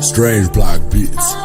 Strange Block Beats.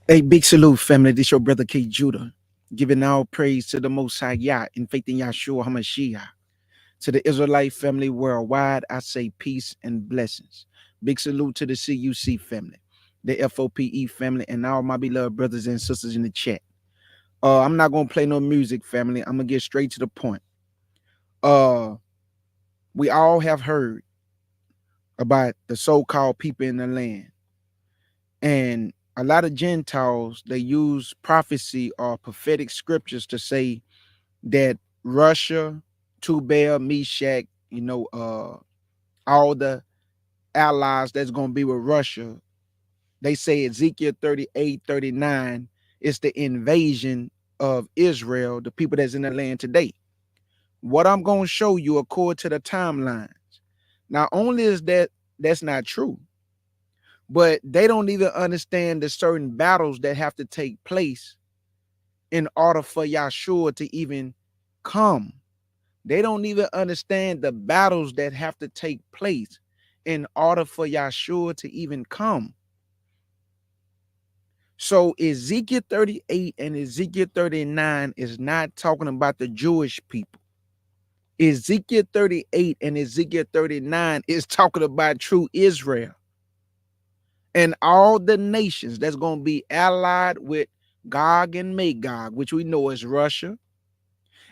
Hey, big salute, family. This your brother K. Judah, giving all praise to the Most High Yah in faith in Yahshua HaMashiach. To the Israelite family worldwide, I say peace and blessings. Big salute to the CUC family, the FOPE family, and all my beloved brothers and sisters in the chat. I'm not gonna play no music, family. I'm gonna get straight to the point. We all have heard about the so-called people in the land, and a lot of Gentiles, they use prophecy or prophetic scriptures to say that Russia, Tubal, Mescheh, all the allies that's going to be with Russia, they say Ezekiel 38:39 is the invasion of Israel, the people that's in the land today. What I'm going to show you according to the timelines, not only is that's not true, But they don't even understand the certain battles that have to take place in order for Yahshua to even come. They don't even understand the battles that have to take place in order for Yahshua to even come. So Ezekiel 38 and Ezekiel 39 is not talking about the Jewish people. Ezekiel 38 and Ezekiel 39 is talking about true Israel and all the nations that's going to be allied with Gog and Magog, which we know is Russia.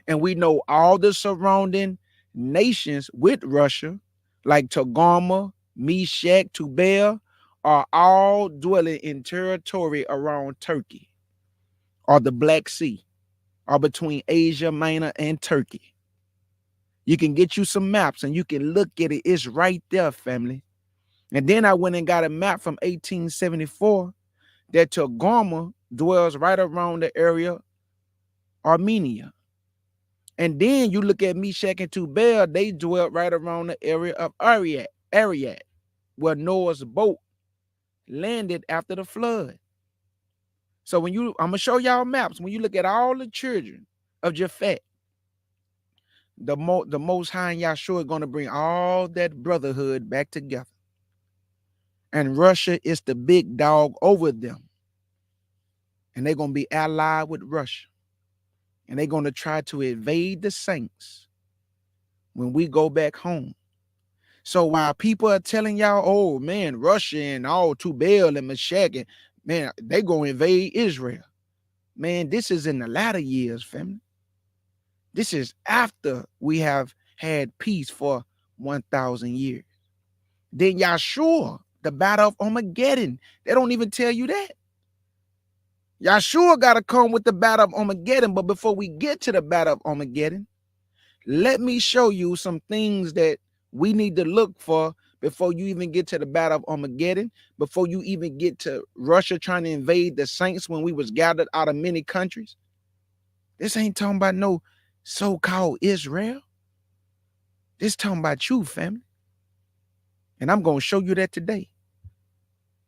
And we know all the surrounding nations with Russia, like Togarmah, Mescheh, Tubal, are all dwelling in territory around Turkey or the Black Sea or between Asia Minor and Turkey. You can get you some maps and you can look at it. It's right there, family. And then I went and got a map from 1874 that Togarmah dwells right around the area Armenia. And then you look at Meshach and Tubal, they dwelt right around the area of Ariat, where Noah's boat landed after the flood. So when I'm gonna show y'all maps. When you look at all the children of Japhet, the Most High and Yahshua is gonna bring all that brotherhood back together. And Russia is the big dog over them. And they're gonna be allied with Russia. And they're gonna try to invade the saints when we go back home. So while people are telling y'all, oh man, Russia and all Tubal and Mescheh, and man, they gonna invade Israel. Man, this is in the latter years, family. This is after we have had peace for 1,000 years. Then Yahshua, the battle of Armageddon, they don't even tell you that. Yahshua got to come with the battle of Armageddon. But before we get to the battle of Armageddon, let me show you some things that we need to look for before you even get to the battle of Armageddon, before you even get to Russia trying to invade the saints when we was gathered out of many countries. This ain't talking about no so-called Israel. This talking about you, family. And I'm going to show you that today.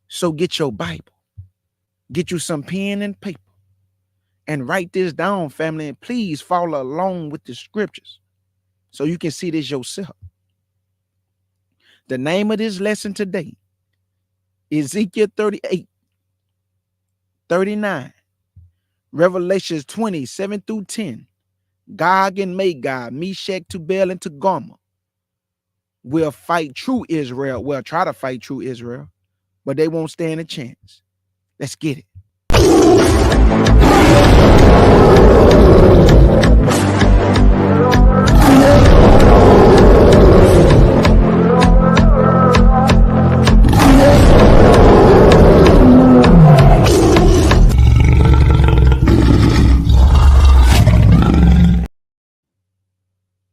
So get your Bible. Get you some pen and paper. And write this down, family. And please follow along with the scriptures so you can see this yourself. The name of this lesson today, Ezekiel 38, 39, Revelations 20, 7 through 10, Gog and Magog, Meshach, Tubal, and Togarmah will fight true Israel. Well, try to fight true Israel, but they won't stand a chance. Let's get it.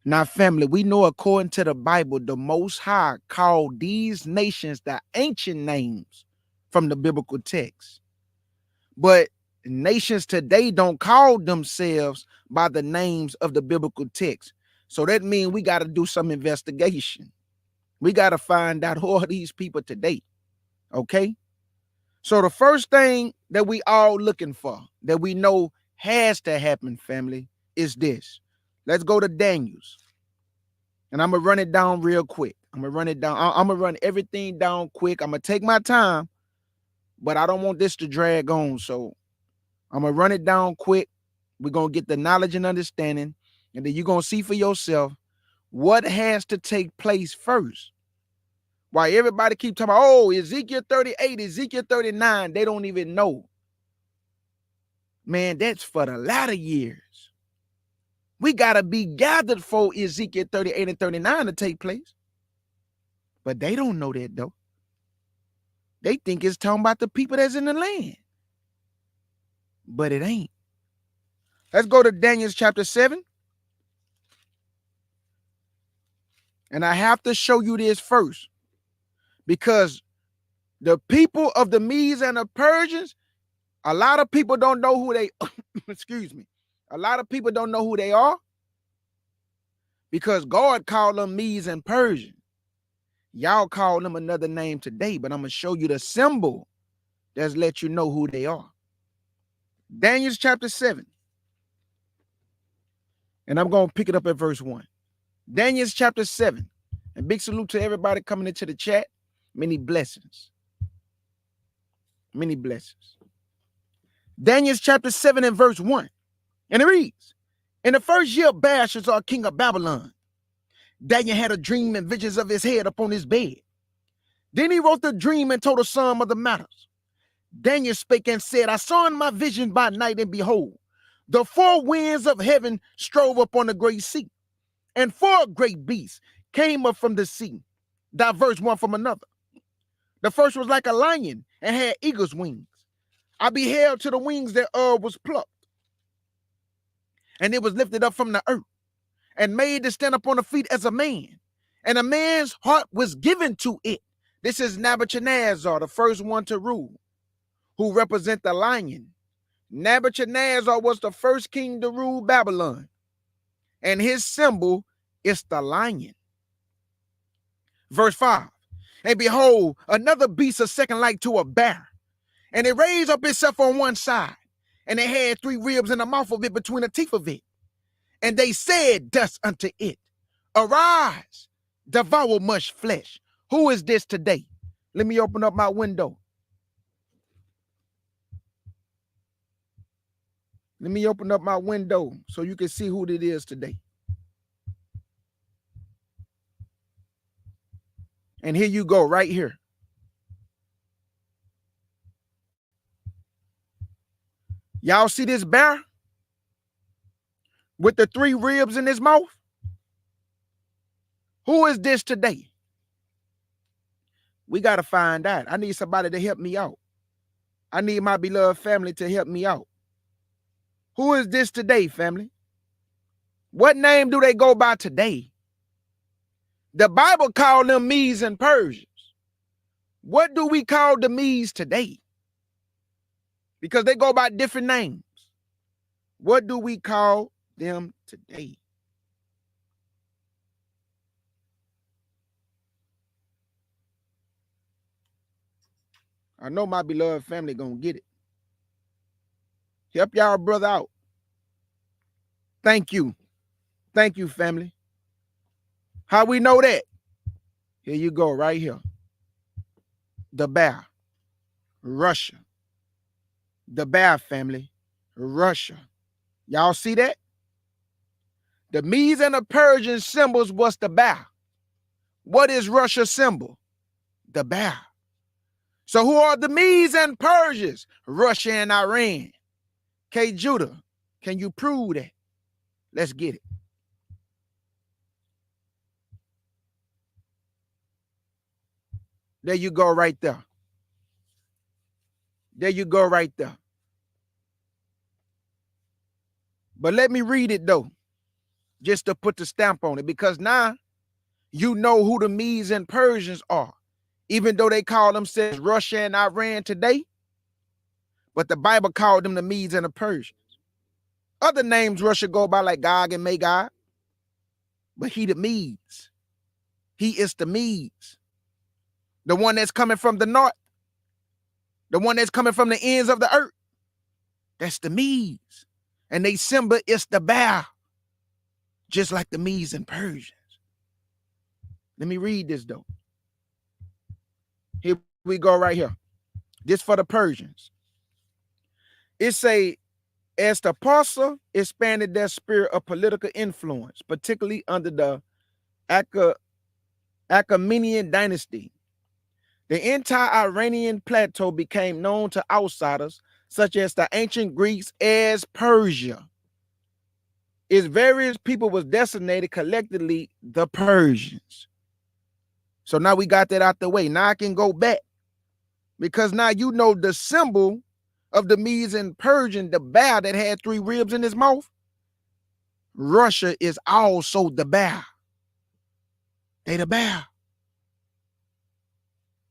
Now, family, we know according to the Bible, the Most High called these nations the ancient names from the biblical text. But nations today don't call themselves by the names of the biblical text. So that means we got to do some investigation. We got to find out who are these people today. Okay? So the first thing that we all looking for, that we know has to happen, family, is this. Let's go to Daniel's. And I'm going to run it down real quick. I'm going to run it down. I'm going to run everything down quick. I'm going to take my time, but I don't want this to drag on. So I'm going to run it down quick. We're going to get the knowledge and understanding. And then you're going to see for yourself what has to take place first. Why everybody keep talking about, oh, Ezekiel 38, Ezekiel 39. They don't even know. Man, that's for the latter years. We got to be gathered for Ezekiel 38 and 39 to take place. But they don't know that, though. They think it's talking about the people that's in the land. But it ain't. Let's go to Daniel chapter 7. And I have to show you this first. Because the people of the Medes and the Persians, a lot of people don't know who they excuse me. A lot of people don't know who they are because God called them Medes and Persians. Y'all call them another name today, but I'm going to show you the symbol that's let you know who they are. Daniel chapter 7. And I'm going to pick it up at verse 1. Daniel chapter 7. And big salute to everybody coming into the chat. Many blessings. Many blessings. Daniel chapter 7 and verse 1. And it reads, in the first year of Belshazzar, king of Babylon, Daniel had a dream and visions of his head upon his bed. Then he wrote the dream and told the sum of the matters. Daniel spake and said, I saw in my vision by night, and behold, the four winds of heaven strove upon the great sea, and four great beasts came up from the sea, diverse one from another. The first was like a lion and had eagle's wings. I beheld till the wings thereof was plucked, and it was lifted up from the earth, and made to stand upon the feet as a man, and a man's heart was given to it. This is Nebuchadnezzar, the first one to rule, who represent the lion. Nebuchadnezzar was the first king to rule Babylon, and his symbol is the lion. Verse 5, and behold, another beast, a second like to a bear, and it raised up itself on one side, and it had 3 ribs in the mouth of it between the teeth of it. And they said thus unto it, arise, devour much flesh. Who is this today? Let me open up my window. Let me open up my window so you can see who it is today. And here you go, right here. Y'all see this bear with the 3 ribs in his mouth? Who is this today? We got to find out. I need somebody to help me out. I need my beloved family to help me out. Who is this today, family? What name do they go by today? The Bible called them Medes and Persians. What do we call the Medes today? Because they go by different names. What do we call them today? I know my beloved family gonna get it. Help y'all brother out. Thank you. Thank you, family. How we know that? Here you go, right here. The bear, Russia. The bear family, Russia. Y'all see that? The Medes and the Persian symbols was the bear. What is Russia's symbol? The bear. So who are the Medes and Persians? Russia and Iran. K. Judah, can you prove that? Let's get it. There you go right there. There you go right there. But let me read it though, just to put the stamp on it, because now you know who the Medes and Persians are, even though they call themselves Russia and Iran today. But the Bible called them the Medes and the Persians. Other names Russia go by like Gog and Magog, but he the Medes. He is the Medes. The one that's coming from the north. The one that's coming from the ends of the earth. That's the Medes. And they symbol is the bear. Just like the Medes and Persians. Let me read this though. Here we go right here. This for the Persians. It say, as the Parsa expanded their sphere of political influence, particularly under the Achaemenid dynasty, the entire Iranian plateau became known to outsiders, such as the ancient Greeks, as Persia. Its various people was designated collectively the Persians. So now we got that out the way. Now I can go back, because now you know the symbol of the Medes and Persian, the bear that had 3 ribs in his mouth. Russia is also the bear. They the bear.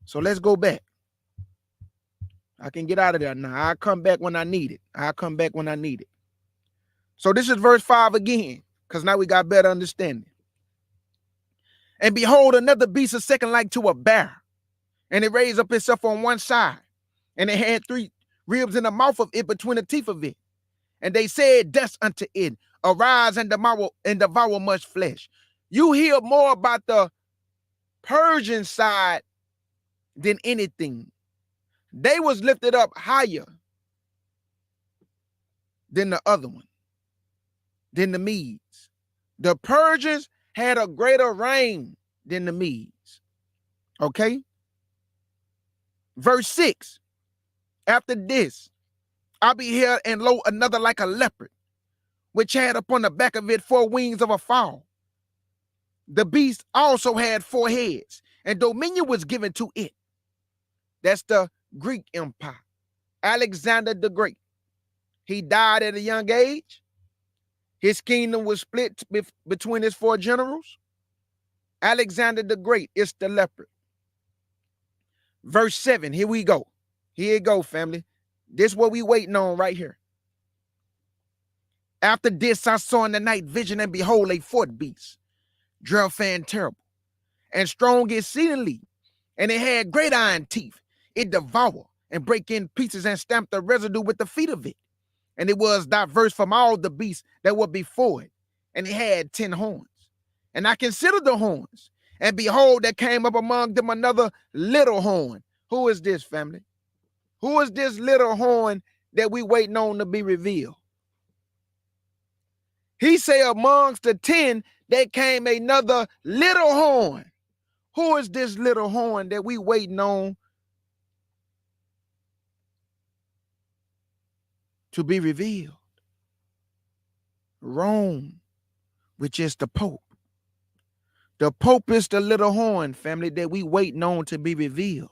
So let's go back. I can get out of there now. I'll come back when I need it. I'll come back when I need it. So this is verse 5 again, because now we got better understanding. And behold, another beast, a second like to a bear. And it raised up itself on one side. And it had 3 ribs in the mouth of it between the teeth of it. And they said thus unto it, arise and devour much flesh. You hear more about the Persian side than anything. They was lifted up higher than the other one, than the Medes. The Persians had a greater reign than the Medes. Okay? Verse 6. After this, I beheld, and lo, another like a leopard, which had upon the back of it 4 wings of a fowl. The beast also had 4 heads, and dominion was given to it. That's the Greek Empire. Alexander the Great. He died at a young age. His kingdom was split between his 4 generals. Alexander the Great is the leopard. Verse 7, here we go. Here you go, family. This is what we waiting on right here. After this, I saw in the night vision, and behold, a 4th beast, dreadful and terrible, and strong exceedingly, and it had great iron teeth. It devoured and brake in pieces and stamped the residue with the feet of it. And it was diverse from all the beasts that were before it, and it had 10 horns. And I considered the horns, and behold, there came up among them another little horn. Who is this, family? Who is this little horn that we waiting on to be revealed? He say amongst the 10, there came another little horn. Who is this little horn that we waiting on to be revealed? Rome, which is the Pope. The Pope is the little horn, family, that we waiting on to be revealed.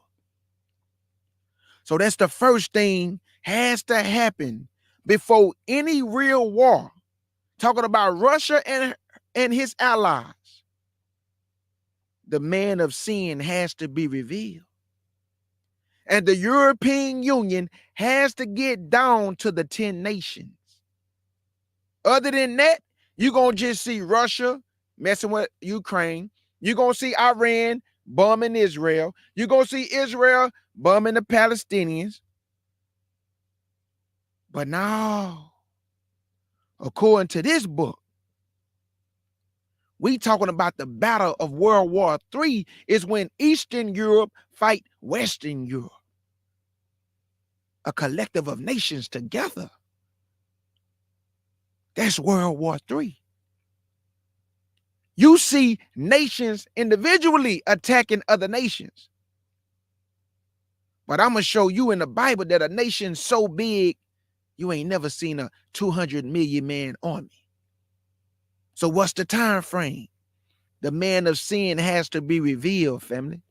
So that's the first thing has to happen before any real war. Talking about Russia and his allies. The man of sin has to be revealed. And the European Union has to get down to the 10 nations. Other than that, you're going to just see Russia messing with Ukraine. You're going to see Iran bombing Israel. You're going to see Israel bombing the Palestinians. But now, according to this book, we talking about the battle of World War III is when Eastern Europe fight Western Europe. A collective of nations together. That's World War III. You see nations individually attacking other nations. But I'm going to show you in the Bible that a nation so big, you ain't never seen a 200 million man army. So what's the time frame? The man of sin has to be revealed, family.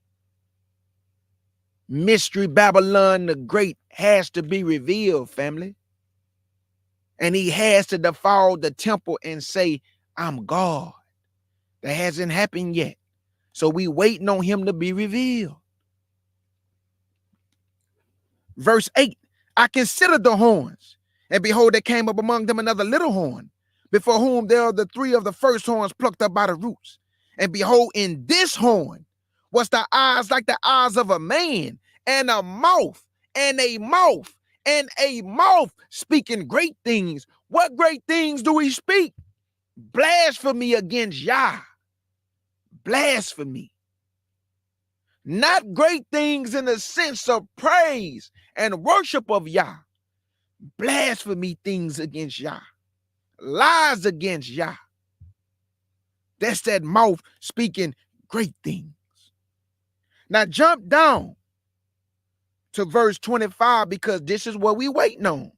Mystery Babylon the Great has to be revealed, family. And he has to defile the temple and say, I'm God. That hasn't happened yet. So we waiting on him to be revealed. Verse 8, I considered the horns, and behold, there came up among them another little horn, before whom there are the 3 of the first horns plucked up by the roots. And behold, in this horn was the eyes like the eyes of a man, and a mouth, and a mouth, and a mouth speaking great things. What great things do he speak? Blasphemy against Yah. Blasphemy. Not great things in the sense of praise and worship of Yah. Blasphemy things against Yah. Lies against Yah. That's that mouth speaking great things. Now jump down to verse 25 because this is what we waiting on.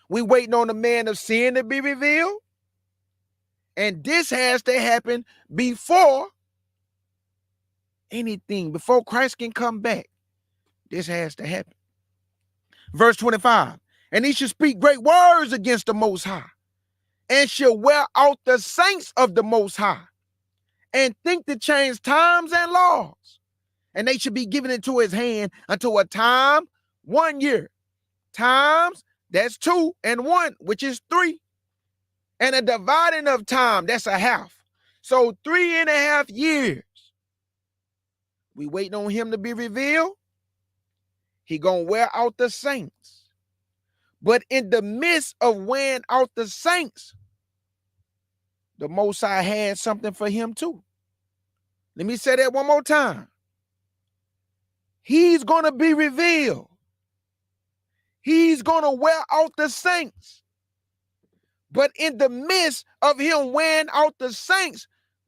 We waiting on the man of sin to be revealed. And this has to happen before anything, before Christ can come back. This has to happen. Verse 25, and he should speak great words against the Most High, and shall wear out the saints of the Most High, and think to change times and laws. And they should be given into his hand until a time, 1 year. Times, that's 2, and 1, which is 3. And a dividing of time, that's a half. So 3.5 years. We waiting on him to be revealed. He gonna wear out the saints. But in the midst of wearing out the saints, the Most High had something for him too. Let me say that one more time. He's gonna be revealed. He's gonna wear out the saints. But in the midst of him wearing out the saints,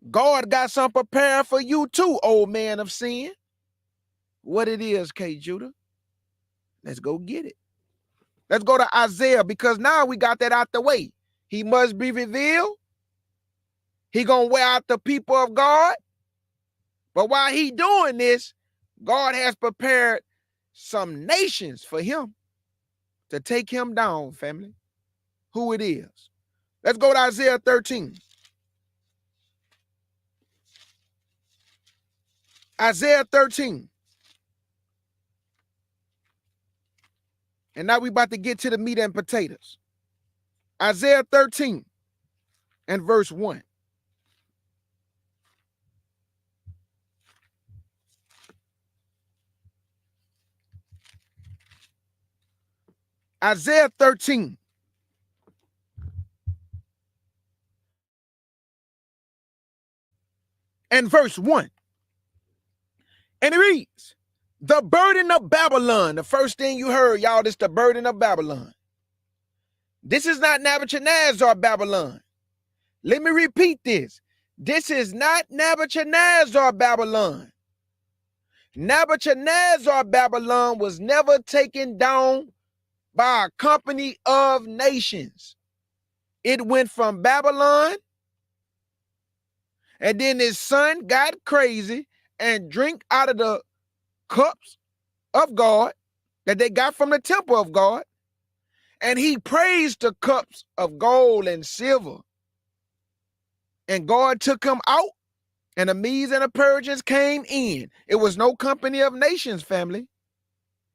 God got something prepared for you too, old man of sin. What it is, K. Judah? Let's go get it. Let's go to Isaiah, because now we got that out the way. He must be revealed. He gonna wear out the people of God. But while he doing this, God has prepared some nations for him to take him down, family. Who it is. Let's go to Isaiah 13. Isaiah 13. And now we about to get to the meat and potatoes. Isaiah 13 and verse 1. Isaiah 13 and verse 1. And it reads, the burden of Babylon. The first thing you heard, y'all, this the burden of Babylon. This is not Nebuchadnezzar Babylon. Let me repeat this. This is not Nebuchadnezzar Babylon. Nebuchadnezzar Babylon was never taken down by a company of nations. It went from Babylon, and then his son got crazy and drank out of the cups of God that they got from the temple of God, and he praised the cups of gold and silver, and God took him out, and the Medes and the Persians came in. It was no company of nations, family.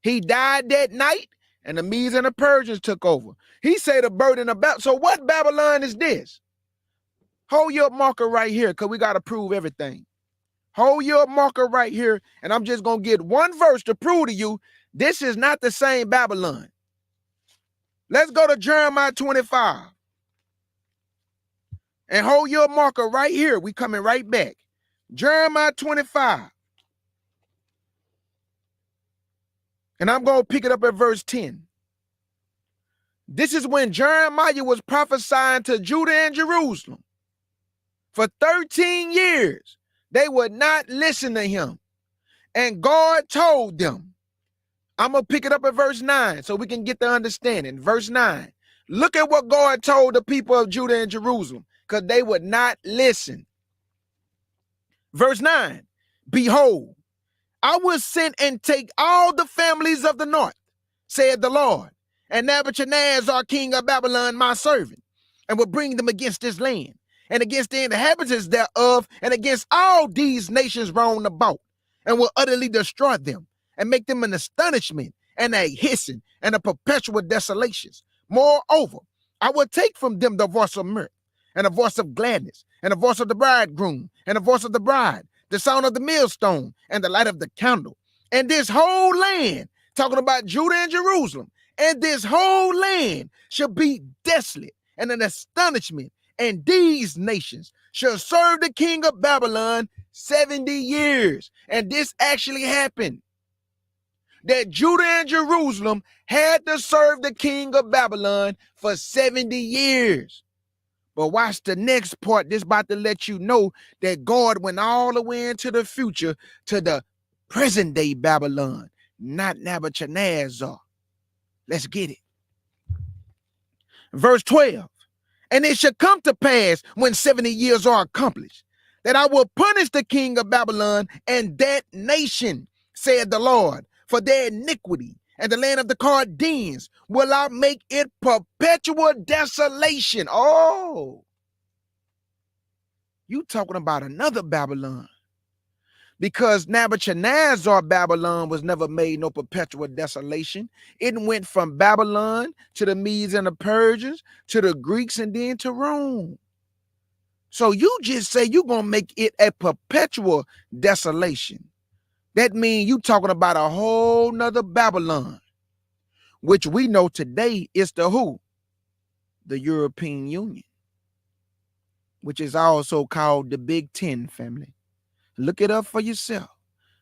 He died that night, and the Medes and the Persians took over. He said the burden of Babylon. So what Babylon is this? Hold your marker right here, because we got to prove everything. Hold your marker right here, and I'm just going to get one verse to prove to you this is not the same Babylon. Let's go to Jeremiah 25. And hold your marker right here. We coming right back. Jeremiah 25. And I'm going to pick it up at verse 10. This is when Jeremiah was prophesying to Judah and Jerusalem. For 13 years, they would not listen to him. And God told them, I'm going to pick it up at verse 9 so we can get the understanding. Verse 9. Look at what God told the people of Judah and Jerusalem, because they would not listen. Verse 9. Behold, I will send and take all the families of the north, said the Lord, and Nebuchadnezzar, king of Babylon, my servant, and will bring them against this land, and against the inhabitants thereof, and against all these nations round about, and will utterly destroy them, and make them an astonishment, and a hissing, and a perpetual desolations. Moreover, I will take from them the voice of mirth, and the voice of gladness, and the voice of the bridegroom, and the voice of the bride, the sound of the millstone, and the light of the candle. And this whole land, talking about Judah and Jerusalem, and this whole land shall be desolate and an astonishment, and these nations shall serve the king of Babylon 70 years. And this actually happened. That Judah and Jerusalem had to serve the king of Babylon for 70 years. But watch the next part. This about to let you know that God went all the way into the future to the present day Babylon, not Nebuchadnezzar. Let's get it. Verse 12. And it shall come to pass when 70 years are accomplished, that I will punish the king of Babylon and that nation, said the Lord, for their iniquity, and the land of the Chaldeans will I make it perpetual desolation. Oh, you talking about another Babylon. Because Nebuchadnezzar Babylon was never made no perpetual desolation. It went from Babylon to the Medes and the Persians, to the Greeks, and then to Rome. So you just say you're going to make it a perpetual desolation. That means you talking about a whole nother Babylon, which we know today is the who? The European Union, which is also called the Big Ten, family. Look it up for yourself.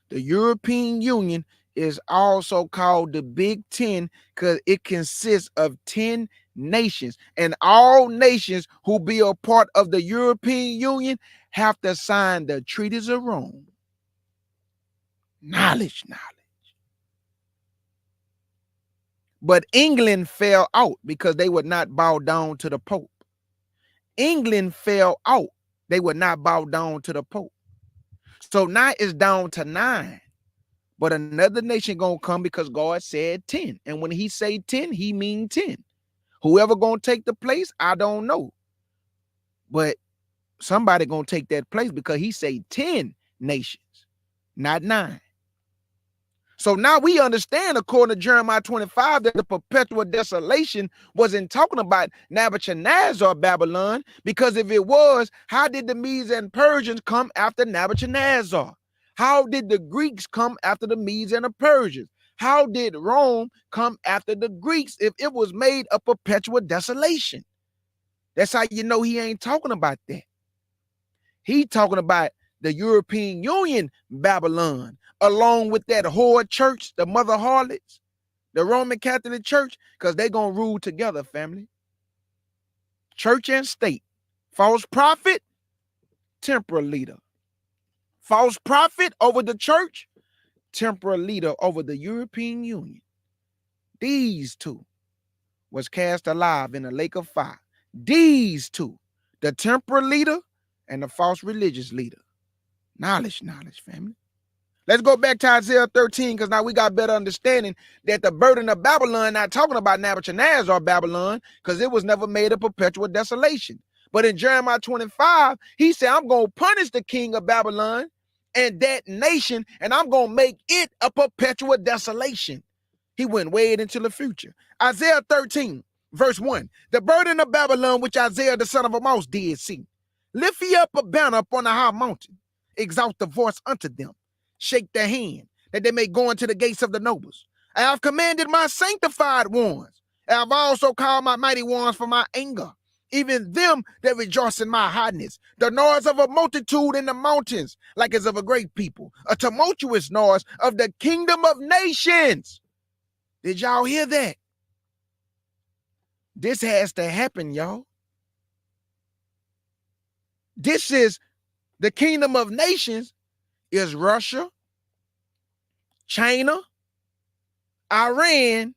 The European Union is also called the Big Ten because it consists of 10 nations, and all nations who be a part of the European Union have to sign the treaties of Rome. Knowledge. But England fell out because they would not bow down to the Pope. England fell out. They would not bow down to the Pope. So now it's down to 9. But another nation gonna come because God said 10. And when he say 10, he mean 10. Whoever gonna take the place, I don't know. But somebody gonna take that place because he say 10 nations, not 9. So now we understand, according to Jeremiah 25, that the perpetual desolation wasn't talking about Nebuchadnezzar, Babylon, because if it was, how did the Medes and Persians come after Nebuchadnezzar? How did the Greeks come after the Medes and the Persians? How did Rome come after the Greeks if it was made a perpetual desolation? That's how you know he ain't talking about that. He talking about the European Union, Babylon, along with that whore church, the mother harlots, the Roman Catholic Church, because they're going to rule together, family. Church and state. False prophet, temporal leader. False prophet over the church, temporal leader over the European Union. These two was cast alive in a lake of fire. These two, the temporal leader and the false religious leader. Knowledge, family. Let's go back to Isaiah 13, because now we got better understanding that the burden of Babylon, not talking about Nebuchadnezzar or Babylon, because it was never made a perpetual desolation. But in Jeremiah 25, he said, I'm going to punish the king of Babylon and that nation, and I'm going to make it a perpetual desolation. He went way into the future. Isaiah 13, verse 1, the burden of Babylon, which Isaiah the son of Amos did see. Lift ye up a banner upon a high mountain, exalt the voice unto them. Shake their hand, that they may go into the gates of the nobles. I have commanded my sanctified ones. I have also called my mighty ones for my anger, even them that rejoice in my hotness. The noise of a multitude in the mountains, like as of a great people, a tumultuous noise of the kingdom of nations. Did y'all hear that? This has to happen, y'all. This is the kingdom of nations. Is Russia, China, Iran,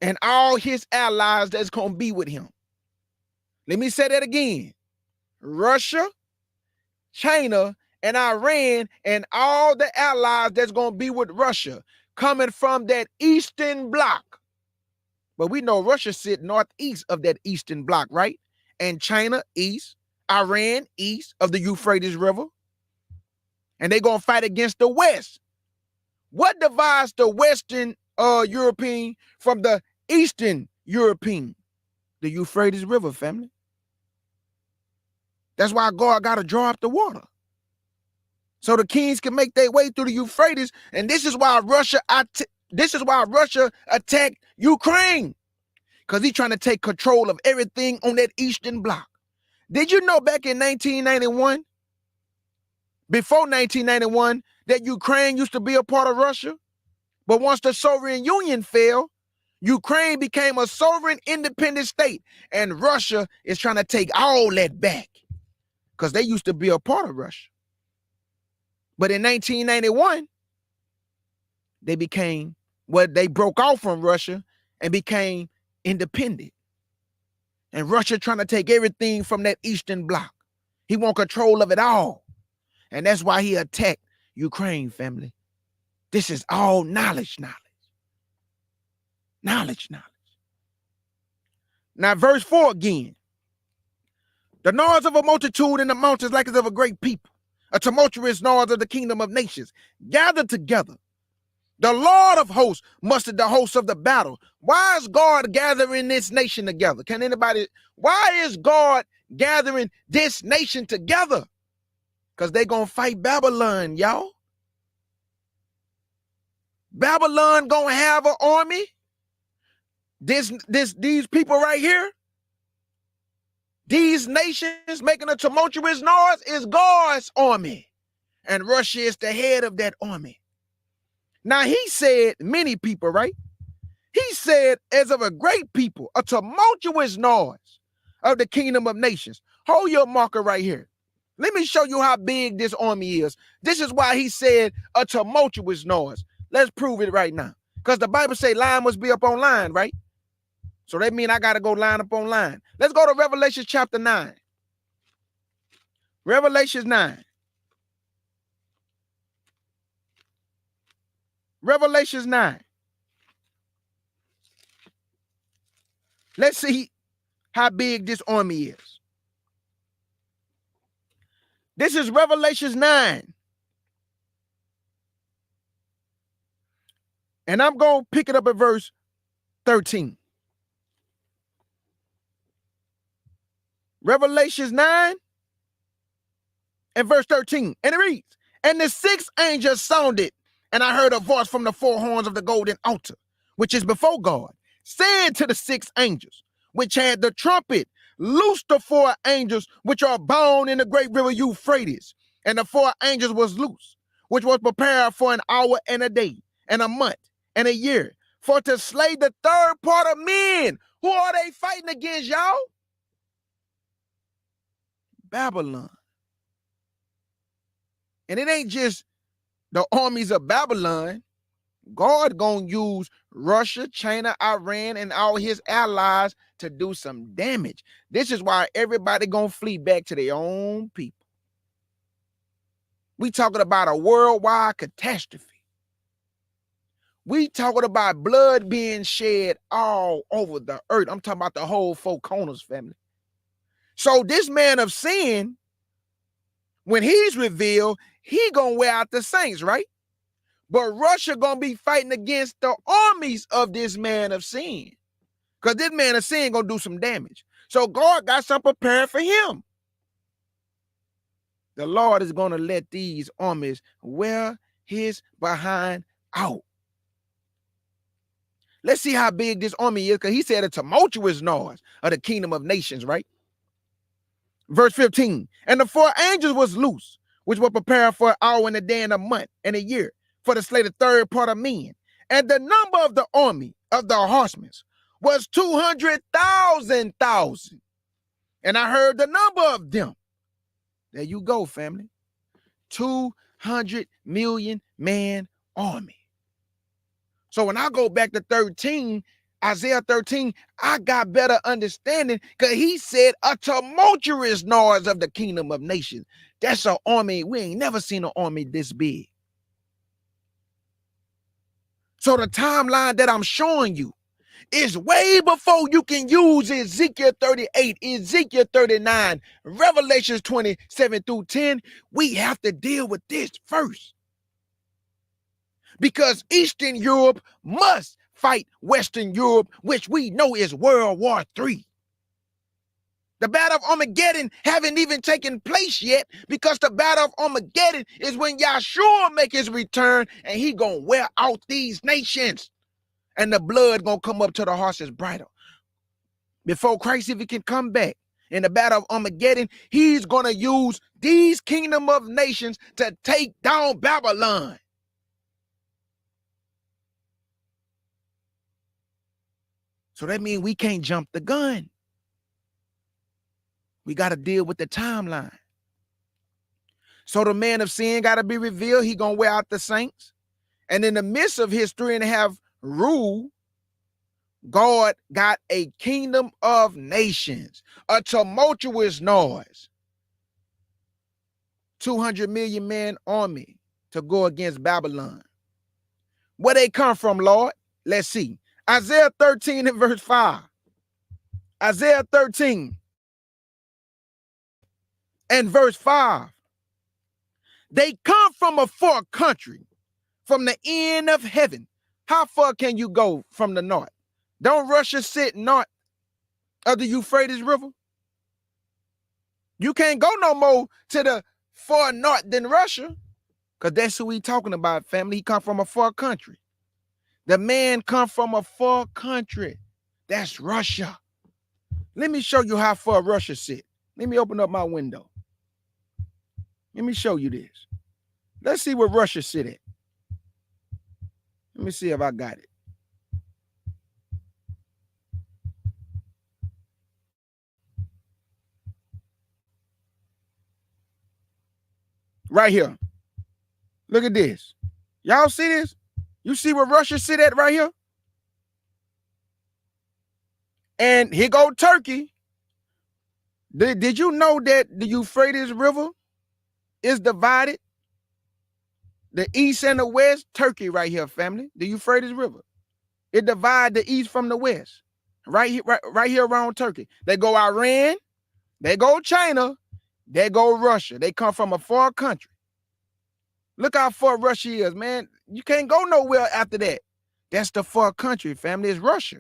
and all his allies that's going to be with him. Let me say that again. Russia, China, and Iran, and all the allies that's going to be with Russia, coming from that Eastern Bloc. But we know Russia sit northeast of that Eastern Bloc, right? And China east, Iran east of the Euphrates River. And they're going to fight against the West. What divides the Western European from the Eastern European? The Euphrates River, family. That's why God got to draw up the water, so the kings can make their way through the Euphrates. And this is why Russia attacked Ukraine, because he's trying to take control of everything on that Eastern Bloc. Did you know back in 1991? Before 1991, that Ukraine used to be a part of Russia. But once the Soviet Union fell, Ukraine became a sovereign independent state. And Russia is trying to take all that back because they used to be a part of Russia. But in 1991, they broke off from Russia and became independent. And Russia trying to take everything from that Eastern Bloc. He want control of it all. And that's why he attacked Ukraine, family. This is all knowledge. Now, verse 4 again. The noise of a multitude in the mountains like as of a great people, a tumultuous noise of the kingdom of nations, gathered together. The Lord of hosts mustered the hosts of the battle. Why is God gathering this nation together? Why is God gathering this nation together? Because they're going to fight Babylon, y'all. Babylon gonna have an army. These people right here, these nations making a tumultuous noise is God's army. And Russia is the head of that army. Now he said many people, right? He said as of a great people, a tumultuous noise of the kingdom of nations. Hold your marker right here. Let me show you how big this army is. This is why he said a tumultuous noise. Let's prove it right now. Because the Bible say line must be up on line, right? So that means I got to go line up on line. Let's go to Revelation chapter 9. Revelation 9. Revelation 9. Let's see how big this army is. This is Revelation 9. And I'm going to pick it up at verse 13. Revelation 9 and verse 13. And it reads, and the sixth angel sounded, and I heard a voice from the four horns of the golden altar, which is before God, saying to the six angels, which had the trumpet, loose the four angels which are bound in the great river Euphrates. And the four angels was loose, which was prepared for an hour and a day, and a month, and a year, for to slay the third part of men. Who are they fighting against, y'all? Babylon. And it ain't just the armies of Babylon. God gonna use Russia, China, Iran, and all his allies to do some damage. This is why everybody gonna flee back to their own people. We talking about a worldwide catastrophe. We talking about blood being shed all over the earth. I'm talking about the whole four corners, family. So this man of sin, when he's revealed, he gonna wear out the saints, right? But Russia gonna be fighting against the armies of this man of sin. Because this man of sin gonna do some damage. So God got something prepared for him. The Lord is gonna let these armies wear his behind out. Let's see how big this army is, because he said a tumultuous noise of the kingdom of nations, right? Verse 15, and the four angels was loose, which were prepared for an hour and a day and a month and a year, for to slay the third part of men. And the number of the army of the horsemen was 200,000. And I heard the number of them. There you go, family. 200 million man army. So when I go back to 13, Isaiah 13, I got better understanding, because he said a tumultuous noise of the kingdom of nations. That's an army. We ain't never seen an army this big. So the timeline that I'm showing you is way before you can use Ezekiel 38, Ezekiel 39, Revelations 27 through 10. We have to deal with this first. Because Eastern Europe must fight Western Europe, which we know is World War III. The Battle of Armageddon haven't even taken place yet, because the Battle of Armageddon is when Yahshua make his return and he gonna wear out these nations. And the blood gonna come up to the horse's bridle. Before Christ even can come back in the Battle of Armageddon, he's gonna use these kingdom of nations to take down Babylon. So that means we can't jump the gun. We got to deal with the timeline. So the man of sin got to be revealed. He going to wear out the saints. And in the midst of his 3.5 rule, God got a kingdom of nations, a tumultuous noise. 200 million man army to go against Babylon. Where they come from, Lord? Let's see. Isaiah 13 and verse 5. Isaiah 13 and verse 5. They come from a far country, from the end of heaven. How far can you go from the north? Don't Russia sit north of the Euphrates River? You can't go no more to the far north than Russia, because that's who we talking about, family. He come from a far country. The man come from a far country. That's Russia. Let me show you how far Russia sit. Let me open up my window. Let me show you this. Let's see where Russia sit at. Let me see if I got it. Right here. Look at this. Y'all see this? You see where Russia sit at right here? And here go Turkey. Did you know that the Euphrates River is divided? The east and the west, Turkey right here, family. The Euphrates River. It divides the east from the west. Right here around Turkey. They go Iran, they go China, they go Russia. They come from a far country. Look how far Russia is, man. You can't go nowhere after that. That's the far country, family. It's Russia.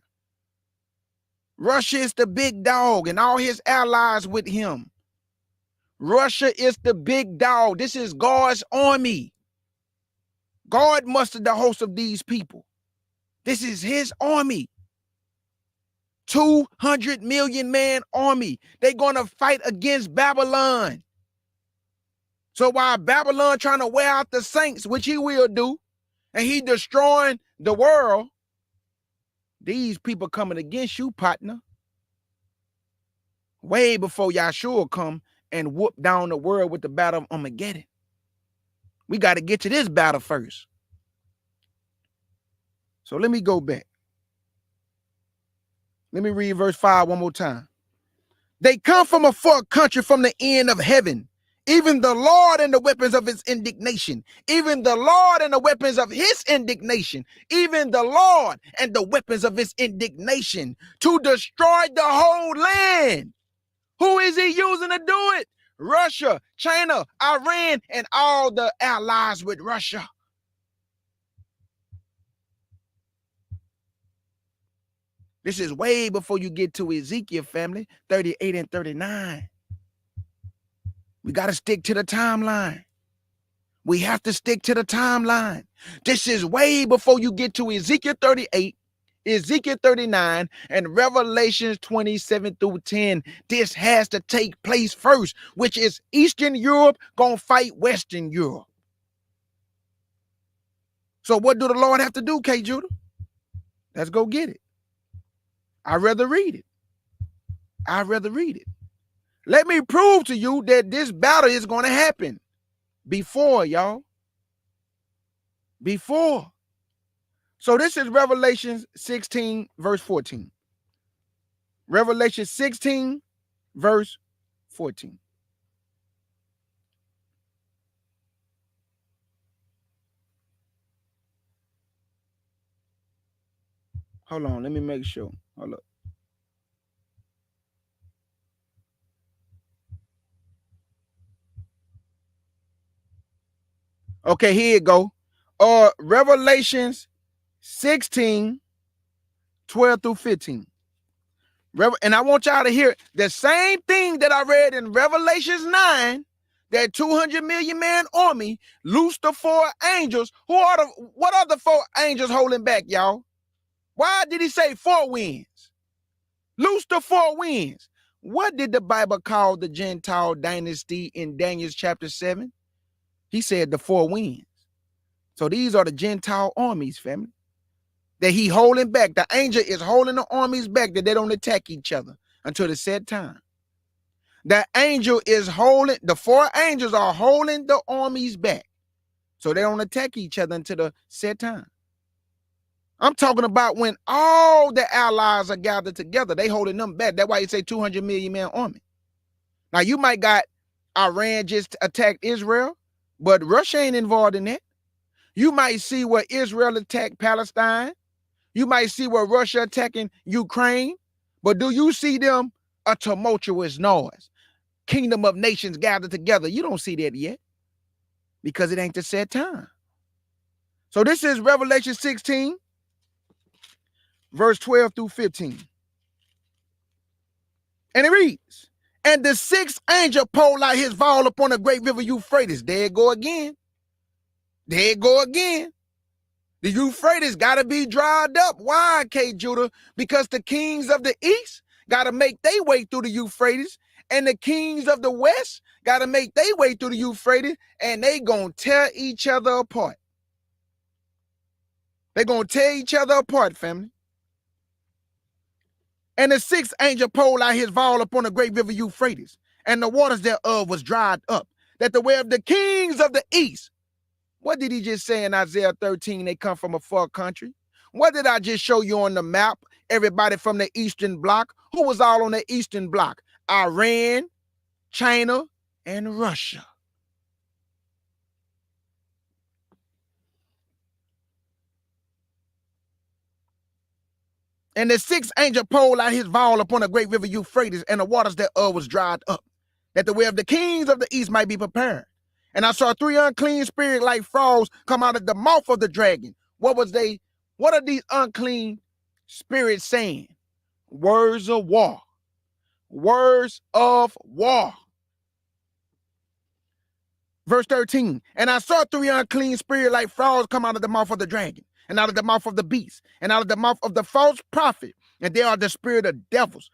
Russia is the big dog and all his allies with him. Russia is the big dog. This is God's army. God mustered the host of these people. This is his army. 200 million man army. They're going to fight against Babylon. So while Babylon trying to wear out the saints, which he will do, and he destroying the world, these people coming against you, partner. Way before Yahshua come and whoop down the world with the battle of Armageddon. We got to get to this battle first. So let me go back. Let me read verse 5 one more time. They come from a far country, from the end of heaven. Even the Lord and the weapons of his indignation. Even the Lord and the weapons of his indignation. Even the Lord and the weapons of his indignation to destroy the whole land. Who is he using to do it? Russia, China, Iran, and all the allies with Russia. This is way before you get to Ezekiel, family, 38 and 39. We got to stick to the timeline. We have to stick to the timeline. This is way before you get to Ezekiel 38, Ezekiel 39, and Revelations 27 through 10. This has to take place first, which is Eastern Europe gonna fight Western Europe. So what do the Lord have to do, K. Judah? Let's go get it. I'd rather read it. I'd rather read it. Let me prove to you that this battle is going to happen before, y'all. Before. So this is Revelation 16, verse 14. Revelation 16, verse 14. Hold on, let me make sure. Hold up. Okay, here you go. Revelations 16, 12 through 15. And I want y'all to hear the same thing that I read in Revelations 9, that 200 million man army loosed the four angels. What are the four angels holding back, y'all? Why did he say four winds? Loose the four winds. What did the Bible call the Gentile dynasty in Daniel chapter 7? He said the four winds. So these are the Gentile armies, family, that he holding back. The angel is holding the armies back, that they don't attack each other until the set time. The angel is holding, the four angels are holding the armies back so they don't attack each other until the set time. I'm talking about when all the allies are gathered together, they holding them back. That's why you say 200 million man army. Now you might got Iran just attacked Israel, but Russia ain't involved in that. You might see where Israel attacked Palestine. You might see where Russia attacking Ukraine. But do you see them a tumultuous noise? Kingdom of nations gathered together. You don't see that yet because it ain't the set time. So this is Revelation 16, verse 12 through 15. And it reads, and the sixth angel poured out his vial upon a great river Euphrates. There it go again. There it go again. The Euphrates got to be dried up. Why, K. Judah? Because the kings of the east got to make their way through the Euphrates, and the kings of the west got to make their way through the Euphrates, and they going to tear each other apart. They're going to tear each other apart, family. And the sixth angel poured out his vial upon the great river Euphrates, and the waters thereof was dried up, that the way of the kings of the east. What did he just say in Isaiah 13? They come from a far country. What did I just show you on the map? Everybody from the Eastern Bloc. Who was all on the Eastern Bloc? Iran, China, and Russia. And the sixth angel poured out his vial upon the great river Euphrates, and the waters thereof was dried up, that the way of the kings of the east might be prepared. And I saw three unclean spirits like frogs come out of the mouth of the dragon. What are these unclean spirits saying? Words of war. Words of war. Verse 13. And I saw three unclean spirits like frogs come out of the mouth of the dragon, and out of the mouth of the beast, and out of the mouth of the false prophet. And they are the spirit of devils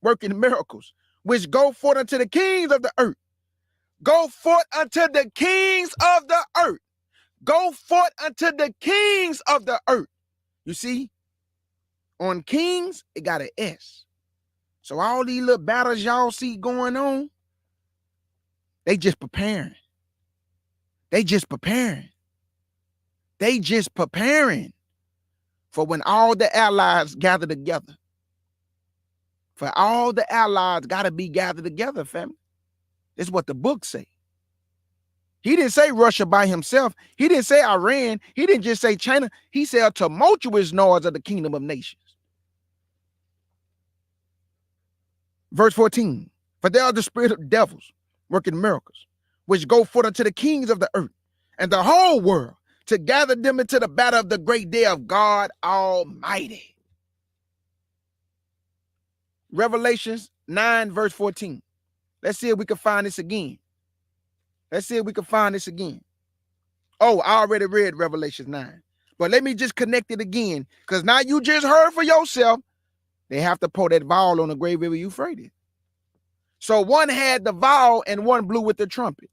working miracles, which go forth unto the kings of the earth. Go forth unto the kings of the earth. Go forth unto the kings of the earth. You see, on kings, it got an S. So all these little battles y'all see going on, they just preparing. They just preparing. They just preparing for when all the allies gather together. For all the allies got to be gathered together, family. That's what the book say. He didn't say Russia by himself. He didn't say Iran. He didn't just say China. He said a tumultuous noise of the kingdom of nations. Verse 14. For they are the spirit of devils working miracles, which go forth unto the kings of the earth and the whole world, to gather them into the battle of the great day of God Almighty. Revelations 9, verse 14. Let's see if we can find this again. Let's see if we can find this again. Oh, I already read Revelations 9. But let me just connect it again, because now you just heard for yourself. They have to pour that vial on the great river Euphrates. So one had the vial and one blew with the trumpet.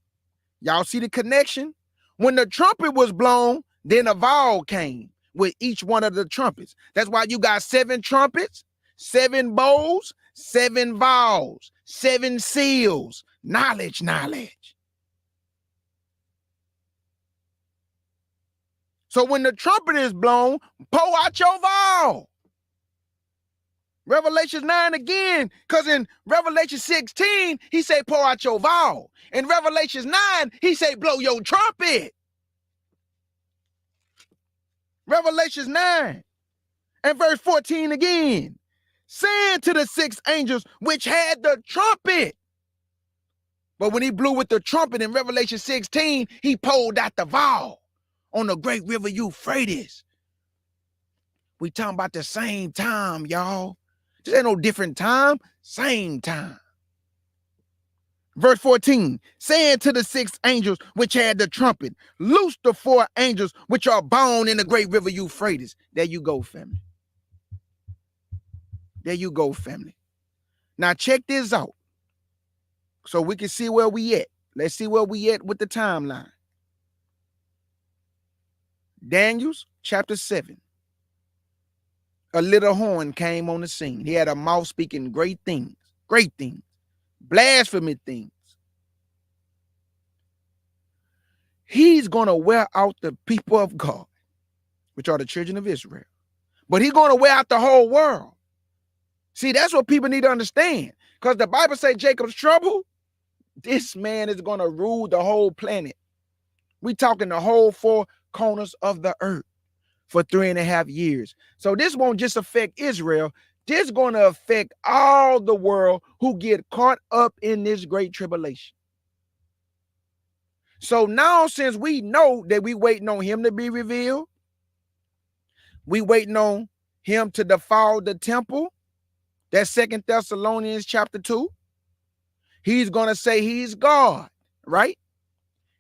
Y'all see the connection? When the trumpet was blown, then a vial came with each one of the trumpets. That's why you got 7 trumpets, 7 bowls, 7 vials, 7 seals. Knowledge. So when the trumpet is blown, pour out your vial. Revelation 9 again, because in Revelation 16, he said, pour out your vial. In Revelation 9, he said, blow your trumpet. Revelation 9 and verse 14 again, saying to the 6 angels which had the trumpet. But when he blew with the trumpet in Revelation 16, he poured out the vial on the great river Euphrates. We talking about the same time, y'all. This ain't no different time, same time. Verse 14, saying to the 6 angels which had the trumpet, loose the 4 angels which are bound in the great river Euphrates. There you go, family. There you go, family. Now check this out so we can see where we at. Let's see where we at with the timeline. Daniel's chapter 7. A little horn came on the scene. He had a mouth speaking great things, blasphemy things. He's going to wear out the people of God, which are the children of Israel. But he's going to wear out the whole world. See, that's what people need to understand. Because the Bible says Jacob's trouble, this man is going to rule the whole planet. We talking the whole 4 corners of the earth for 3.5 years. So this won't just affect Israel. This is going to affect all the world who get caught up in this great tribulation. So now, since we know that we waiting on him to be revealed, we waiting on him to defile the temple. That's 2 Thessalonians chapter 2. He's going to say he's God, right?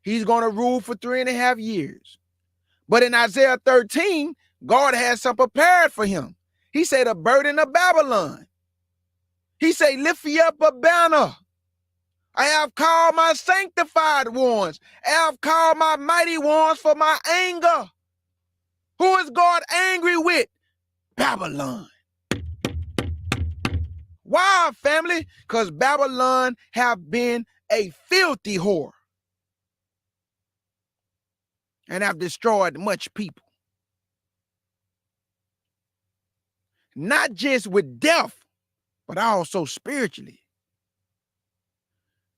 He's going to rule for 3.5 years. But in Isaiah 13, God has some prepared for him. He said, the burden of Babylon. He said, lift ye up a banner. I have called my sanctified ones. I have called my mighty ones for my anger. Who is God angry with? Babylon. Why, family? Because Babylon have been a filthy whore and have destroyed much people. Not just with death, but also spiritually.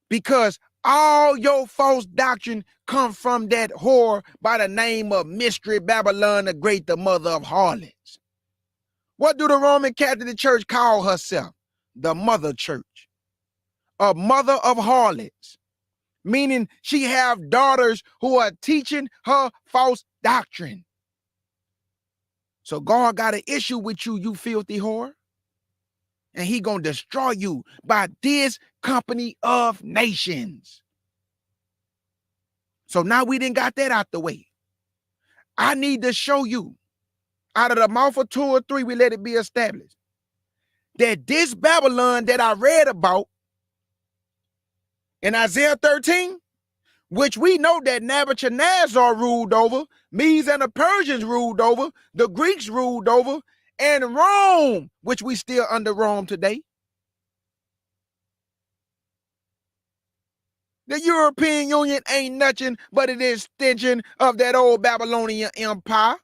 Because all your false doctrine come from that whore by the name of Mystery Babylon the Great, the mother of harlots. What do the Roman Catholic Church call herself? The mother church. A mother of harlots. Meaning she have daughters who are teaching her false doctrine. So God got an issue with you, you filthy whore. And he gonna destroy you by this company of nations. So now we didn't got that out the way. I need to show you, out of the mouth of two or three, we let it be established, that this Babylon that I read about in Isaiah 13, which we know that Nebuchadnezzar ruled over, Medes and the Persians ruled over, the Greeks ruled over, and Rome, which we still under Rome today. The European Union ain't nothing but an extension of that old Babylonian empire.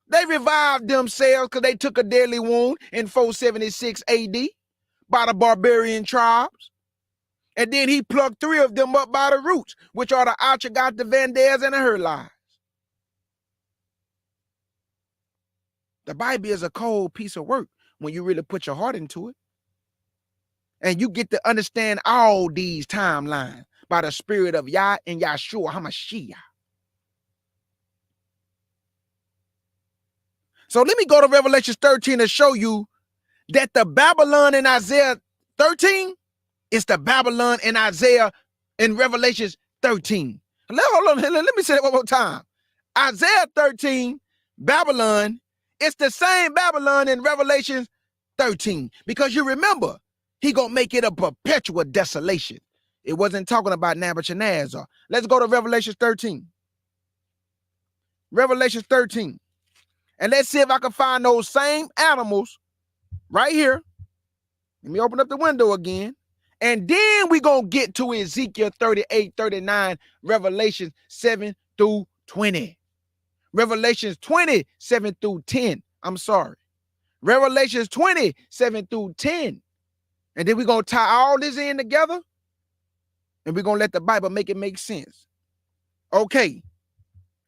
They revived themselves because they took a deadly wound in 476 AD by the barbarian tribes. And then he plucked three of them up by the roots, which are the Ostrogoths, the Vandals, and the Herlies. The Bible is a cold piece of work when you really put your heart into it. And you get to understand all these timelines by the spirit of Yah and Yahshua HaMashiach. So let me go to Revelation 13 to show you that the Babylon in Isaiah 13 is the Babylon in Isaiah in Revelation 13. Hold on, let me say that one more time. Isaiah 13, Babylon, it's the same Babylon in Revelation 13. Because you remember, he gonna make it a perpetual desolation. It wasn't talking about Nebuchadnezzar. Let's go to Revelation 13. Revelation 13. And let's see if I can find those same animals right here. Let me open up the window again. And then we're going to get to Ezekiel 38, 39, Revelation 7 through 20. Revelations 20, 7 through 10. I'm sorry. Revelations 20, 7 through 10. And then we're going to tie all this in together. And we're going to let the Bible make it make sense. Okay.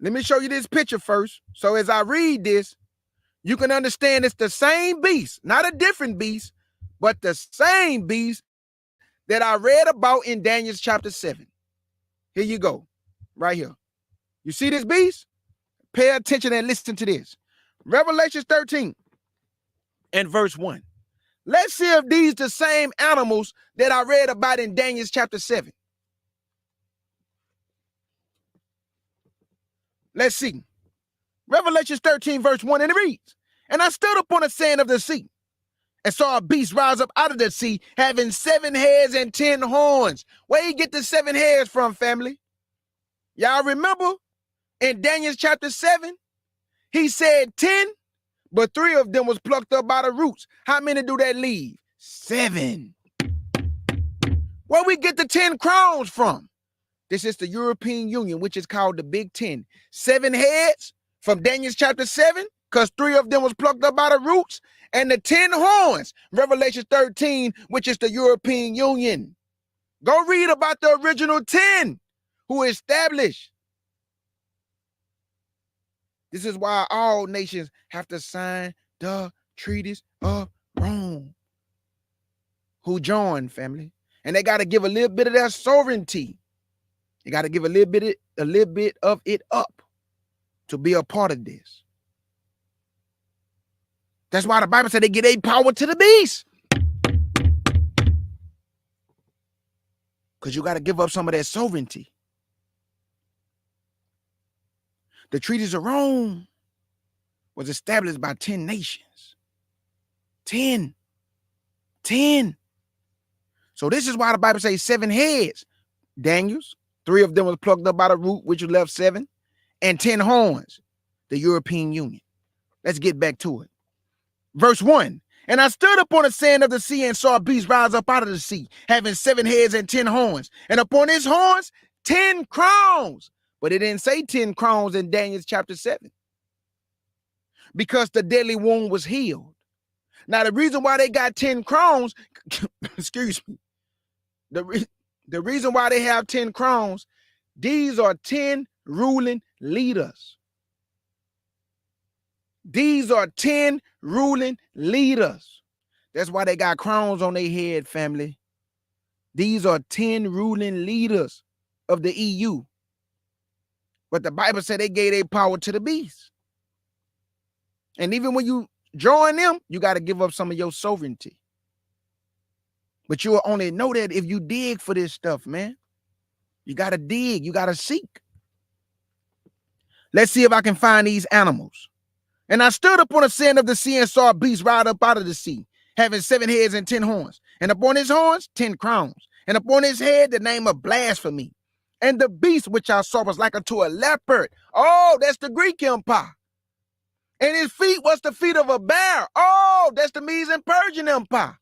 Let me show you this picture first. So as I read this, you can understand it's the same beast, not a different beast, but the same beast that I read about in Daniel chapter 7. Here you go, right here. You see this beast? Pay attention and listen to this. Revelation 13 and verse 1. Let's see if these the same animals that I read about in Daniel chapter 7. Let's see. Revelation 13 verse 1, and it reads, and I stood upon the sand of the sea and saw a beast rise up out of the sea, having 7 heads and 10 horns. Where you get the 7 heads from, family? Y'all remember in Daniel chapter 7, he said 10, but 3 of them was plucked up by the roots. How many do that leave? 7. Where we get the 10 crowns from? This is the European Union, which is called the Big 10. 7 heads from Daniel chapter 7, because 3 of them was plucked up by the roots, and the 10 horns, Revelation 13, which is the European Union. Go read about the original 10 who established. This is why all nations have to sign the treaties of Rome. Who joined, family? And they got to give a little bit of their sovereignty. They got to give a little bit of it up to be a part of this. That's why the Bible said they get a power to the beast. Because you got to give up some of that sovereignty. The treaties of Rome was established by 10 nations. 10. So this is why the Bible says 7 heads. Daniel's, 3 of them was plucked up by the root, which left 7, and 10 horns, the European Union. Let's get back to it. Verse 1. And I stood upon the sand of the sea and saw a beast rise up out of the sea, having 7 heads and 10 horns, and upon his horns 10 crowns. But it didn't say 10 crowns in Daniel chapter 7, because the deadly wound was healed. Now, the reason why they got 10 crowns, excuse me, the reason why they have 10 crowns, these are 10 ruling leaders. These are 10 ruling leaders. That's why they got crowns on their head, family. These are 10 ruling leaders of the EU. But the Bible said they gave their power to the beast. And even when you join them, you got to give up some of your sovereignty. But you'll only know that if you dig for this stuff, man. You got to dig. You got to seek. Let's see if I can find these animals. And I stood upon the sand of the sea and saw a beast ride up out of the sea, having 7 heads and 10 horns. And upon his horns, 10 crowns. And upon his head, the name of blasphemy. And the beast which I saw was like unto a leopard. Oh, that's the Greek Empire. And his feet was the feet of a bear. Oh, that's the Medes and Persian Empire.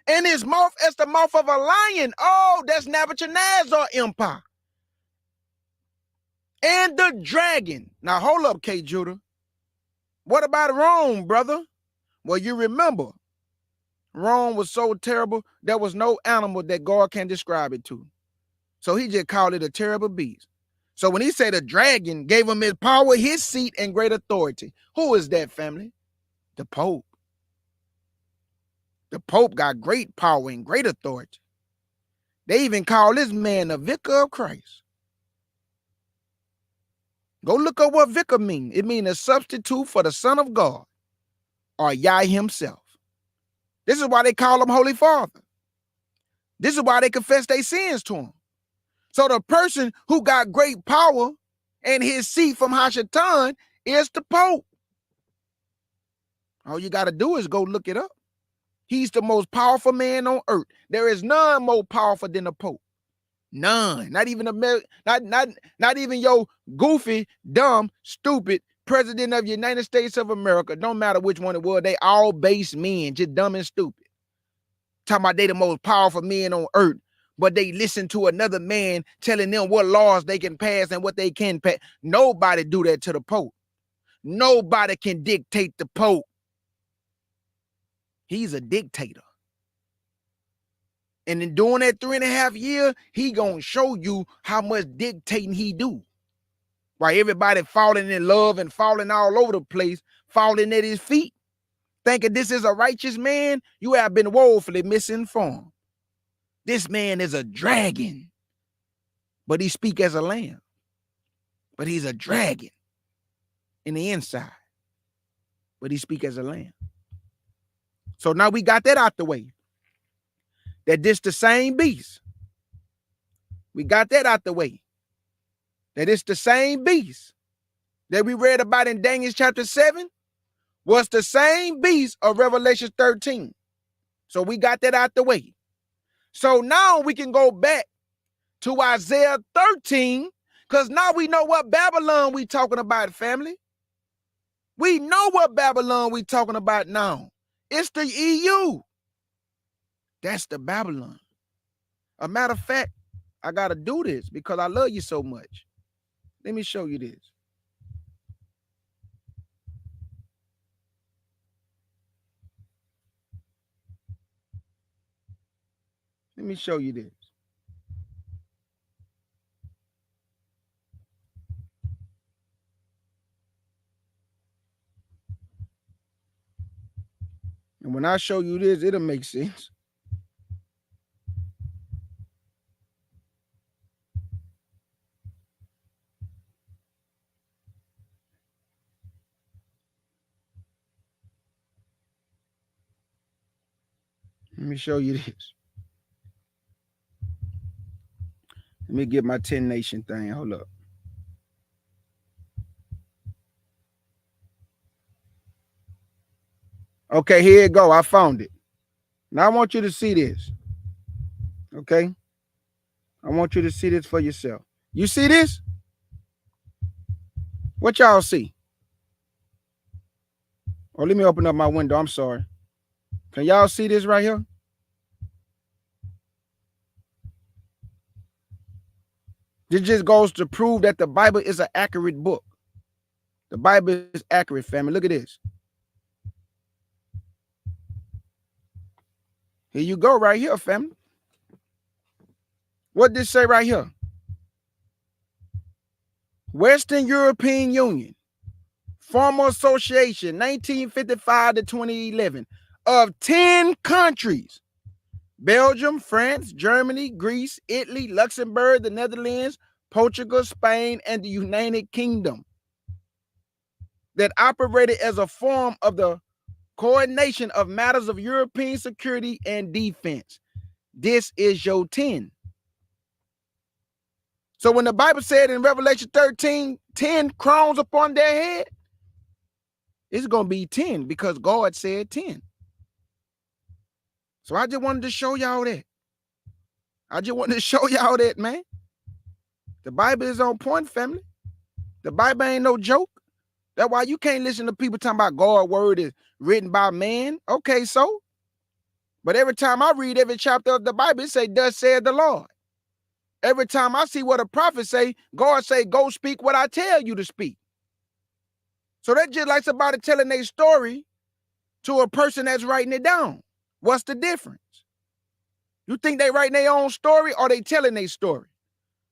And his mouth is the mouth of a lion. Oh, that's Nebuchadnezzar Empire. And the dragon. Now, hold up, K. Judah. What about Rome, brother? Well, you remember, Rome was so terrible, there was no animal that God can describe it to. So he just called it a terrible beast. So when he said the dragon gave him his power, his seat, and great authority, who is that, family? The Pope. The Pope got great power and great authority. They even call this man the vicar of Christ. Go look up what vicar means. It means a substitute for the Son of God, or Yah himself. This is why they call him Holy Father. This is why they confess their sins to him. So the person who got great power and his seat from Hashatan is the Pope. All you got to do is go look it up. He's the most powerful man on earth. There is none more powerful than the Pope. None. Not even not even your goofy, dumb, stupid president of the United States of America. Don't matter which one it was. They all base men, just dumb and stupid. Talking about they the most powerful men on earth, but they listen to another man telling them what laws they can pass and what they can pass. Nobody do that to the Pope. Nobody can dictate the Pope. He's a dictator. And in doing that 3.5 years, he gonna show you how much dictating he do. While everybody falling in love and falling all over the place, falling at his feet, thinking this is a righteous man, you have been woefully misinformed. This man is a dragon, but he speak as a lamb. But he's a dragon in the inside, but he speak as a lamb. So now we got that out the way. That this the same beast. We got that out the way. That it's the same beast that we read about in Daniel chapter 7 was the same beast of Revelation 13. So we got that out the way. So now we can go back to Isaiah 13, because now we know what Babylon we talking about, family. We know what Babylon we talking about now. It's the EU. That's the Babylon. A matter of fact, I got to do this because I love you so much. Let me show you this. Let me show you this. And when I show you this, it'll make sense. Let me show you this. Let me get my 10 nation thing. Hold up. Okay, here it go. I found it. Now I want you to see this. Okay. I want you to see this for yourself. You see this? What y'all see? Oh, let me open up my window. I'm sorry. Can y'all see this right here? This just goes to prove that the Bible is an accurate book. The Bible is accurate, family. Look at this. Here you go right here, family. What does it say right here? Western European Union, Former Association, 1955 to 2011, of 10 countries: Belgium, France, Germany, Greece, Italy, Luxembourg, the Netherlands, Portugal, Spain, and the United Kingdom, that operated as a form of the coordination of matters of European security and defense. This is your 10. So when the Bible said in Revelation 13, 10 crowns upon their head, it's going to be 10 because God said 10. So I just wanted to show y'all that. Man. The Bible is on point, family. The Bible ain't no joke. That's why you can't listen to people talking about God's word is written by man. Okay, so. But every time I read every chapter of the Bible, it say, thus said the Lord. Every time I see what a prophet say, God say, go speak what I tell you to speak. So that's just like somebody telling their story to a person that's writing it down. What's the difference? You think they writing their own story or they telling their story?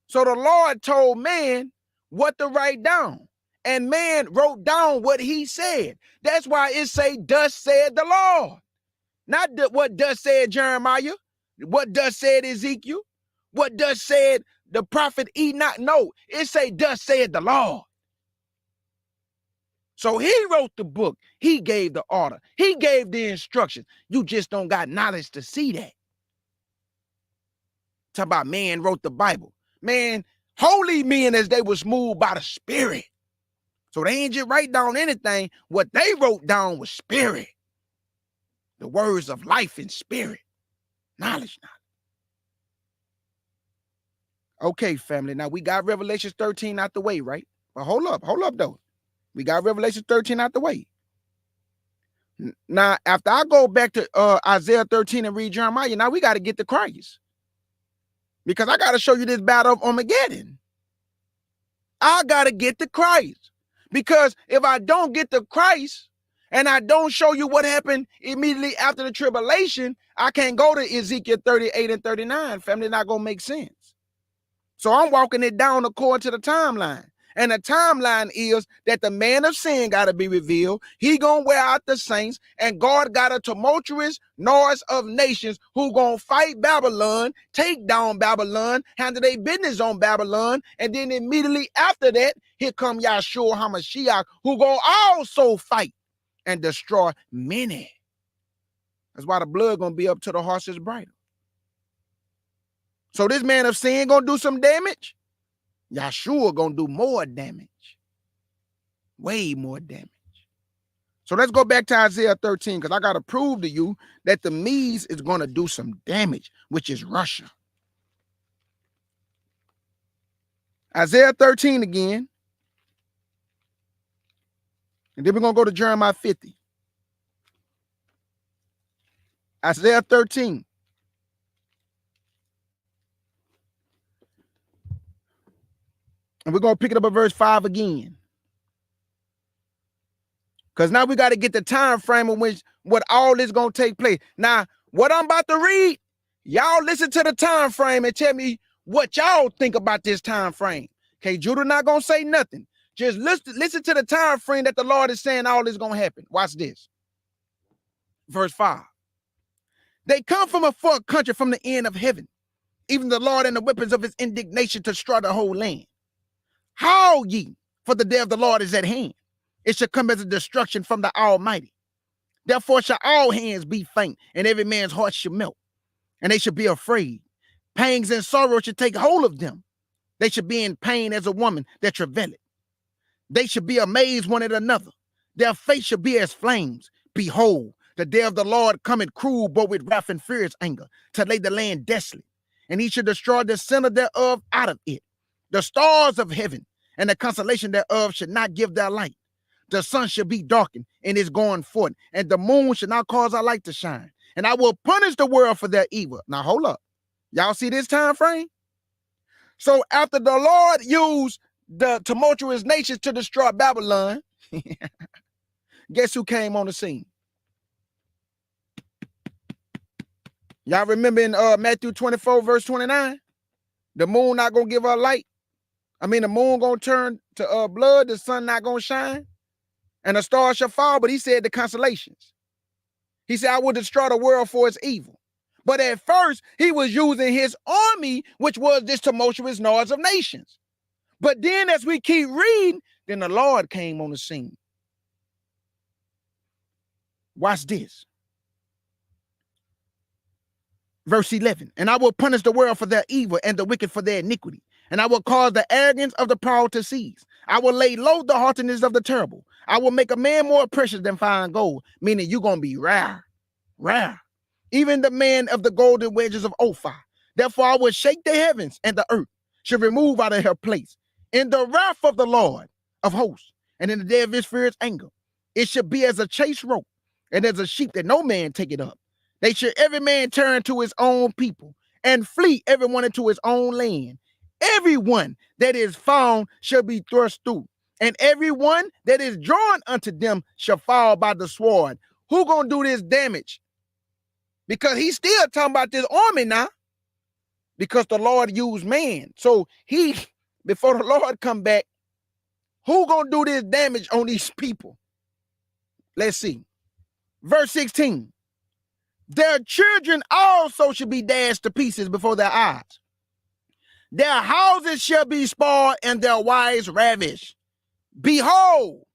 So the Lord told man what to write down, and man wrote down what he said. That's why it say, thus said the Lord. Not what thus said Jeremiah, what thus said Ezekiel, what thus said the prophet Enoch. No, it say, thus said the Lord. So he wrote the book. He gave the order. He gave the instructions. You just don't got knowledge to see that. Talk about man wrote the Bible. Man, holy men as they was moved by the Spirit. So they ain't just write down anything. What they wrote down was spirit. The words of life in spirit. Knowledge. Okay, family. Now we got Revelation 13 out the way, right? But hold up though. We got Revelation 13 out the way. Now, after I go back to Isaiah 13 and read Jeremiah, now we got to get to Christ. Because I got to show you this battle of Armageddon. I got to get to Christ. Because if I don't get to Christ and I don't show you what happened immediately after the tribulation, I can't go to Ezekiel 38 and 39. Family, not going to make sense. So I'm walking it down according to the timeline. And the timeline is that the man of sin got to be revealed. He going to wear out the saints. And God got a tumultuous noise of nations who going to fight Babylon, take down Babylon, handle their business on Babylon. And then immediately after that, here come Yahshua HaMashiach, who going to also fight and destroy many. That's why the blood going to be up to the horse's bridle. So this man of sin going to do some damage. Yahshua gonna do more damage, way more damage. So let's go back to Isaiah 13, because I gotta prove to you that the Medes is gonna do some damage, which is Russia. Isaiah 13 again, and then we're gonna go to Jeremiah 50. Isaiah 13. And we're going to pick it up at verse 5 again. Because now we got to get the time frame in which what all this going to take place. Now, what I'm about to read, y'all listen to the time frame and tell me what y'all think about this time frame. Okay, Judah not going to say nothing. Just listen to the time frame that the Lord is saying all this going to happen. Watch this. Verse 5. They come from a far country, from the end of heaven, even the Lord and the weapons of his indignation to destroy the whole land. Howl ye, for the day of the Lord is at hand. It shall come as a destruction from the Almighty. Therefore shall all hands be faint, and every man's heart shall melt, and they shall be afraid. Pangs and sorrow shall take hold of them. They shall be in pain as a woman that travaileth. They shall be amazed one at another. Their face shall be as flames. Behold, The day of the Lord cometh cruel, but with wrath and furious anger, to lay the land desolate. And he shall destroy the center thereof out of it. The stars of heaven and the constellation thereof should not give their light. The sun shall be darkened in its going forth, and the moon shall not cause our light to shine. And I will punish the world for their evil. Now hold up. Y'all see this time frame? So after the Lord used the tumultuous nations to destroy Babylon, guess who came on the scene? Y'all remember in Matthew 24, verse 29? The moon not going to give her light. The moon going to turn to blood. The sun not going to shine. And the stars shall fall. But he said the constellations. He said, I will destroy the world for its evil. But at first, he was using his army, which was this tumultuous noise of nations. But then as we keep reading, then the Lord came on the scene. Watch this. Verse 11, and I will punish the world for their evil and the wicked for their iniquity. And I will cause the arrogance of the proud to cease. I will lay low the haughtiness of the terrible. I will make a man more precious than fine gold, meaning you're going to be rare. Even the man of the golden wedges of Ophir. Therefore I will shake the heavens, and the earth shall remove out of her place. In the wrath of the Lord of hosts, and in the day of his furious anger, it shall be as a chased rope, and as a sheep that no man take it up. They should every man turn to his own people, and flee everyone into his own land. Everyone that is found shall be thrust through, and everyone that is drawn unto them shall fall by the sword. Who gonna do this damage? Because he's still talking about this army now. Because the Lord used man. So before the Lord come back, who gonna do this damage on these people? Let's see. Verse 16. Their children also should be dashed to pieces before their eyes. Their houses shall be spoiled and their wives ravished. Behold,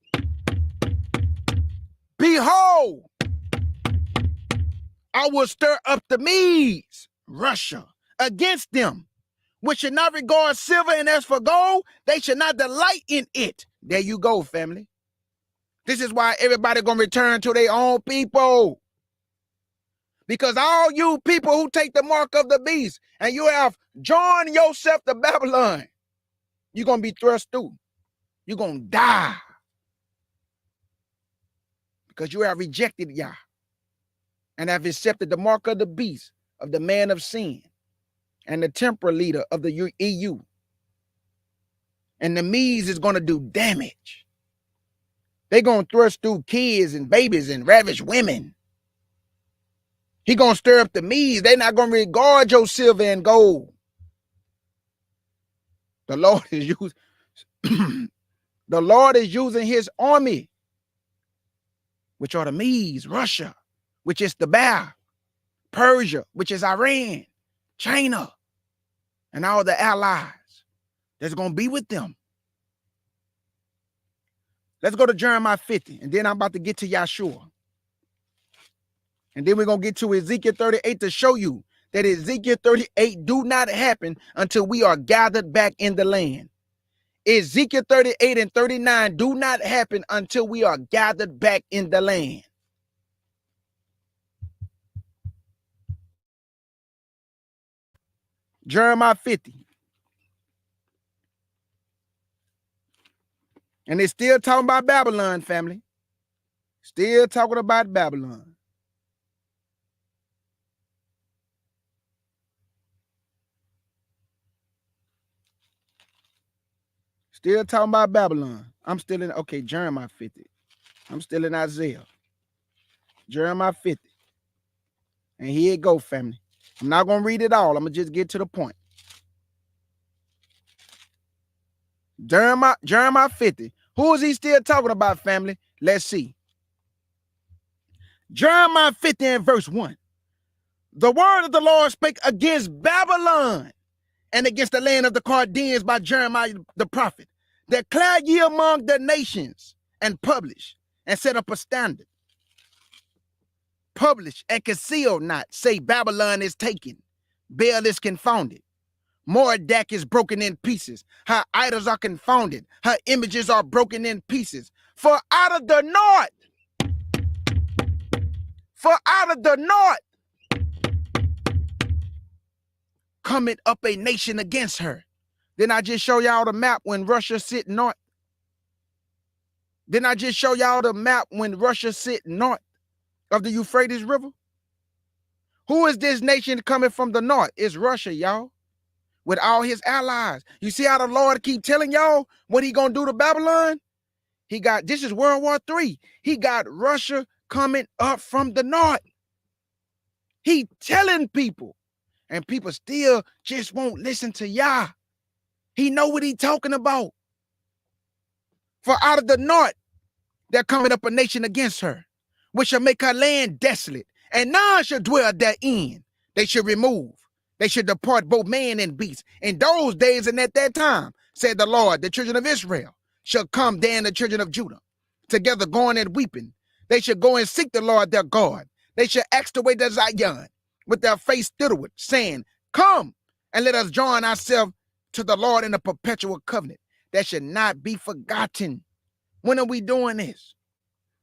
I will stir up the Medes, Russia, against them, which should not regard silver, and as for gold, they should not delight in it. There you go, family. This is why everybody gonna return to their own people. Because all you people who take the mark of the beast and you have joined yourself to Babylon, you're going to be thrust through. You're going to die. Because you have rejected Yah and have accepted the mark of the beast, of the man of sin, and the temporal leader of the EU. And the Medes is going to do damage. They're going to thrust through kids and babies and ravish women. He going to stir up the Medes. They're not going to regard your silver and gold. The Lord is using his army, which are the Medes, Russia, which is the Tubal, Persia, which is Iran, China, and all the allies that's going to be with them. Let's go to Jeremiah 50, and then I'm about to get to Yahshua. And then we're going to get to Ezekiel 38 to show you that Ezekiel 38 do not happen until we are gathered back in the land. Ezekiel 38 and 39 do not happen until we are gathered back in the land. Jeremiah 50. And they're still talking about Babylon, family. Still talking about Babylon. Still talking about Babylon. I'm still in, okay, Jeremiah 50. I'm still in Isaiah. Jeremiah 50. And here it go, family. I'm not going to read it all. I'm going to just get to the point. Jeremiah 50. Who is he still talking about, family? Let's see. Jeremiah 50 and verse 1. The word of the Lord spake against Babylon and against the land of the Chaldeans by Jeremiah the prophet. Declare ye among the nations and publish and set up a standard. Publish and conceal not. Say Babylon is taken. Baal is confounded. Moadak is broken in pieces. Her idols are confounded. Her images are broken in pieces. For out of the north For out of the north cometh up a nation against her. Didn't I just show y'all the map when Russia sit north? Didn't I just show y'all the map when Russia sit north of the Euphrates River? Who is this nation coming from the north? It's Russia, y'all, with all his allies. You see how the Lord keep telling y'all what he gonna do to Babylon? This is World War III. He got Russia coming up from the north. He telling people, and people still just won't listen to Yah. He know what he talking about. For out of the north, there coming up a nation against her, which shall make her land desolate, and none shall dwell therein. They should remove. They should depart both man and beast. In those days and at that time, said the Lord, the children of Israel shall come there and the children of Judah, together going and weeping. They shall go and seek the Lord their God. They shall ask the way to Zion, with their face thitherward, saying, come, and let us join ourselves to the Lord in a perpetual covenant that should not be forgotten. When are we doing this?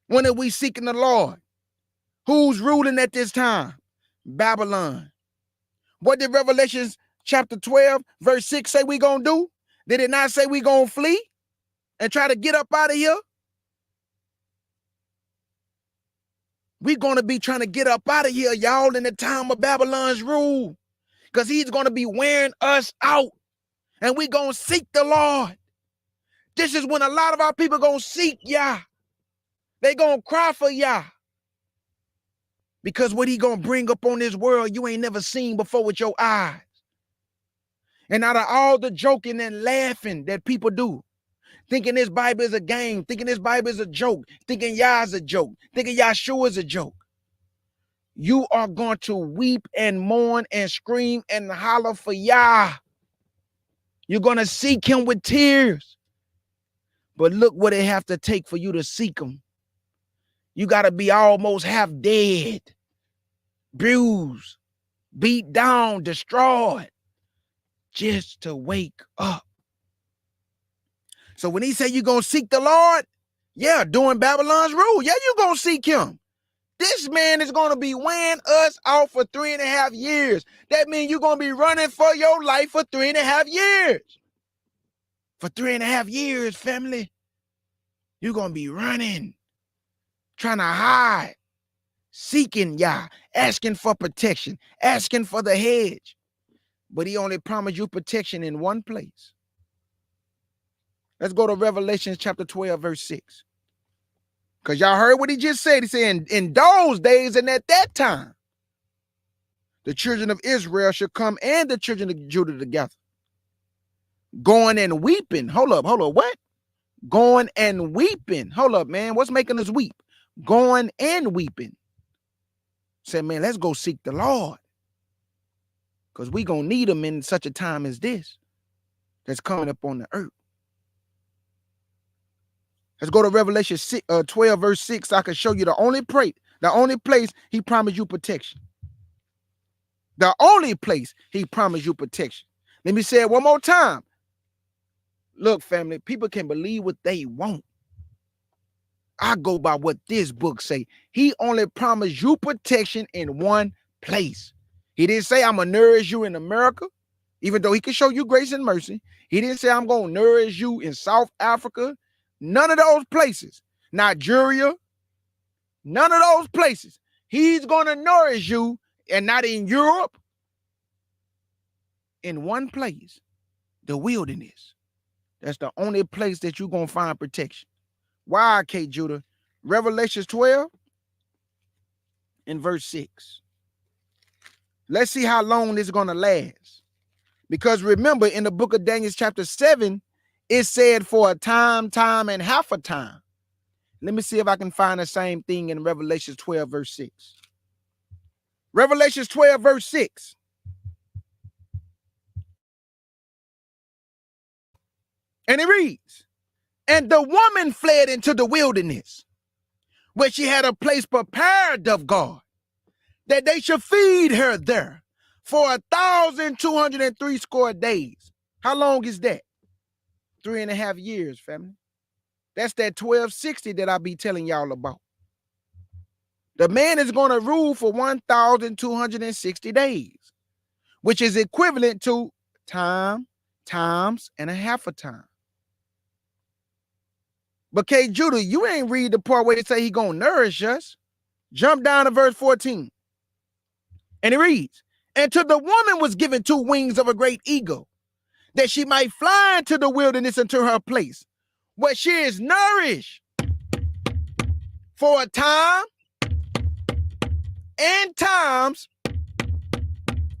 When are we seeking the Lord? Who's ruling at this time? Babylon. What did Revelation chapter 12, verse 6 say we gonna do? Did it not say we gonna flee and try to get up out of here? We're gonna be trying to get up out of here, y'all, in the time of Babylon's rule, because he's gonna be wearing us out, and we gonna seek the Lord. This is when a lot of our people gonna seek Yah. They gonna cry for Yah. Because what he gonna bring up on this world you ain't never seen before with your eyes. And out of all the joking and laughing that people do, thinking this Bible is a game, thinking this Bible is a joke, thinking Yah is a joke, thinking Yahshua is a joke, you are going to weep and mourn and scream and holler for Yah. You're gonna seek him with tears. But look what it have to take for you to seek him. You got to be almost half dead, bruised, beat down, destroyed, just to wake up. So when he said you're going to seek the Lord, yeah, doing Babylon's rule, yeah, you're going to seek him. This man is going to be wearing us out for 3.5 years. That means you're going to be running for your life for 3.5 years. For 3.5 years, family, you're going to be running, trying to hide, seeking Yah, asking for protection, asking for the hedge. But he only promised you protection in one place. Let's go to Revelation chapter 12, verse 6. Because y'all heard what he just said. He said, in those days and at that time, the children of Israel shall come and the children of Judah together, going and weeping. Hold up, what? Going and weeping. Hold up, man. What's making us weep? Going and weeping. Said, man, let's go seek the Lord. Because we're going to need him in such a time as this that's coming up on the earth. Let's go to Revelation 12, verse 6. So I can show you the only place he promised you protection. The only place he promised you protection. Let me say it one more time. Look, family, people can believe what they want. I go by what this book say. He only promised you protection in one place. He didn't say I'm going to nourish you in America, even though he can show you grace and mercy. He didn't say I'm going to nourish you in South Africa. None of those places. Nigeria. None of those places. He's going to nourish you, and not in Europe. In one place, the wilderness. That's the only place that you're going to find protection. Why, K. Judah? Revelation 12 and verse 6. Let's see how long this is going to last. Because remember, in the book of Daniel chapter 7, it said for a time, and half a time. Let me see if I can find the same thing in Revelation 12, verse 6. Revelation 12, verse 6. And it reads, and the woman fled into the wilderness, where she had a place prepared of God, that they should feed her there for 1,260 days. How long is that? 3.5 years, family. That's that 1260 that I be telling y'all about. The man is going to rule for 1,260 days, which is equivalent to times and a half a time. But K. Judah, you ain't read the part where it say he going to nourish us. Jump down to verse 14. And it reads, and to the woman was given 2 wings of a great eagle, that she might fly into the wilderness into her place, where she is nourished for a time and times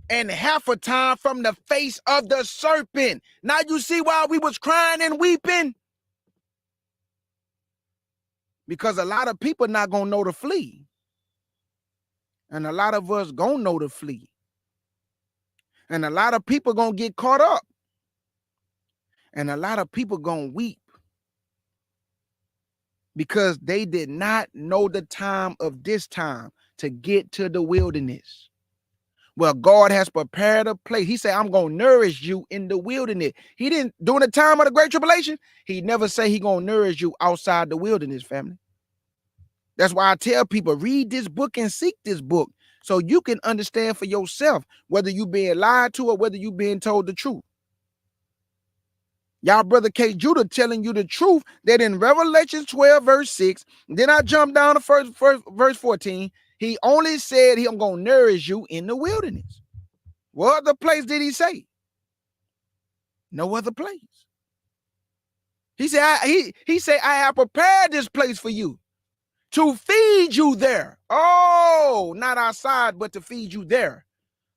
and half a time from the face of the serpent. Now you see why we was crying and weeping? Because a lot of people not going to know to flee. And a lot of us going to know to flee. And a lot of people going to get caught up. And a lot of people going to weep. Because they did not know the time of this time to get to the wilderness. Well, God has prepared a place. He said, I'm going to nourish you in the wilderness. He didn't, during the time of the great tribulation, he never say he going to nourish you outside the wilderness, family. That's why I tell people, read this book and seek this book so you can understand for yourself whether you being lied to or whether you being told the truth. Y'all brother K. Judah telling you the truth that in Revelation 12 verse 6, then I jump down to first verse 14, he only said I'm going to nourish you in the wilderness. What other place did he say? No other place. He said, he said, I have prepared this place for you to feed you there. Oh, not outside, but to feed you there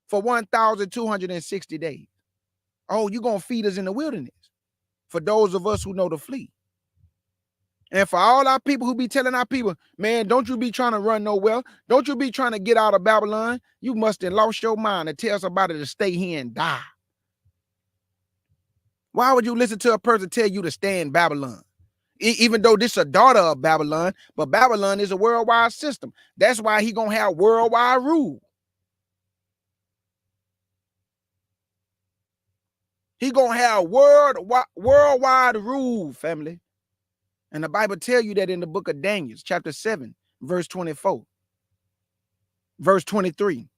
for 1,260 days. Oh, you're going to feed us in the wilderness for those of us who know to flee. And for all our people who be telling our people, man, don't you be trying to run nowhere. Don't you be trying to get out of Babylon. You must have lost your mind to tell somebody to stay here and die. Why would you listen to a person tell you to stay in Babylon? Even though this is a daughter of Babylon, but Babylon is a worldwide system. That's why he going to have worldwide rule. He going to have worldwide rule, family. And the Bible tell you that in the book of Daniel, chapter 7, verse 24, verse 23.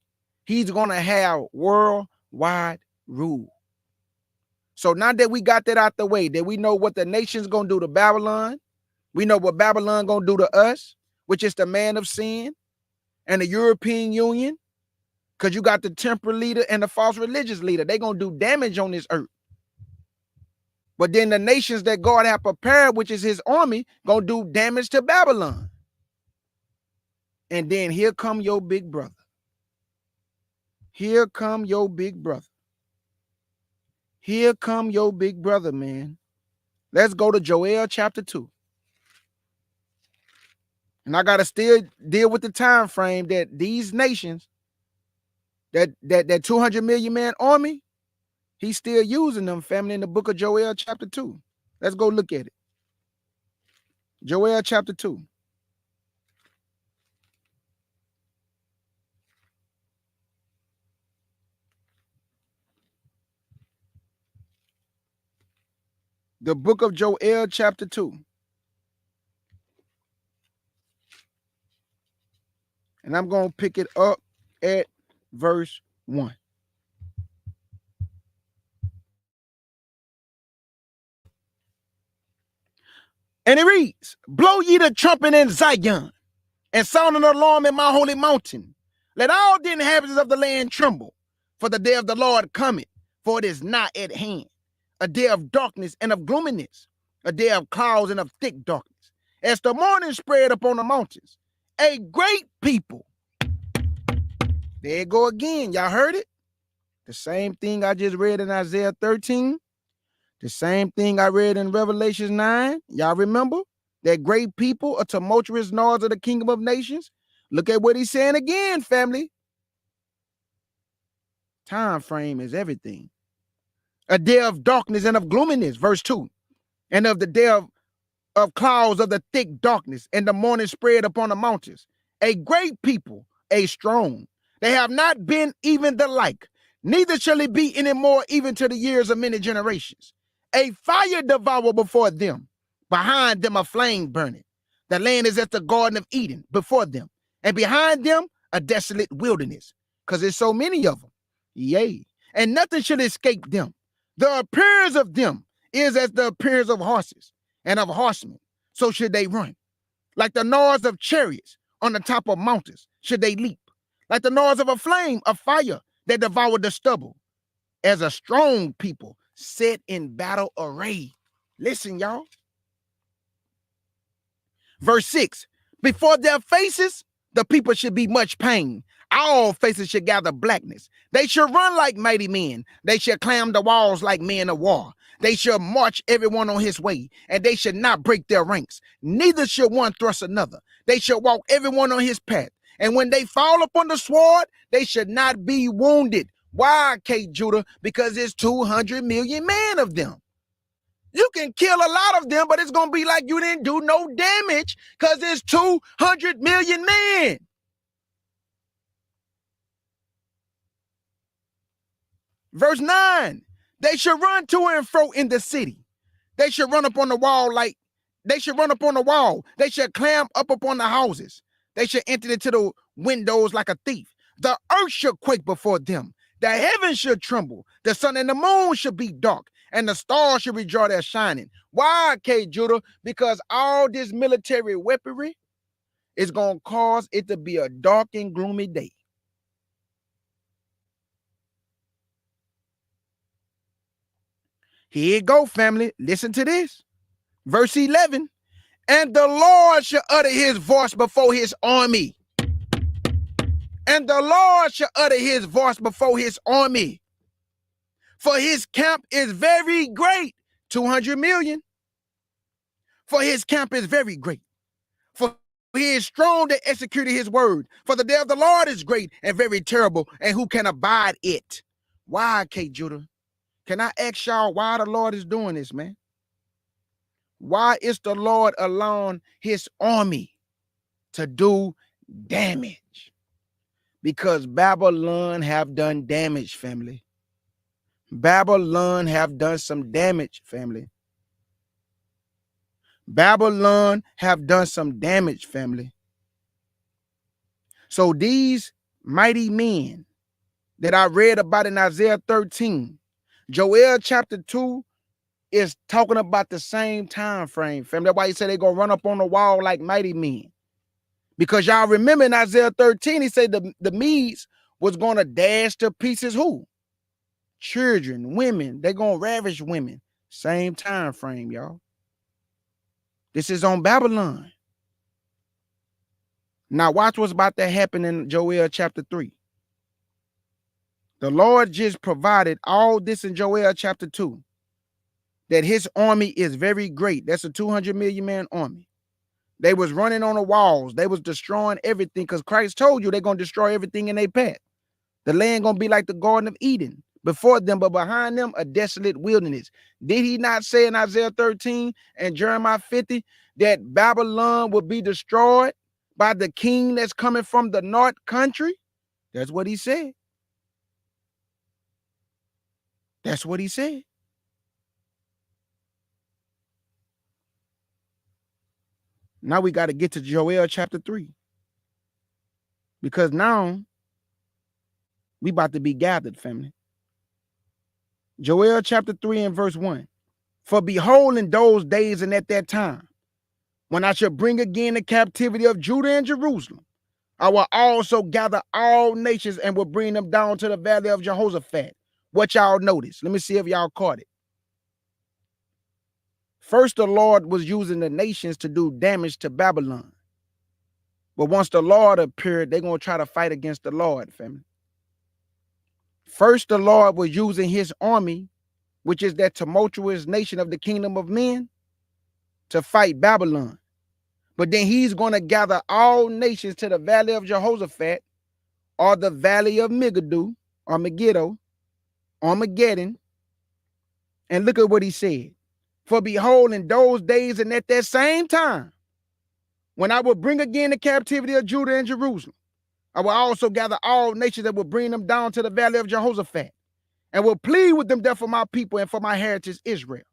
He's going to have worldwide rule. So now that we got that out the way, that we know what the nation's going to do to Babylon, we know what Babylon going to do to us, which is the man of sin and the European Union, because you got the temporal leader and the false religious leader. They're going to do damage on this earth. But then the nations that God have prepared, which is his army, going to do damage to Babylon. And then here come your big brother. Here come your big brother. Here come your big brother, man. Let's go to Joel chapter 2. And I got to still deal with the time frame that these nations, that 200 million man army, he's still using them, family, in the book of Joel chapter 2. Let's go look at it. Joel chapter 2. The book of Joel chapter 2. And I'm going to pick it up at verse 1. And it reads, blow ye the trumpet in Zion, and sound an alarm in my holy mountain. Let all the inhabitants of the land tremble, for the day of the Lord cometh, for it is not at hand. A day of darkness and of gloominess, a day of clouds and of thick darkness. As the morning spread upon the mountains, a great people. There you go again. Y'all heard it? The same thing I just read in Isaiah 13. The same thing I read in Revelation 9. Y'all remember? That great people, a tumultuous noise of the kingdom of nations. Look at what he's saying again, family. Time frame is everything. A day of darkness and of gloominess, verse 2. And of the day of clouds of the thick darkness, and the morning spread upon the mountains. A great people, a strong. They have not been even the like, neither shall it be any more even to the years of many generations. A fire devour before them, behind them a flame burning. The land is as the Garden of Eden before them, and behind them a desolate wilderness, because there's so many of them. Yea, and nothing should escape them. The appearance of them is as the appearance of horses and of horsemen. So should they run. Like the noise of chariots on the top of mountains should they leap. Like the noise of a flame of fire that devoured the stubble. As a strong people set in battle array. Listen, y'all. Verse 6. Before their faces, the people should be much pain. All faces should gather blackness. They should run like mighty men. They should climb the walls like men of war. They should march everyone on his way, and they should not break their ranks. Neither should one thrust another. They should walk everyone on his path. And when they fall upon the sword, they should not be wounded. Why, K. Judah? Because there's 200 million men of them. You can kill a lot of them, but it's going to be like you didn't do no damage because there's 200 million men. Verse 9, they should run to and fro in the city. They should run up on the wall like, they should run up on the wall. They should climb up upon the houses. They should enter into the windows like a thief. The earth should quake before them. The heavens should tremble. The sun and the moon should be dark, and the stars should rejoice their shining. Why, K. Judah? Because all this military weaponry is going to cause it to be a dark and gloomy day. Here you go, family. Listen to this. Verse 11. And the Lord shall utter his voice before his army. And the Lord shall utter his voice before his army. For his camp is very great. 200 million. For his camp is very great. For he is strong that executed his word. For the day of the Lord is great and very terrible, and who can abide it? Why, K. Judah? Can I ask y'all why the Lord is doing this, man? Why is the Lord allowing his army to do damage? Because Babylon have done damage, family. Babylon have done some damage, family. Babylon have done some damage, family. So these mighty men that I read about in Isaiah 13, Joel chapter 2 is talking about the same time frame, family. That's why he said they're going to run up on the wall like mighty men. Because y'all remember in Isaiah 13, he said the Medes was going to dash to pieces who? Children, women. They're going to ravish women. Same time frame, y'all. This is on Babylon. Now watch what's about to happen in Joel chapter 3. The Lord just provided all this in Joel chapter 2. That his army is very great. That's a 200 million man army. They was running on the walls. They was destroying everything because Christ told you they're going to destroy everything in their path. The land going to be like the Garden of Eden. Before them, but behind them, a desolate wilderness. Did he not say in Isaiah 13 and Jeremiah 50 that Babylon will be destroyed by the king that's coming from the north country? That's what he said. That's what he said. Now we got to get to Joel chapter 3. Because now we about to be gathered, family. Joel chapter 3 and verse 1. For behold, in those days and at that time, when I shall bring again the captivity of Judah and Jerusalem, I will also gather all nations and will bring them down to the valley of Jehoshaphat. What y'all notice? Let me see if y'all caught it. First, the Lord was using the nations to do damage to Babylon. But once the Lord appeared, they're going to try to fight against the Lord, family. First, the Lord was using his army, which is that tumultuous nation of the kingdom of men, to fight Babylon. But then he's going to gather all nations to the valley of Jehoshaphat, or the valley of Megiddo, or Megiddo, Armageddon. And look at what he said. For behold, in those days and at that same time, when I will bring again the captivity of Judah and Jerusalem, I will also gather all nations that will bring them down to the valley of Jehoshaphat, and will plead with them there for my people and for my heritage Israel,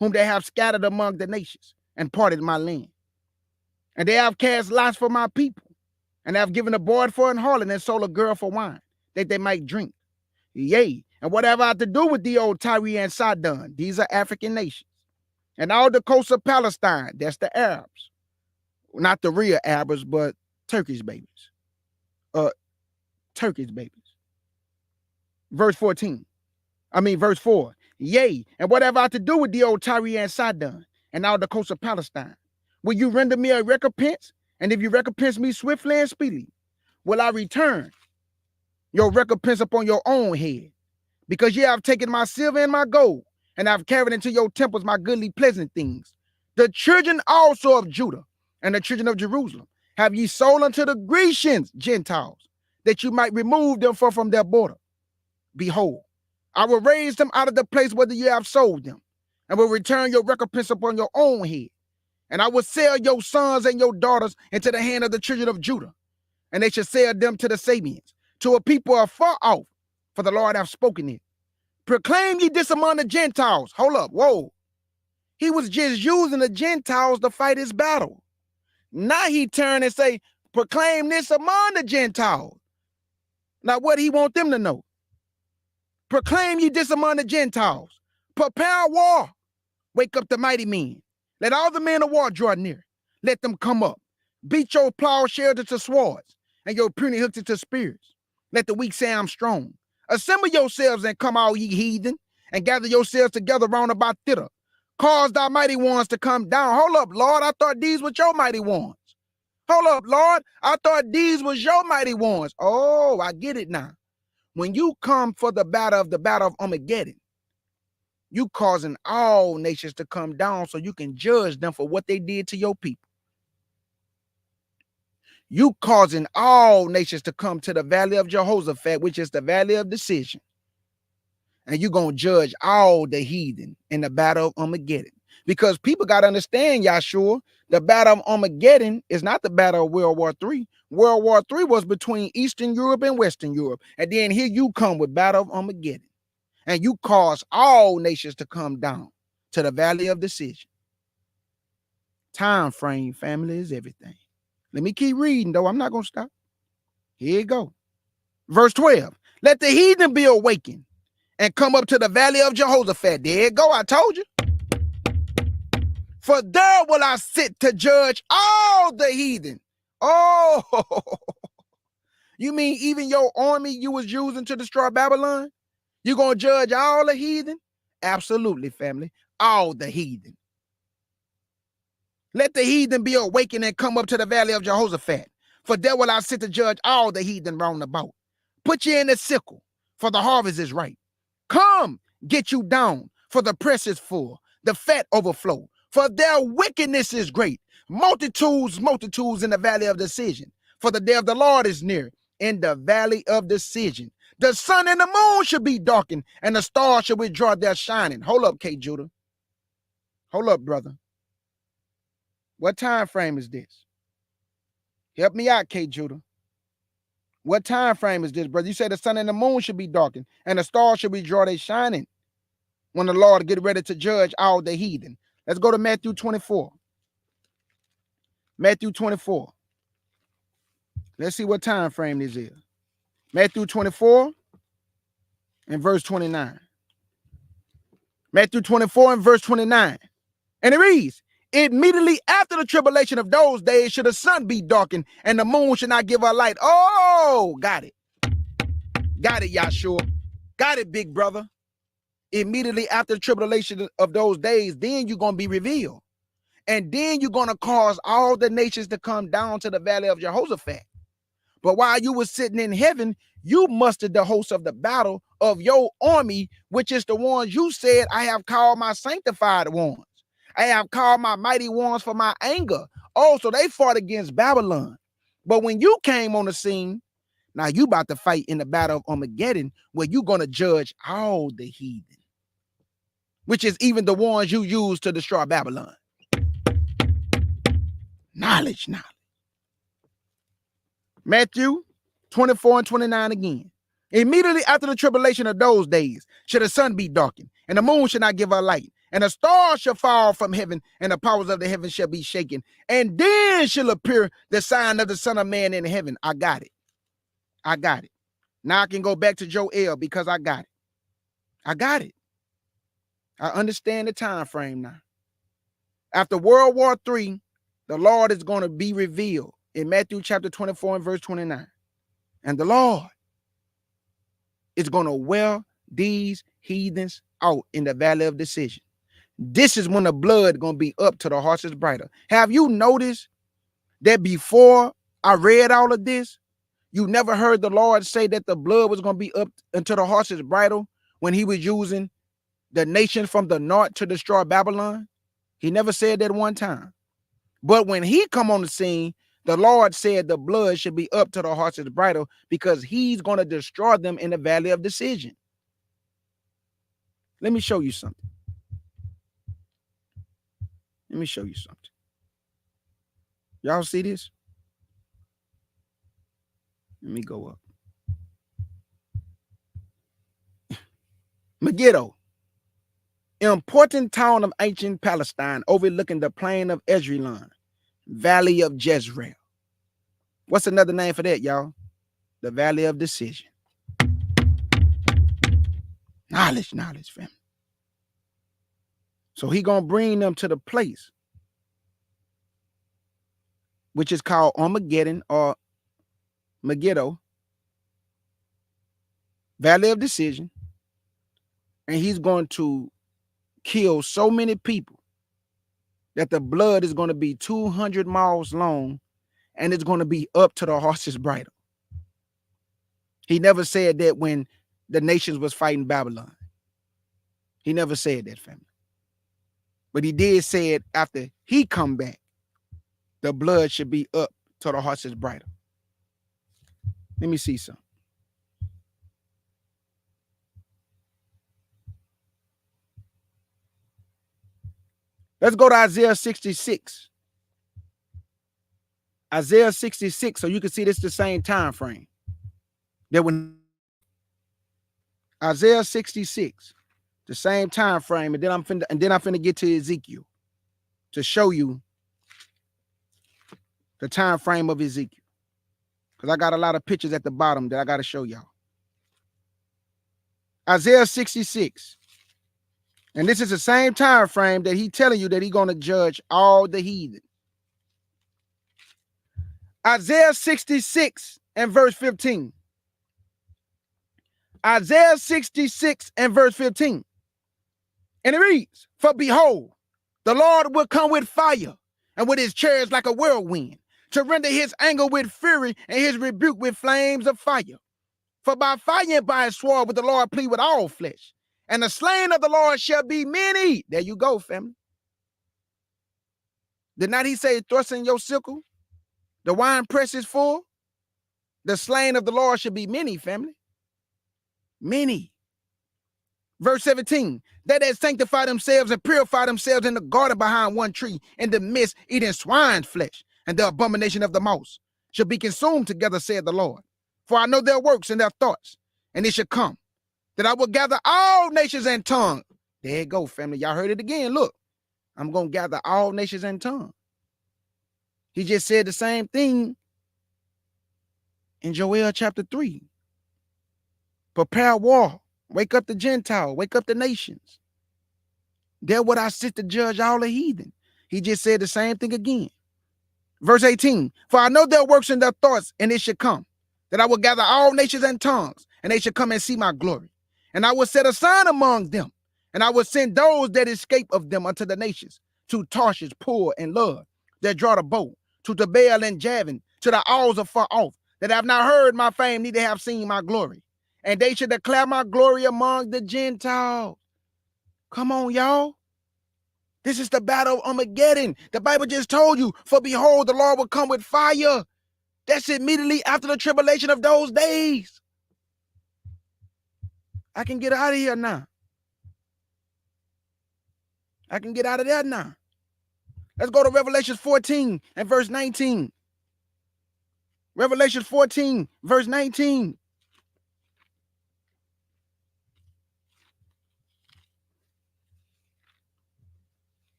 whom they have scattered among the nations and parted my land. And they have cast lots for my people, and have given a boy for an harlot and sold a girl for wine, that they might drink. Yea, and whatever I have to do with the old Tyre and Sidon, these are African nations, and all the coasts of Palestine, that's the Arabs, not the real Arabs, but Turkish babies. Turkish babies. Verse 4. Yea, and whatever I have to do with the old Tyre and Sidon, and all the coasts of Palestine, will you render me a recompense? And if you recompense me swiftly and speedily, will I return your recompense upon your own head? Because ye have taken my silver and my gold, and have carried into your temples my goodly pleasant things. The children also of Judah and the children of Jerusalem have ye sold unto the Grecians, Gentiles, that you might remove them from their border. Behold, I will raise them out of the place where ye have sold them, and will return your recompense upon your own head. And I will sell your sons and your daughters into the hand of the children of Judah, and they shall sell them to the Sabians, to a people afar off, for the Lord hath spoken it. Proclaim ye this among the Gentiles. Hold up, whoa. He was just using the Gentiles to fight his battle. Now he turned and say, proclaim this among the Gentiles. Now what he want them to know? Proclaim ye this among the Gentiles. Prepare war. Wake up the mighty men. Let all the men of war draw near. Let them come up. Beat your plowshares into swords, and your pruning hooks into spears. Let the weak say, I'm strong. Assemble yourselves and come, all ye heathen, and gather yourselves together round about thither. Cause thy mighty ones to come down. Hold up, Lord, I thought these were your mighty ones. Hold up, Lord, I thought these was your mighty ones. Oh, I get it now. When you come for the battle of Armageddon, you causing all nations to come down so you can judge them for what they did to your people. You causing all nations to come to the valley of Jehoshaphat, which is the valley of decision. And you're going to judge all the heathen in the battle of Armageddon. Because people got to understand, Yahshua, the battle of Armageddon is not the battle of World War III. World War III was between Eastern Europe and Western Europe. And then here you come with battle of Armageddon. And you cause all nations to come down to the valley of decision. Time frame, family, is everything. Let me keep reading, though. I'm not going to stop. Here you go. Verse 12. Let the heathen be awakened and come up to the valley of Jehoshaphat. There you go. I told you. For there will I sit to judge all the heathen. Oh, you mean even your army you was using to destroy Babylon? You going to judge all the heathen? Absolutely, family. All the heathen. Let the heathen be awakened and come up to the valley of Jehoshaphat. For there will I sit to judge all the heathen round about. Put you in the sickle, for the harvest is ripe. Come, get you down, for the press is full, the fat overflow. For their wickedness is great. Multitudes in the valley of decision. For the day of the Lord is near, in the valley of decision. The sun and the moon should be darkened, and the stars should withdraw their shining. Hold up, K. Judah. Hold up, brother. What time frame is this? Help me out, K. Judah. What time frame is this, brother? You said the sun and the moon should be darkened, and the stars should withdraw their shining when the Lord get ready to judge all the heathen. Let's go to Matthew 24. Matthew 24. Let's see what time frame this is. Matthew 24 and verse 29. Matthew 24 and verse 29. And it reads, immediately after the tribulation of those days should the sun be darkened and the moon should not give her light. Oh, got it. Got it, Yahshua. Got it, big brother. Immediately after the tribulation of those days, then you're going to be revealed. And then you're going to cause all the nations to come down to the valley of Jehoshaphat. But while you were sitting in heaven, you mustered the host of the battle of your army, which is the ones you said, I have called my sanctified ones. I have called my mighty ones for my anger. Oh, so they fought against Babylon. But when you came on the scene, now you about to fight in the battle of Armageddon, where you're going to judge all the heathen, which is even the ones you used to destroy Babylon. Knowledge. Matthew 24 and 29 again. Immediately after the tribulation of those days, should the sun be darkened, and the moon should not give her light, And a star shall fall from heaven, and the powers of the heaven shall be shaken. And then shall appear the sign of the Son of Man in heaven. I got it. I got it. Now I can go back to Joel because I got it. I got it. I understand the time frame now. After World War III, the Lord is going to be revealed in Matthew chapter 24 and verse 29. And the Lord is going to wear these heathens out in the valley of decision. This is when the blood going to be up to the horse's bridle. Have you noticed that before I read all of this, you never heard the Lord say that the blood was going to be up into the horse's bridle when he was using the nation from the north to destroy Babylon? He never said that one time. But when he come on the scene, the Lord said the blood should be up to the horse's bridle because he's going to destroy them in the valley of decision. Let me show you something. Let me show you something. Y'all see this? Let me go up. Megiddo, important town of ancient Palestine, overlooking the plain of Esdraelon, valley of Jezreel. What's another name for that, y'all? The valley of decision. Knowledge, family. So he gonna bring them to the place which is called Armageddon or Megiddo, valley of decision, and he's going to kill so many people that the blood is going to be 200 miles long and it's going to be up to the horse's bridle. He never said that when the nations was fighting Babylon. He never said that, family. But he did say it after he come back. The blood should be up to the horse's bridle. Let me see some. Let's go to Isaiah 66. Isaiah 66, so you can see this the same time frame. That when Isaiah 66, the same time frame, and then I'm finna get to Ezekiel to show you the time frame of Ezekiel. Because I got a lot of pictures at the bottom that I got to show y'all. Isaiah 66. And this is the same time frame that he telling you that he going to judge all the heathen. Isaiah 66 and verse 15. Isaiah 66 and verse 15. And it reads, for behold, the Lord will come with fire and with his chariots like a whirlwind, to render his anger with fury and his rebuke with flames of fire. For by fire and by his sword will the Lord plead with all flesh, and the slain of the Lord shall be many. There you go, family. Did not he say, thrust in your sickle? The wine press is full. The slain of the Lord shall be many, family. Many. Verse 17, that they sanctify themselves and purify themselves in the garden behind one tree, in the midst eating swine's flesh, and the abomination of the mouse shall be consumed together, said the Lord. For I know their works and their thoughts, and it shall come that I will gather all nations and tongues. There you go, family. Y'all heard it again. Look, I'm going to gather all nations and tongues. He just said the same thing in Joel chapter 3. Prepare war. Wake up the Gentile. Wake up the nations. There would I sit to judge all the heathen. He just said the same thing again. Verse 18. For I know their works and their thoughts, and it shall come that I will gather all nations and tongues, and they shall come and see my glory. And I will set a sign among them, and I will send those that escape of them unto the nations, to Tarshish, Pur, and Lud, that draw the bow, to Tubal and Javan, to the isles afar off, that have not heard my fame, neither have seen my glory. And they should declare my glory among the Gentiles. Come on, y'all. This is the battle of Armageddon. The Bible just told you, for behold, the Lord will come with fire. That's immediately after the tribulation of those days. I can get out of here now. I can get out of there now. Let's go to Revelation 14 and verse 19. Revelation 14, verse 19.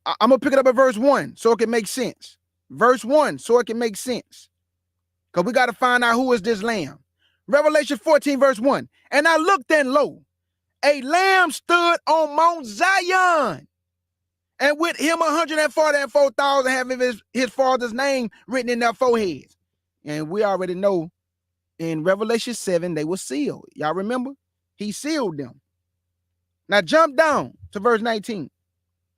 I'm going to pick it up at verse 1 so it can make sense. Verse 1 so it can make sense. Because we got to find out who is this lamb. Revelation 14 verse 1. And I looked, and lo, a lamb stood on Mount Zion, and with him 144,000 having his father's name written in their foreheads. And we already know in Revelation 7 they were sealed. Y'all remember? He sealed them. Now jump down to verse 19.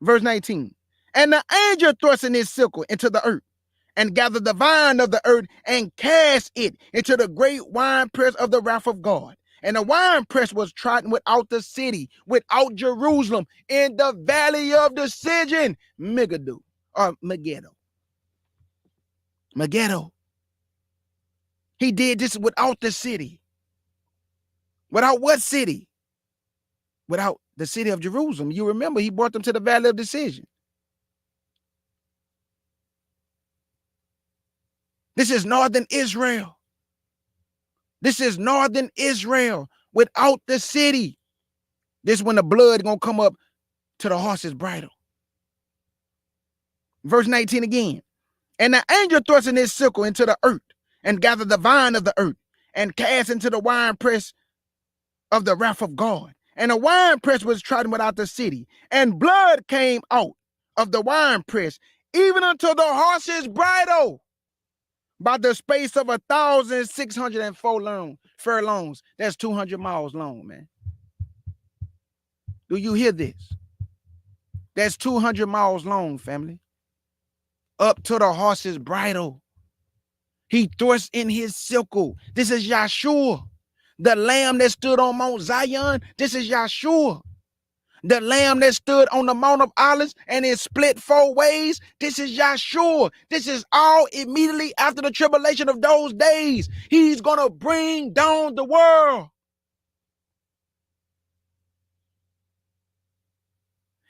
Verse 19. And the angel thrust in his sickle into the earth, and gathered the vine of the earth, and cast it into the great winepress of the wrath of God. And the winepress was trodden without the city, without Jerusalem, in the valley of decision. Megiddo, or Megiddo. Megiddo. He did this without the city. Without what city? Without the city of Jerusalem. You remember, he brought them to the valley of decision. This is northern Israel. This is northern Israel without the city. This is when the blood gonna come up to the horse's bridle. Verse 19 again. And the angel thrust in his sickle into the earth, and gathered the vine of the earth, and cast into the winepress of the wrath of God. And the winepress was trodden without the city, and blood came out of the winepress, even unto the horse's bridle, by the space of 1,604 furlongs. That's 200 miles long, man. Do you hear this? That's 200 miles long, family. Up to the horse's bridle. He thrust in his sickle. This is Yahshua. The lamb that stood on Mount Zion, this is Yahshua. The lamb that stood on the Mount of Olives and is split 4 ways, this is Yahshua. This is all immediately after the tribulation of those days. He's going to bring down the world.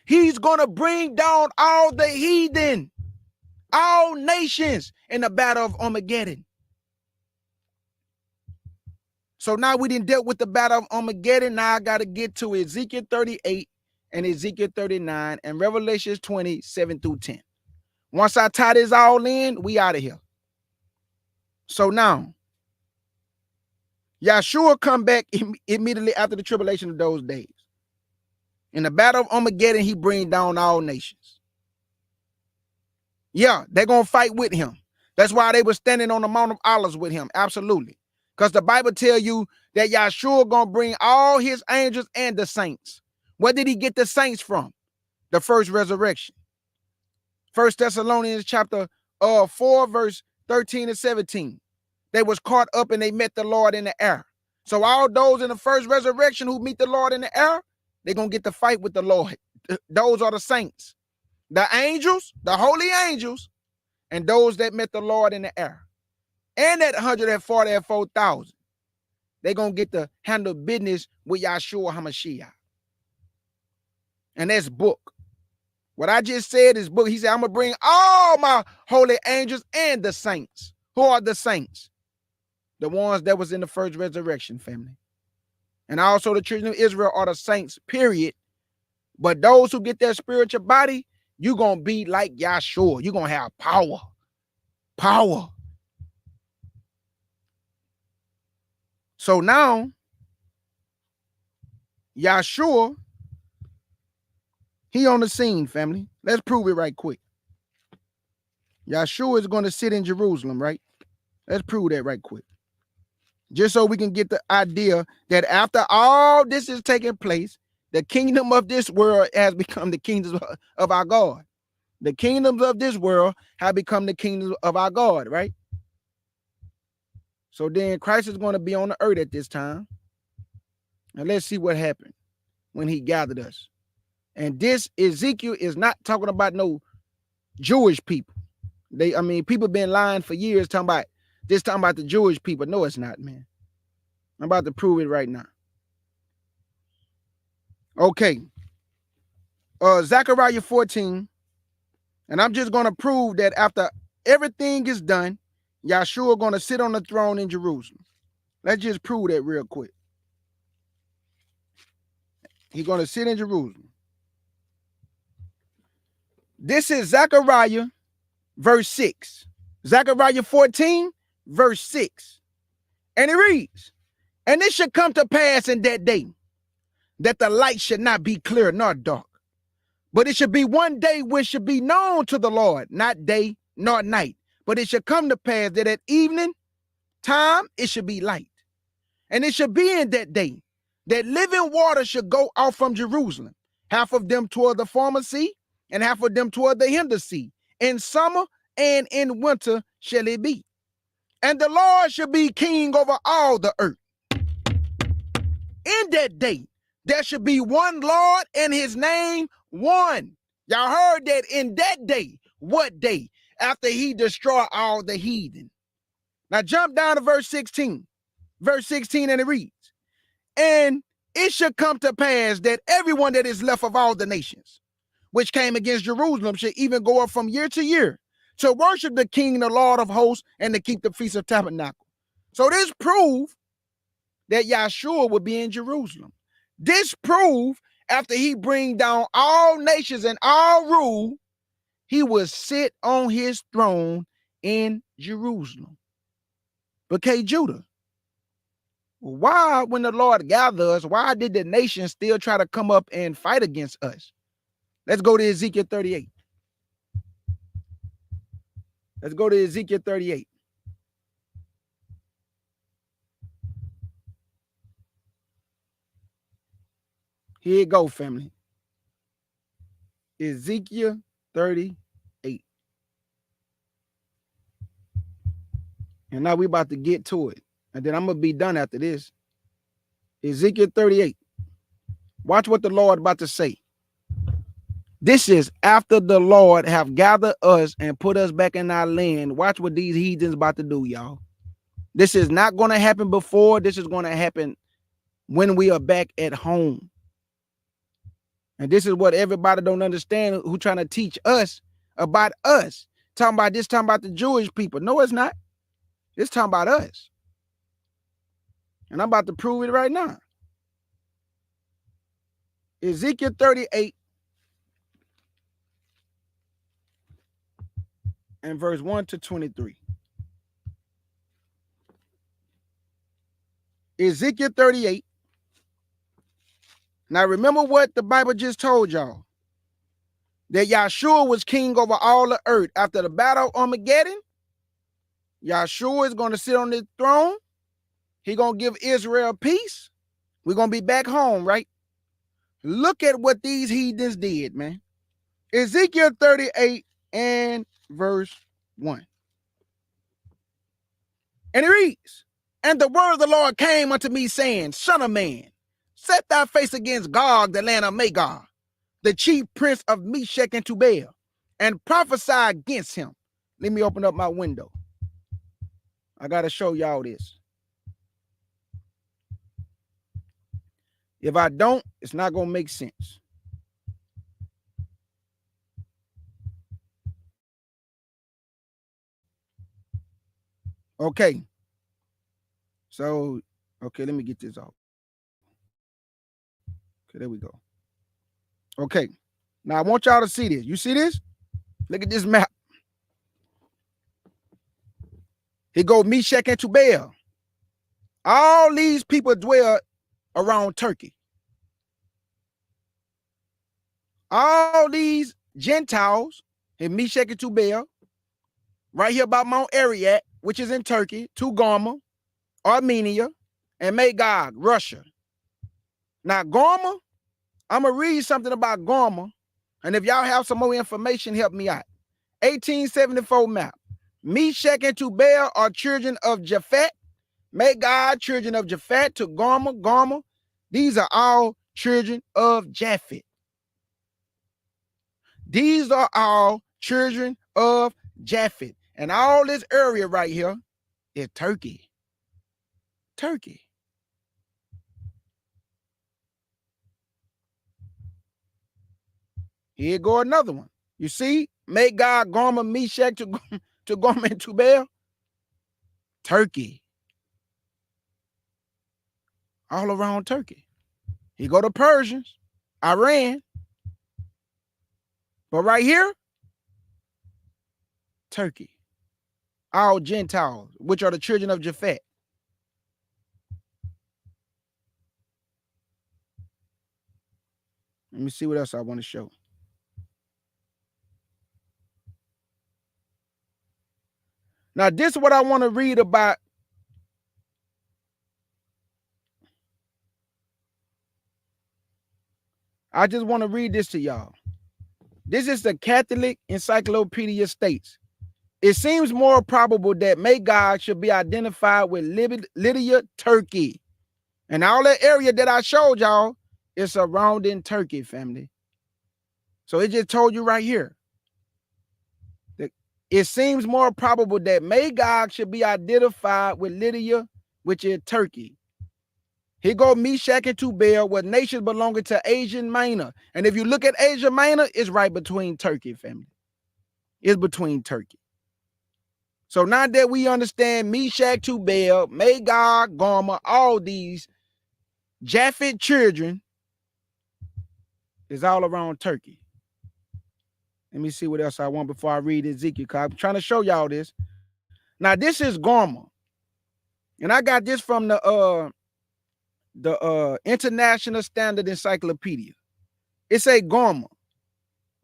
He's going to bring down all the heathen, all nations in the battle of Armageddon. So now we didn't deal with the battle of Armageddon. Now I got to get to Ezekiel 38 and Ezekiel 39 and Revelation 20, 7 through 10. Once I tie this all in, we out of here. So now, Yahshua come back immediately after the tribulation of those days. In the battle of Armageddon, he bring down all nations. Yeah, they're going to fight with him. That's why they were standing on the Mount of Olives with him. Absolutely. Because the Bible tell you that Yahshua going to bring all his angels and the saints. Where did he get the saints from? The first resurrection. 1 Thessalonians chapter 4, verse 13 and 17. They was caught up and they met the Lord in the air. So all those in the first resurrection who meet the Lord in the air, they're going to get to fight with the Lord. Those are the saints. The angels, the holy angels, and those that met the Lord in the air. And that 144,000. They're going to get to handle business with Yahshua HaMashiach. And that's book. What I just said is book. He said, I'm going to bring all my holy angels and the saints. Who are the saints? The ones that was in the first resurrection, family. And also the children of Israel are the saints, period. But those who get their spiritual body, you're going to be like Yahshua. You're going to have power. Power. So now, Yahshua, he on the scene, family. Let's prove it right quick. Yahshua is going to sit in Jerusalem, right? Let's prove that right quick. Just so we can get the idea that after all this is taking place, the kingdom of this world has become the kingdoms of our God. The kingdoms of this world have become the kingdoms of our God, right? So then Christ is going to be on the earth at this time. And let's see what happened when he gathered us. And this Ezekiel is not talking about no Jewish people. People been lying for years talking about the Jewish people. No, it's not, man. I'm about to prove it right now. Okay. Zechariah 14. And I'm just going to prove that after everything is done, Yahshua going to sit on the throne in Jerusalem. Let's just prove that real quick. He's going to sit in Jerusalem. This is Zechariah verse 6. Zechariah 14 verse 6. And it reads, and it should come to pass in that day that the light should not be clear nor dark, but it should be one day which should be known to the Lord, not day nor night. But it should come to pass that at evening time it should be light. And it should be in that day that living water should go out from Jerusalem, half of them toward the former sea, and half of them toward the hinder sea. In summer and in winter shall it be. And the Lord shall be king over all the earth. In that day, there should be one Lord and his name one. Y'all heard that in that day. What day? After he destroyed all the heathen. Now jump down to verse 16. Verse 16, and it reads, and it shall come to pass that everyone that is left of all the nations, which came against Jerusalem, should even go up from year to year to worship the King, the Lord of hosts, and to keep the Feast of Tabernacle. So this proved that Yahshua would be in Jerusalem. This proved after he bring down all nations and all rule, he would sit on his throne in Jerusalem. But Judah, why, when the Lord gathered us, why did the nation still try to come up and fight against us? Let's go to Ezekiel 38. Let's go to Ezekiel 38. Here you go, family. Ezekiel 38. And now we're about to get to it. And then I'm going to be done after this. Ezekiel 38. Watch what the Lord about to say. This is after the Lord have gathered us and put us back in our land. Watch what these heathens about to do, y'all. This is not going to happen before. This is going to happen when we are back at home. And this is what everybody don't understand who trying to teach us about us. Talking about the Jewish people. No, it's not. It's talking about us. And I'm about to prove it right now. Ezekiel 38 and verse 1 to 23. Ezekiel 38. Now remember what the Bible just told y'all. That Yahshua was king over all the earth. After the battle of Armageddon, Yahshua is going to sit on the throne. He's going to give Israel peace. We're going to be back home, right? Look at what these heathens did, man. Ezekiel 38 and verse 1. And it reads, and the word of the Lord came unto me, saying, Son of man, set thy face against Gog, the land of Magog, the chief prince of Mescheh and Tubal, and prophesy against him. Let me open up my window. I got to show y'all this. If I don't, it's not going to make sense. Okay. So, okay, let me get this off. Okay, there we go. Okay. Now, I want y'all to see this. You see this? Look at this map. Here go Mescheh and Tubal. All these people dwell around Turkey. All these Gentiles in Mescheh and Tubal, right here about Mount Ararat, which is in Turkey, Togarmah, Armenia, and Magog, Russia. Now, Gomer, I'm going to read something about Gomer, and if y'all have some more information, help me out. 1874 map. Mescheh and Tubal are children of Japhet. Magog, children of Japhet, to Gomer. These are all children of Japhet. These are all children of Japhet. And all this area right here is Turkey. Turkey. Here go another one. You see, Magog, Gomer, Mescheh, to Gomer and Tubal. Turkey. All around Turkey. Here go the Persians, Iran. But right here, Turkey. All Gentiles, which are the children of Japhet. Let me see what else I want to show. Now, this is what I want to read about. I just want to read this to y'all. This is the Catholic Encyclopedia states. It seems more probable that Magog should be identified with Lydia, Turkey. And all that area that I showed y'all is surrounding Turkey, family. So it just told you right here. It seems more probable that Magog should be identified with Lydia, which is Turkey. Here go Mescheh and Tubal, were nations belonging to Asia Minor. And if you look at Asia Minor, it's right between Turkey, family. It's between Turkey. So now that we understand Mescheh, Tubal, Magog, Togarmah, all these Japhet children is all around Turkey. Let me see what else I want before I read Ezekiel. I'm trying to show y'all this. Now, this is Togarmah. And I got this from the International Standard Encyclopedia. It say Togarmah,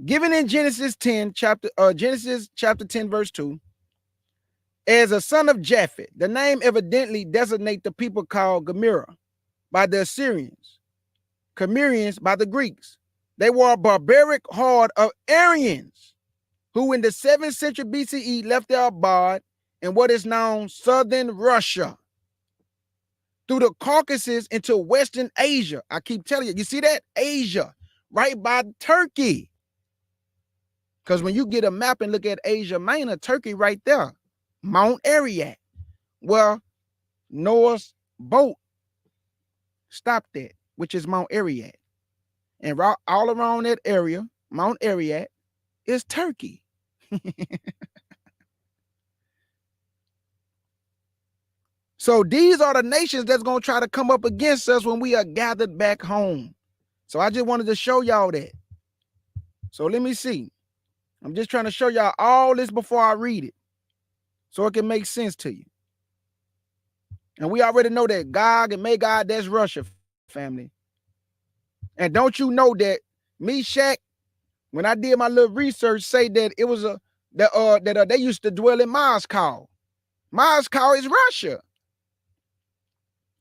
given in Genesis chapter 10, verse 2, as a son of Japhet. The name evidently designates the people called Gomorrah by the Assyrians, Cimmerians by the Greeks. They were a barbaric horde of Aryans who in the 7th century BCE left their abode in what is known southern Russia through the Caucasus into Western Asia. I keep telling you, you see that? Asia, right by Turkey. Because when you get a map and look at Asia Minor, Turkey right there, Mount Ararat, where Noah's boat stopped at, which is Mount Ararat. And all around that area, Mount Ararat, is Turkey. So these are the nations that's going to try to come up against us when we are gathered back home. So I just wanted to show y'all that. So let me see. I'm just trying to show y'all all this before I read it, so it can make sense to you. And we already know that Gog and Magog, that's Russia, family. And don't you know that Mescheh, when I did my little research, say that it was that they used to dwell in Moscow. Moscow is Russia.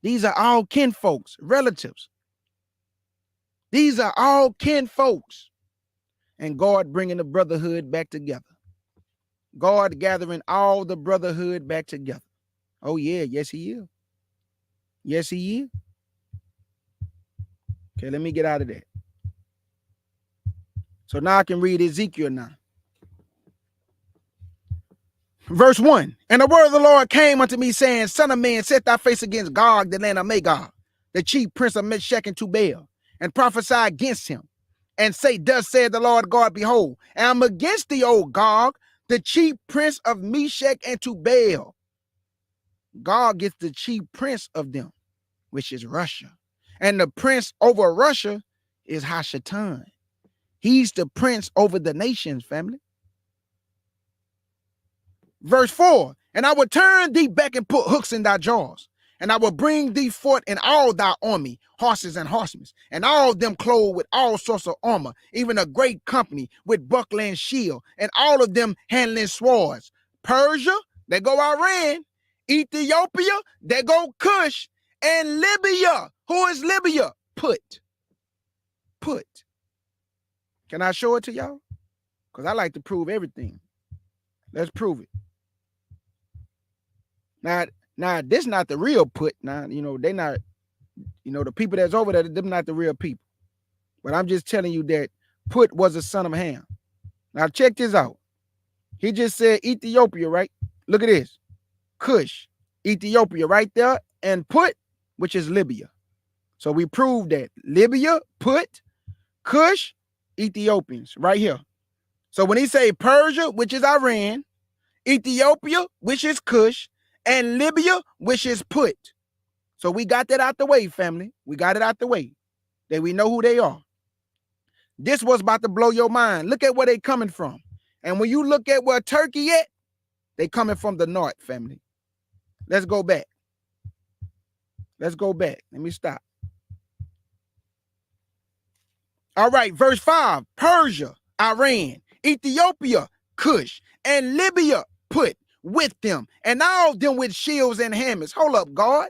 These are all kinfolks, relatives. These are all kinfolks. And God bringing the brotherhood back together. God gathering all the brotherhood back together. Oh yeah, yes he is. Yes he is. Okay, let me get out of that. So now I can read Ezekiel now. Verse 1. And the word of the Lord came unto me, saying, Son of man, set thy face against Gog, the land of Magog, the chief prince of Mescheh and Tubal, and prophesy against him, and say, Thus saith the Lord God, behold, I am against thee, O Gog, the chief prince of Mescheh and Tubal. Gog gets the chief prince of them, which is Russia. And the prince over Russia is Hashatan. He's the prince over the nations, family. Verse 4, and I will turn thee back and put hooks in thy jaws, and I will bring thee forth in all thy army, horses and horsemen, and all them clothed with all sorts of armor, even a great company with buckler and shield, and all of them handling swords. Persia, they go Iran. Ethiopia, they go Cush. And Libya, who is Libya? Put. Can I show it to y'all? Because I like to prove everything. Let's prove it. Now, this not the real Put. Now, they not, the people that's over there, them not the real people. But I'm just telling you that Put was a son of Ham. Now, check this out. He just said Ethiopia, right? Look at this. Cush, Ethiopia right there, and Put, which is Libya. So we proved that Libya, Put, Cush, Ethiopians right here. So when he say Persia, which is Iran, Ethiopia, which is Cush, and Libya, which is Put. So we got that out the way, family. We got it out the way. That we know who they are. This was about to blow your mind. Look at where they coming from. And when you look at where Turkey at, They coming from the north, family. Let's go back. Let's go back. Let me stop. All right, verse 5. Persia, Iran, Ethiopia, Cush, and Libya put with them, and all them with shields and hammers. Hold up, God.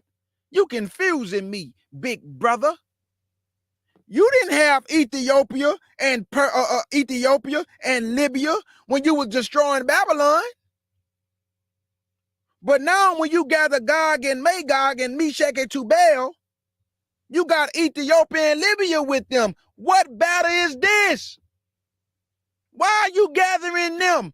You confusing me, big brother. You didn't have Ethiopia and Libya when you was destroying Babylon. But now when you gather Gog and Magog and Mescheh and Tubal, you got Ethiopia and Libya with them. What battle is this? Why are you gathering them?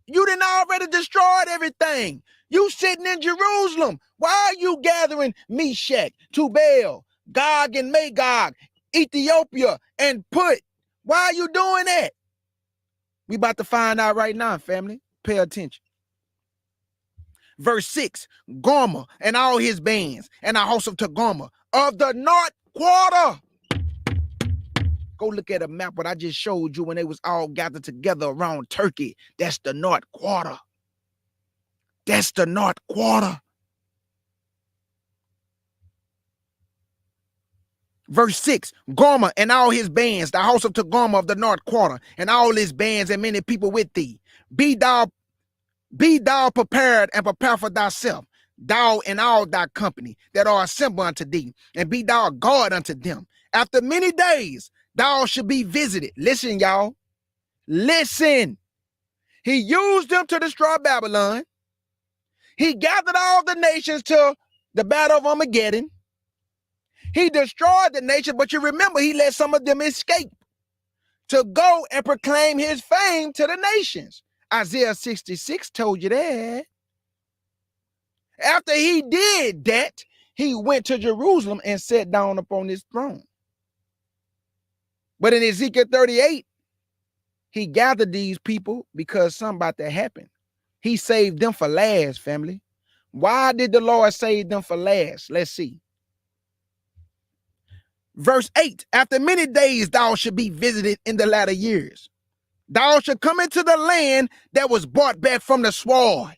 You done already destroyed everything. You sitting in Jerusalem. Why are you gathering Mescheh, Tubal, Gog and Magog, Ethiopia, and Put? Why are you doing that? We about to find out right now, family. Pay attention. Verse 6, Gomer and all his bands and the house of Togarmah of the north quarter. Go look at a map what I just showed you when they was all gathered together around Turkey. That's the north quarter. That's the north quarter. Verse 6, Gomer and all his bands, the house of Togarmah of the north quarter, and all his bands and many people with thee. Be thou prepared and prepare for thyself, thou and all thy company that are assembled unto thee, and be thou a guard unto them. After many days, thou should be visited. Listen, y'all. Listen. He used them to destroy Babylon. He gathered all the nations to the battle of Armageddon. He destroyed the nation, but you remember he let some of them escape to go and proclaim his fame to the nations. Isaiah 66 told you that. After he did that, he went to Jerusalem and sat down upon his throne. But in Ezekiel 38, he gathered these people because something about to happen. He saved them for last, family. Why did the Lord save them for last? Let's see. Verse 8, after many days thou should be visited in the latter years. Thou should come into the land that was bought back from the sword.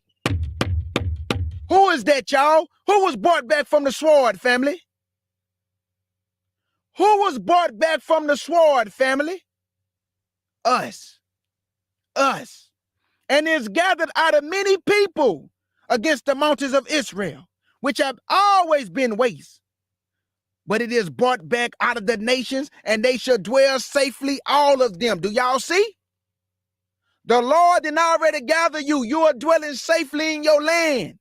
Who is that, y'all? Who was bought back from the sword, family? Who was bought back from the sword, family? Us. Us. And is gathered out of many people against the mountains of Israel, which have always been waste. But it is brought back out of the nations, and they shall dwell safely, all of them. Do y'all see? The Lord did already gather you. You are dwelling safely in your land.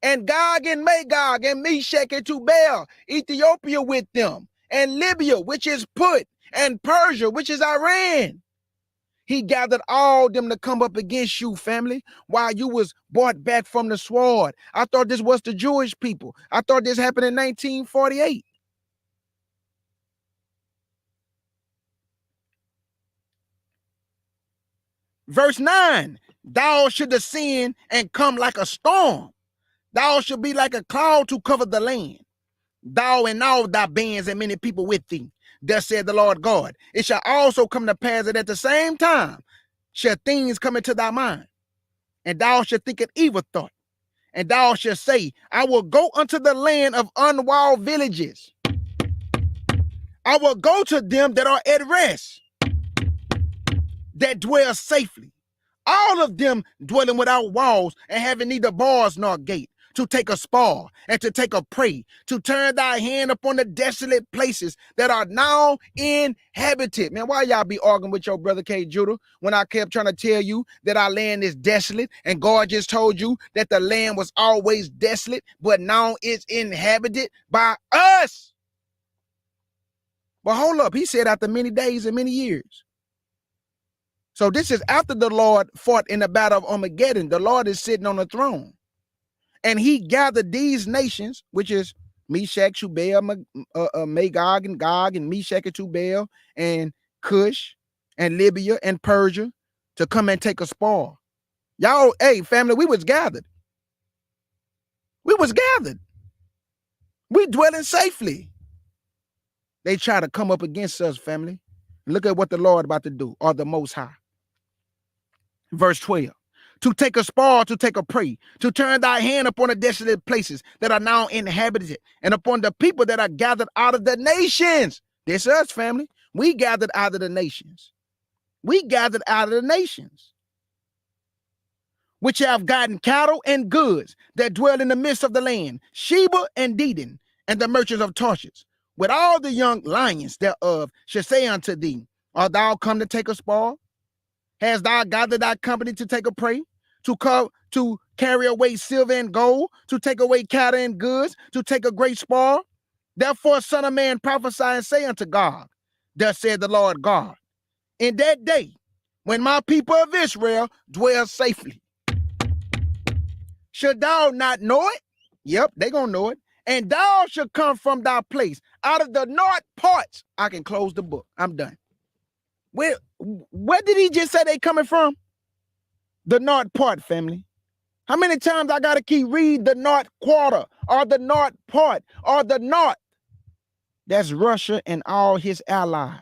And Gog and Magog and Mescheh and Tubal, Ethiopia with them, and Libya, which is Put, and Persia, which is Iran. He gathered all them to come up against you, family, while you was brought back from the sword. I thought this was the Jewish people. I thought this happened in 1948. Verse 9, thou should ascend and come like a storm. Thou should be like a cloud to cover the land. Thou and all thy bands and many people with thee. Thus said the Lord God. It shall also come to pass that at the same time shall things come into thy mind, and thou shalt think an evil thought, and thou shalt say, I will go unto the land of unwalled villages. I will go to them that are at rest, that dwell safely. All of them dwelling without walls and having neither bars nor gate, to take a spoil and to take a prey, to turn thy hand upon the desolate places that are now inhabited. Man, why y'all be arguing with your brother K. Judah when I kept trying to tell you that our land is desolate, and God just told you that the land was always desolate, but now it's inhabited by us? But hold up, he said after many days and many years. So this is after the Lord fought in the battle of Armageddon. The Lord is sitting on the throne. And he gathered these nations, which is Mescheh, Tubal, Magog and Gog, and Mescheh and Tubal, and Cush, and Libya, and Persia, to come and take a spoil. Y'all, hey, family, we was gathered. We was gathered. We dwelling safely. They try to come up against us, family. Look at what the Lord about to do, or the Most High. Verse 12. to take a spoil, to take a prey, to turn thy hand upon the desolate places that are now inhabited, and upon the people that are gathered out of the nations. This us, family. We gathered out of the nations. We gathered out of the nations, which have gotten cattle and goods that dwell in the midst of the land, Sheba and Dedan, and the merchants of Tarshish, with all the young lions thereof, shall say unto thee, art thou come to take a spoil? Hast thou gathered thy company to take a prey? To carry away silver and gold, to take away cattle and goods, to take a great spoil? Therefore, son of man, prophesy and say unto God, thus said the Lord God, in that day, when my people of Israel dwell safely, should thou not know it? Yep, they gonna know it. And thou shalt come from thy place out of the north parts. I can close the book. I'm done. Where did he just say they coming from? The north part, family. How many times I gotta keep reading the north quarter or the north part or the north? That's Russia and all his allies.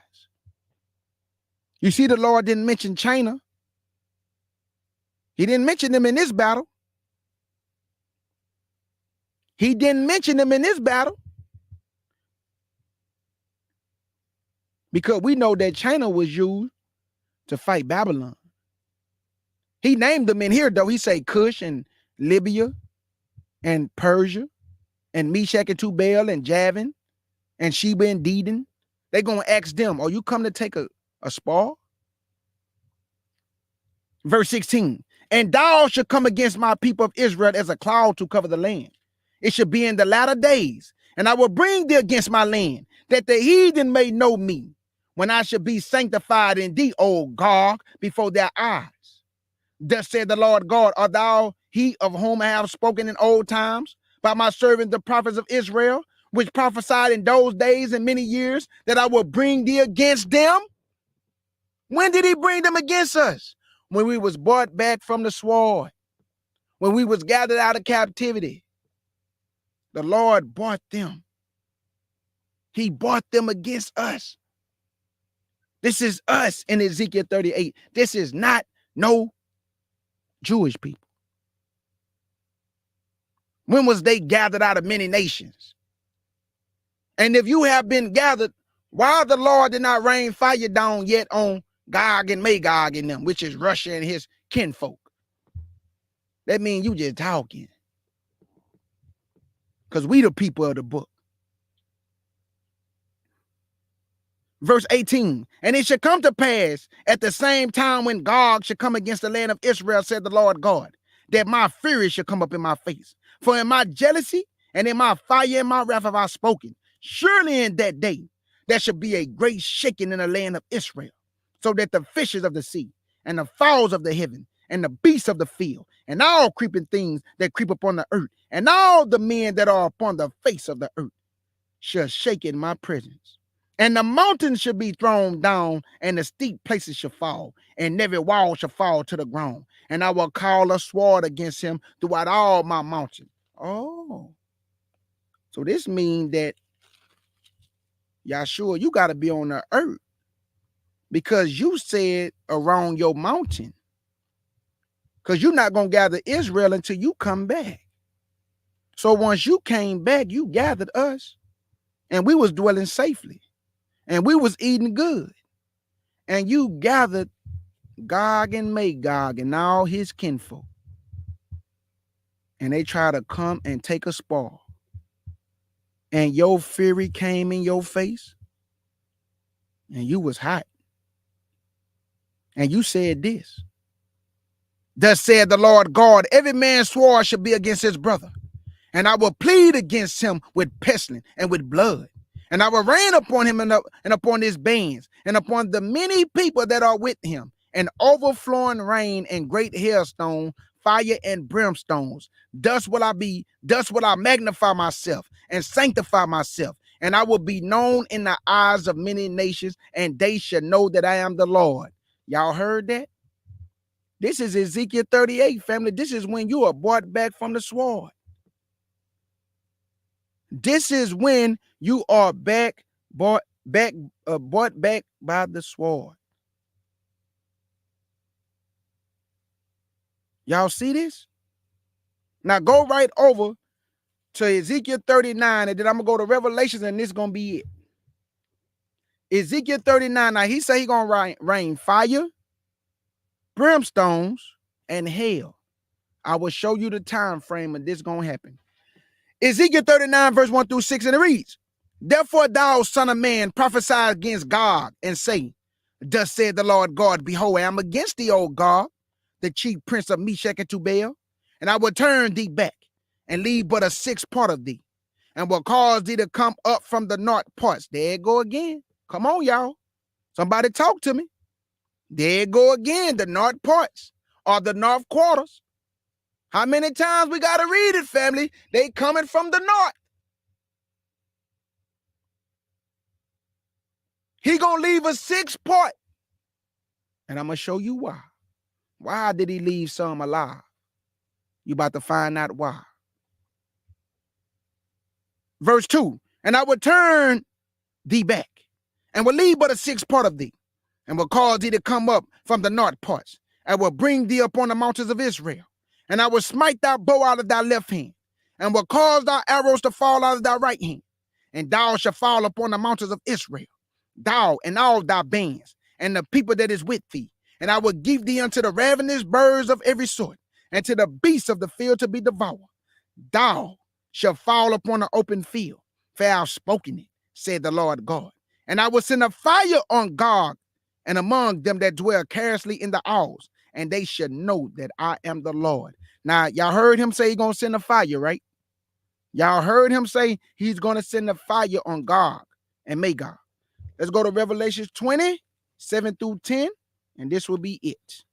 You see, the Lord didn't mention China. He didn't mention them in this battle. He didn't mention them in this battle because we know that China was used to fight Babylon. He named them in here, though. He say Cush and Libya and Persia and Meshach and Tubal and Javan and Sheba and Dedan. They're going to ask them, are you come to take a spoil? Verse 16, and thou shalt come against my people of Israel as a cloud to cover the land. It shall be in the latter days, and I will bring thee against my land, that the heathen may know me, when I shall be sanctified in thee, O Gog, before their eyes. Thus said the Lord God, art thou he of whom I have spoken in old times, by my servants the prophets of Israel, which prophesied in those days and many years, that I will bring thee against them? When did he bring them against us? When we was brought back from the sword, when we was gathered out of captivity. The Lord bought them. He bought them against us. This is us in Ezekiel 38. This is not no Jewish people. When was they gathered out of many nations? And if you have been gathered, why the Lord did not rain fire down yet on Gog and Magog in them, which is Russia and his kinfolk? That means you just talking. Because we the people of the book. Verse 18, and it shall come to pass at the same time when Gog shall come against the land of Israel, said the Lord God, that my fury shall come up in my face. For in my jealousy and in my fire and my wrath have I spoken. Surely in that day there shall be a great shaking in the land of Israel, so that the fishes of the sea and the fowls of the heaven and the beasts of the field and all creeping things that creep upon the earth and all the men that are upon the face of the earth shall shake in my presence. And the mountains shall be thrown down, and the steep places shall fall, and every wall shall fall to the ground. And I will call a sword against him throughout all my mountains. Oh, so this means that, Yahshua, you got to be on the earth because you said around your mountain, because you're not going to gather Israel until you come back. So once you came back, you gathered us, and we was dwelling safely. And we was eating good. And you gathered Gog and Magog and all his kinfolk. And they try to come and take a spoil. And your fury came in your face. And you was hot. And you said this. Thus said the Lord God, every man's sword shall be against his brother. And I will plead against him with pestilence and with blood. And I will rain upon him and upon his bands, and upon the many people that are with him, an overflowing rain and great hailstone, fire and brimstones. Thus will I magnify myself and sanctify myself, and I will be known in the eyes of many nations, and they shall know that I am the Lord. Y'all heard that? This is Ezekiel 38, family. This is when you are brought back from the sword. This is when you are brought back by the sword. Y'all see this? Now go right over to Ezekiel 39, and then I'm going to go to Revelations, and this is going to be it. Ezekiel 39, now he say he going to rain fire, brimstones, and hell. I will show you the time frame and this is going to happen. Ezekiel 39, verse 1 through 6, and it reads, Therefore thou, son of man, prophesy against God, and say, Thus said the Lord God, Behold, I am against thee, O God, the chief prince of Meshech and Tubal, and I will turn thee back, and leave but a sixth part of thee, and will cause thee to come up from the north parts. There it go again. Come on, y'all. Somebody talk to me. There it go again, the north parts, or the north quarters. How many times we got to read it, family? They coming from the north. He going to leave a sixth part. And I'm going to show you why. Why did he leave some alive? You about to find out why. Verse 2, and I will turn thee back, and will leave but a sixth part of thee, and will cause thee to come up from the north parts, and will bring thee upon the mountains of Israel. And I will smite thy bow out of thy left hand, and will cause thy arrows to fall out of thy right hand. And thou shalt fall upon the mountains of Israel, thou and all thy bands, and the people that is with thee. And I will give thee unto the ravenous birds of every sort, and to the beasts of the field to be devoured. Thou shalt fall upon the open field, for I have spoken it, said the Lord God. And I will send a fire on Gog, and among them that dwell carelessly in the isles, and they shall know that I am the Lord. Now, y'all heard him say he's going to send a fire, right? Y'all heard him say he's going to send a fire on Gog and Magog. Let's go to Revelation 20, 7 through 10, and this will be it.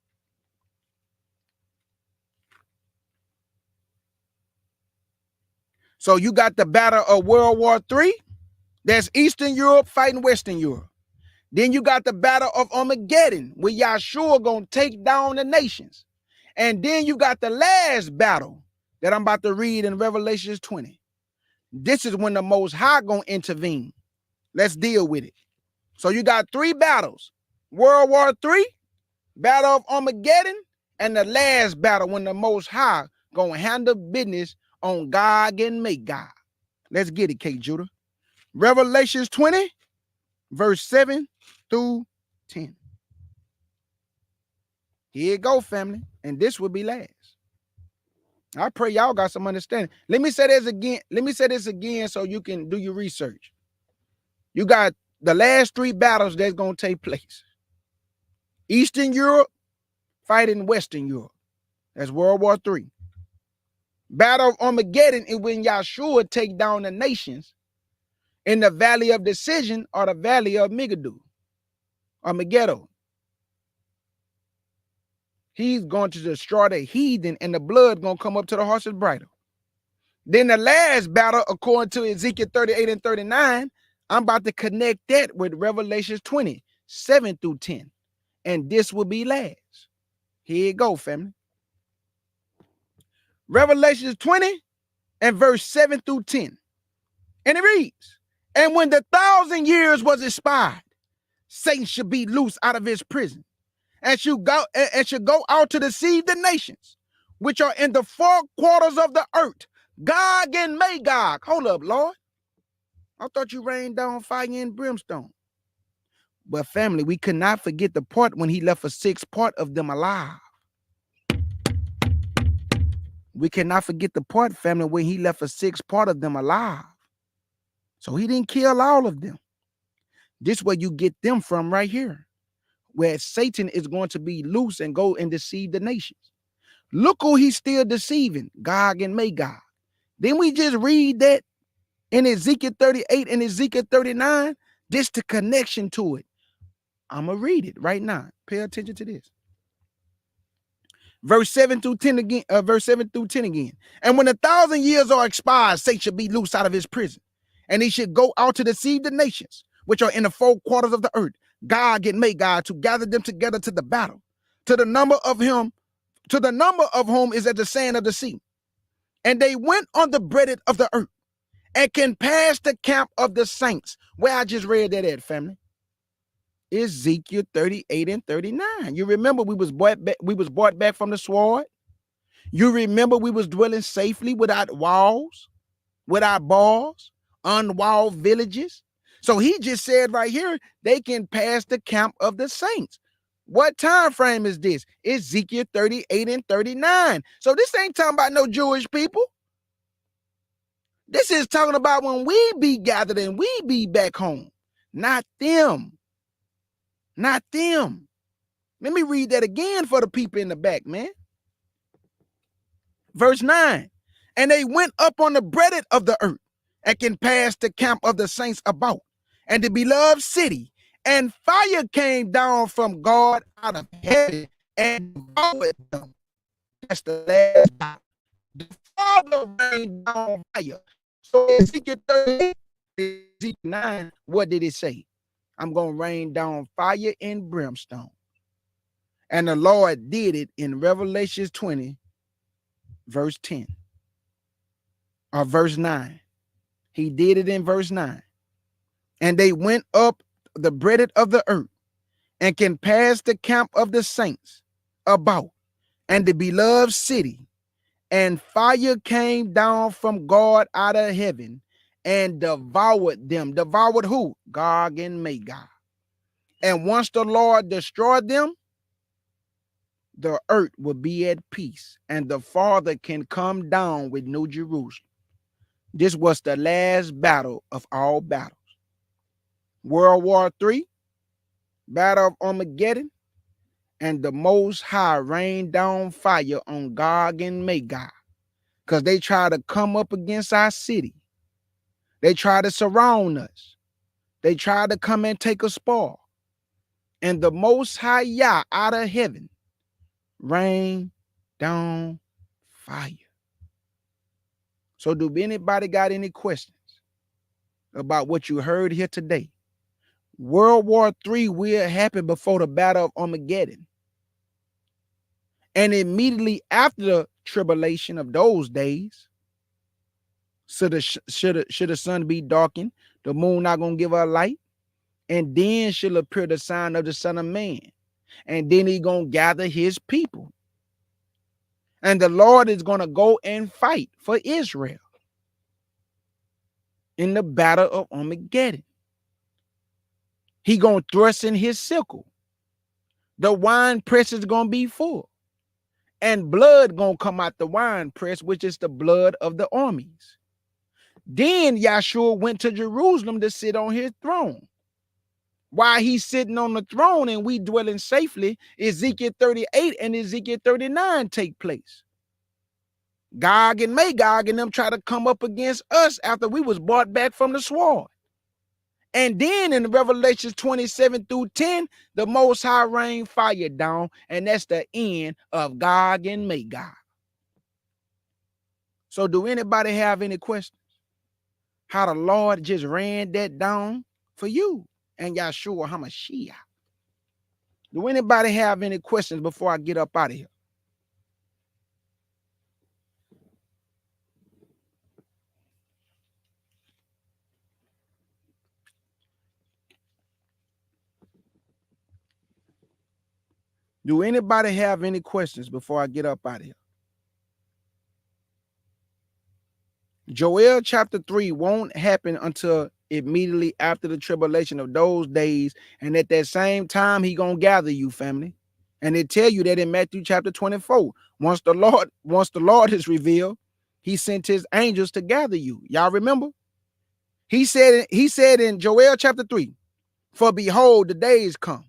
So you got the battle of World War III. That's Eastern Europe fighting Western Europe. Then you got the battle of Armageddon, where Yahshua going to take down the nations. And then you got the last battle that I'm about to read in Revelation 20. This is when the Most High going to intervene. Let's deal with it. So you got three battles. World War III, Battle of Armageddon, and the last battle when the Most High going to handle business on Gog and Magog. Let's get it, K. Judah. Revelations 20, verse 7 through 10. Here you go, family. And this will be last. I pray y'all got some understanding. Let me say this again so you can do your research. You got the last three battles that's going to take place. Eastern Europe fighting Western Europe. That's World War III. Battle of Armageddon is when Yahshua take down the nations in the Valley of Decision or the Valley of Megiddo or Megiddo. He's going to destroy the heathen, and the blood going to come up to the horse's bridle. Then the last battle, according to Ezekiel 38 and 39, I'm about to connect that with Revelation 20, 7 through 10. And this will be last. Here you go, family. Revelation 20 and verse 7 through 10. And it reads, and when the 1,000 years was expired, Satan should be loose out of his prison, and should go out to deceive the nations, which are in the four quarters of the earth, Gog and Magog. Hold up, Lord. I thought you rained down fire and brimstone. But family, we could not forget the part when he left a sixth part of them alive. We cannot forget the part, family, when he left a sixth part of them alive. So he didn't kill all of them. This is where you get them from right here, where Satan is going to be loose and go and deceive the nations. Look who he's still deceiving, Gog and Magog. Then we just read that in Ezekiel 38 and Ezekiel 39, this the connection to it. I'm going to read it right now. Pay attention to this. Verse 7 through 10 again. Verse 7 through 10 again. And when 1,000 years are expired, Satan should be loose out of his prison, and he should go out to deceive the nations, which are in the four quarters of the earth, Gog and Magog, to gather them together to the battle, to the number of whom is at the sand of the sea. And they went on the breadth of the earth, and can pass the camp of the saints. Where I just read that at, family. Ezekiel 38 and 39. You remember we was brought back from the sword. You remember we was dwelling safely without walls, without bars, unwalled villages. So he just said right here, they can pass the camp of the saints. What time frame is this? Ezekiel 38 and 39. So this ain't talking about no Jewish people. This is talking about when we be gathered and we be back home. Not them. Not them. Let me read that again for the people in the back, man. Verse 9. And they went up on the breadth of the earth and can pass the camp of the saints about and the beloved city. And fire came down from God out of heaven and devoured them. That's the last time. The Father rained down fire. So Ezekiel 38, Ezekiel 9, what did it say? I'm going to rain down fire and brimstone. And the Lord did it in Revelation 20, verse 10. Or verse 9. He did it in verse 9. And they went up the breadth of the earth and can pass the camp of the saints about and the beloved city. And fire came down from God out of heaven and devoured them. Devoured who? Gog and Magog. And once the Lord destroyed them, the earth will be at peace and the Father can come down with New Jerusalem. This was the last battle of all battles. World War III, Battle of Armageddon, and the Most High rained down fire on Gog and Magog because they tried to come up against our city. They tried to surround us. They tried to come and take a spoil. And the Most High Yah out of heaven rained down fire. So do anybody got any questions about what you heard here today? World War III will happen before the Battle of Armageddon. And immediately after the tribulation of those days, should the sun be darkened, the moon not going to give her light, and then shall appear the sign of the Son of Man. And then he going to gather his people. And the Lord is going to go and fight for Israel in the Battle of Armageddon. He going to thrust in his sickle. The wine press is going to be full. And blood going to come out the wine press, which is the blood of the armies. Then Yahshua went to Jerusalem to sit on his throne. While he's sitting on the throne and we dwelling safely, Ezekiel 38 and Ezekiel 39 take place. Gog and Magog and them try to come up against us after we was brought back from the sword. And then in Revelation 27 through 10, the Most High rained fire down, and that's the end of Gog and Magog. So do anybody have any questions? How the Lord just ran that down for you and Yahshua HaMashiach? Do anybody have any questions before I get up out of here? Do anybody have any questions before I get up out of here? Joel chapter 3 won't happen until immediately after the tribulation of those days. And at that same time, he gonna gather you, family. And they tell you that in Matthew chapter 24. Once the Lord is revealed, he sent his angels to gather you. Y'all remember? He said in Joel chapter 3, for behold, the days come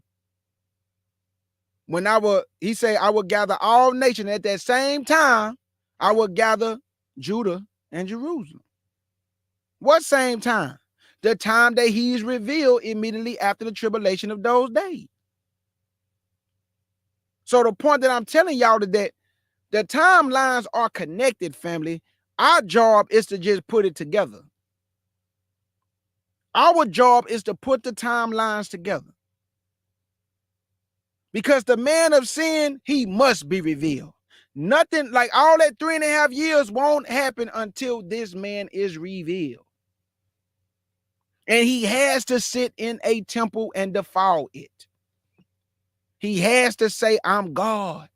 when I will gather all nations. At that same time, I will gather Judah and Jerusalem. What same time? The time that he is revealed immediately after the tribulation of those days. So the point that I'm telling y'all is that the timelines are connected, family. Our job is to just put it together. Our job is to put the timelines together. Because the man of sin, he must be revealed. Nothing like all that 3.5 years won't happen until this man is revealed. And he has to sit in a temple and defile it. He has to say, I'm God.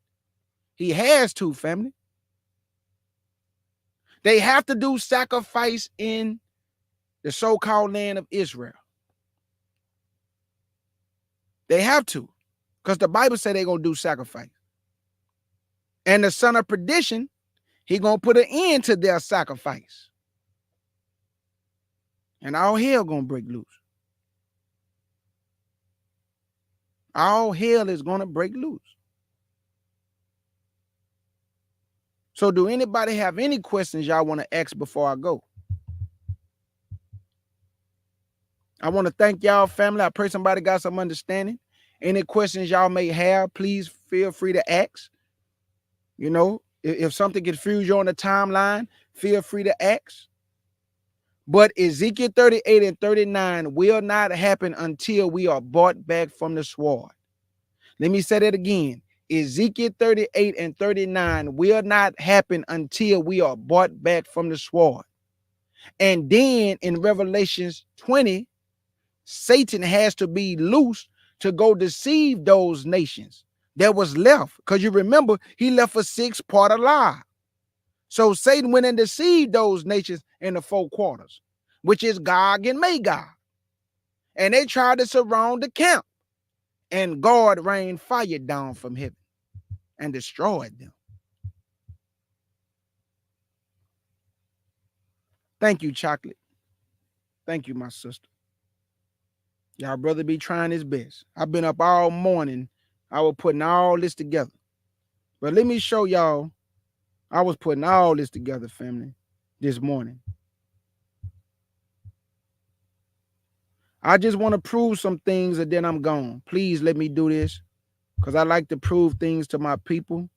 He has to, family. They have to do sacrifice in the so-called land of Israel. They have to, because the Bible said they're going to do sacrifice. And the son of perdition, he going to put an end to their sacrifice. And all hell going to break loose. All hell is going to break loose. So do anybody have any questions y'all want to ask before I go? I want to thank y'all, family. I pray somebody got some understanding. Any questions y'all may have, please feel free to ask. You know, if something confused you on the timeline, feel free to ask. But Ezekiel 38 and 39 will not happen until we are bought back from the sword. Let me say that again. Ezekiel 38 and 39 will not happen until we are bought back from the sword. And then in Revelations 20, Satan has to be loose to go deceive those nations that was left. Because you remember, he left a sixth part alive. So Satan went and deceived those nations in the four quarters, which is Gog and Magog. And they tried to surround the camp. And God rained fire down from heaven and destroyed them. Thank you, Chocolate. Thank you, my sister. Y'all brother be trying his best. I've been up all morning. I was putting all this together. But let me show y'all. I was putting all this together, family, this morning. I just want to prove some things and then I'm gone. Please let me do this because I like to prove things to my people.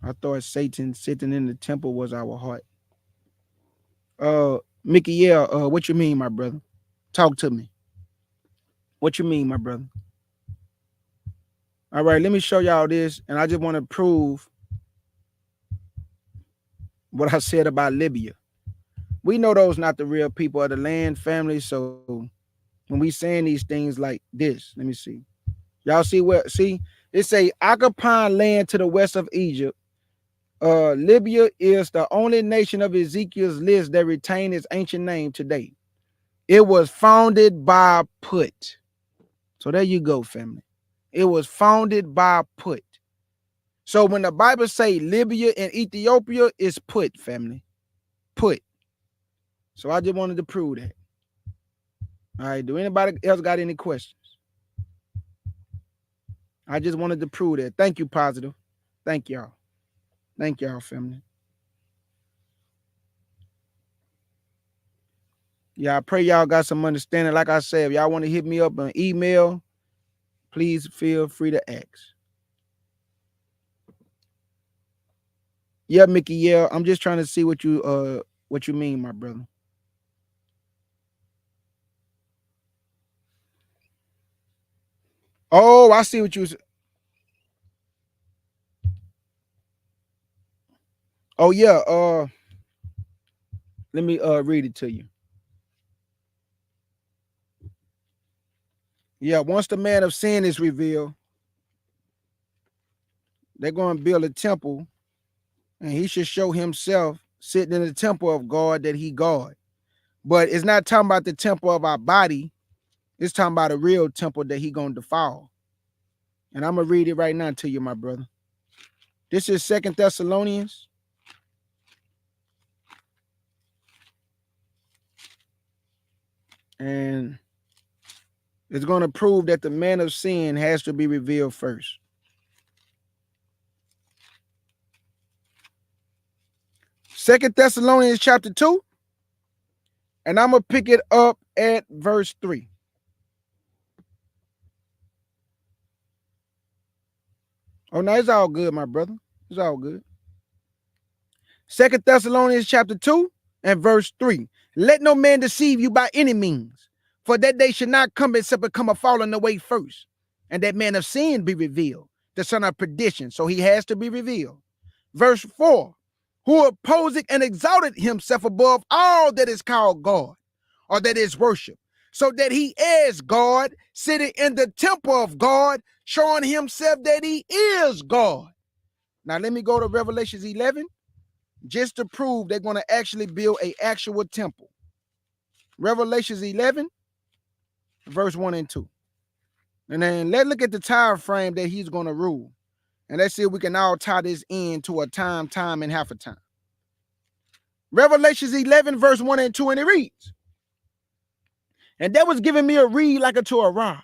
I thought Satan sitting in the temple was our heart. Mickey, yeah, what you mean, my brother? Talk to me. What you mean, my brother? All right, let me show y'all this, and I just want to prove what I said about Libya. We know those not the real people of the land, family, so when we saying these things like this, let me see. Y'all see where, see, it say occupying land to the west of Egypt. Libya is the only nation of Ezekiel's list that retained its ancient name today. It was founded by Put. So there you go, family. It was founded by Put. So when the Bible say Libya and Ethiopia, is Put, family. Put. So I just wanted to prove that. All right, do anybody else got any questions? I just wanted to prove that. Thank you, Positive. Thank y'all. Thank y'all, family. Yeah, I pray y'all got some understanding. Like I said, if y'all want to hit me up on email, please feel free to ask. Yeah, Mickey, yeah. I'm just trying to see what you mean, my brother. Oh, I see what you. Oh yeah. Let me read it to you. Yeah, once the man of sin is revealed, they're going to build a temple, and he should show himself sitting in the temple of God that he God. But it's not talking about the temple of our body. It's talking about a real temple that he going to defile. And I'm going to read it right now to you, my brother. This is 2 Thessalonians. And it's going to prove that the man of sin has to be revealed first. 2 Thessalonians chapter 2. And I'm going to pick it up at verse 3. Oh, no, it's all good, my brother. It's all good. 2 Thessalonians chapter 2 and verse 3. Let no man deceive you by any means, for that day should not come except it come a falling away first, and that man of sin be revealed, the son of perdition. So he has to be revealed. Verse 4. Who opposing and exalted himself above all that is called God, or that is worship, so that he is God, sitting in the temple of God, showing himself that he is God. Now let me go to Revelations 11 just to prove they're going to actually build an actual temple. Revelations 11, verse 1 and 2. And then let's look at the time frame that he's going to rule. And let's see if we can all tie this into a time, and half a time. Revelations 11, verse 1 and 2, and it reads, and that was giving me a reed like unto a rod.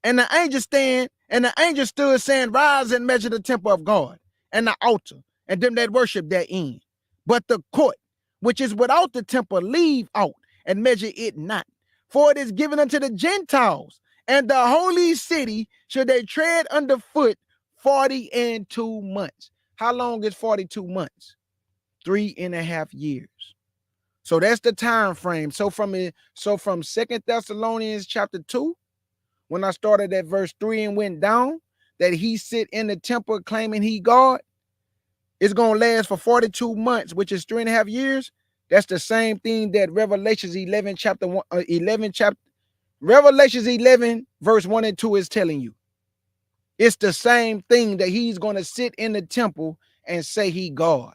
And the angel stood saying, rise and measure the temple of God, and the altar, and them that worship therein. But the court, which is without the temple, leave out, and measure it not. For it is given unto the Gentiles, and the holy city should they tread underfoot 42 months. How long is 42 months? 3.5 years. So that's the time frame. So from 2 Thessalonians chapter 2, when I started at verse 3 and went down, that he sit in the temple claiming he God, it's going to last for 42 months, which is 3.5 years. That's the same thing that Revelations 11, Revelations 11, verse 1 and 2 is telling you. It's the same thing that he's going to sit in the temple and say he God.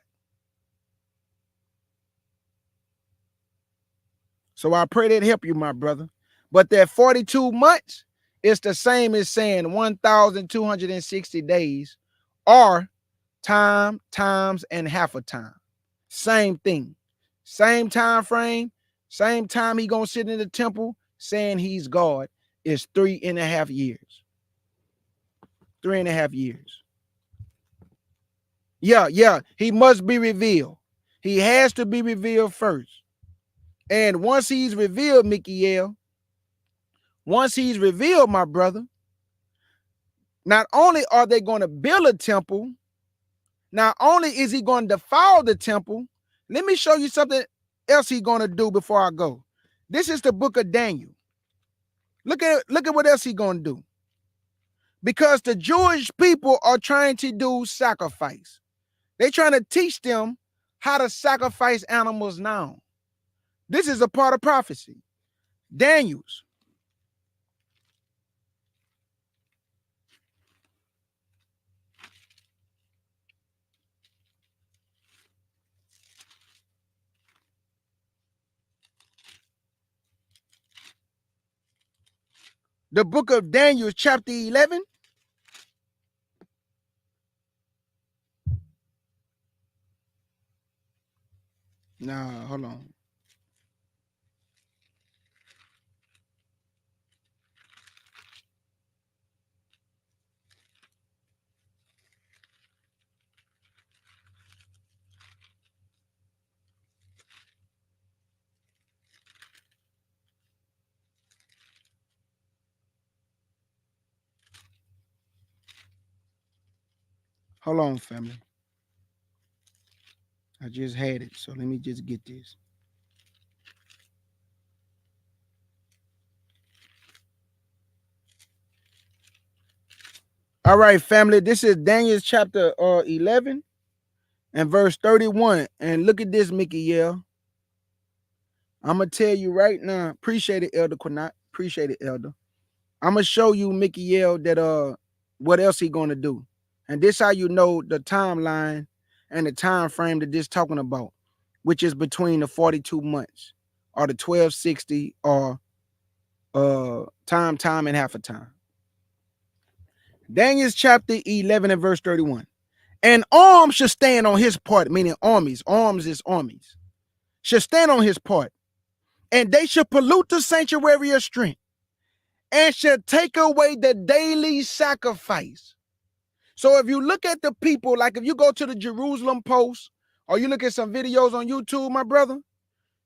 So I pray that help you, my brother. But that 42 months is the same as saying 1,260 days or times and half a time. Same thing. Same time frame. Same time he going to sit in the temple saying he's God is 3.5 years. 3.5 years. Yeah. He must be revealed. He has to be revealed first. And once he's revealed, Michael, once he's revealed, my brother, not only are they going to build a temple, not only is he going to defile the temple, let me show you something else he's going to do before I go. This is the book of Daniel. Look at what else he's going to do. Because the Jewish people are trying to do sacrifice. They're trying to teach them how to sacrifice animals now. This is a part of prophecy. Daniel's. The book of Daniel, chapter 11. Nah, hold on. Hold on, family. I just had it, so let me just get this. All right, family, this is Daniel chapter 11 and verse 31. And look at this, Michael. I'm going to tell you right now. Appreciate it, Elder Quinat. Appreciate it, Elder. I'm going to show you, Michael, that what else he going to do. And this how you know the timeline and the time frame that this talking about, which is between the 42 months or the 1260 or time and half a time. Daniel chapter 11 and verse 31. And arms should stand on his part, meaning armies. Arms is armies. Should stand on his part. And they should pollute the sanctuary of strength and should take away the daily sacrifice. So if you look at the people, like if you go to the Jerusalem Post or you look at some videos on YouTube, my brother,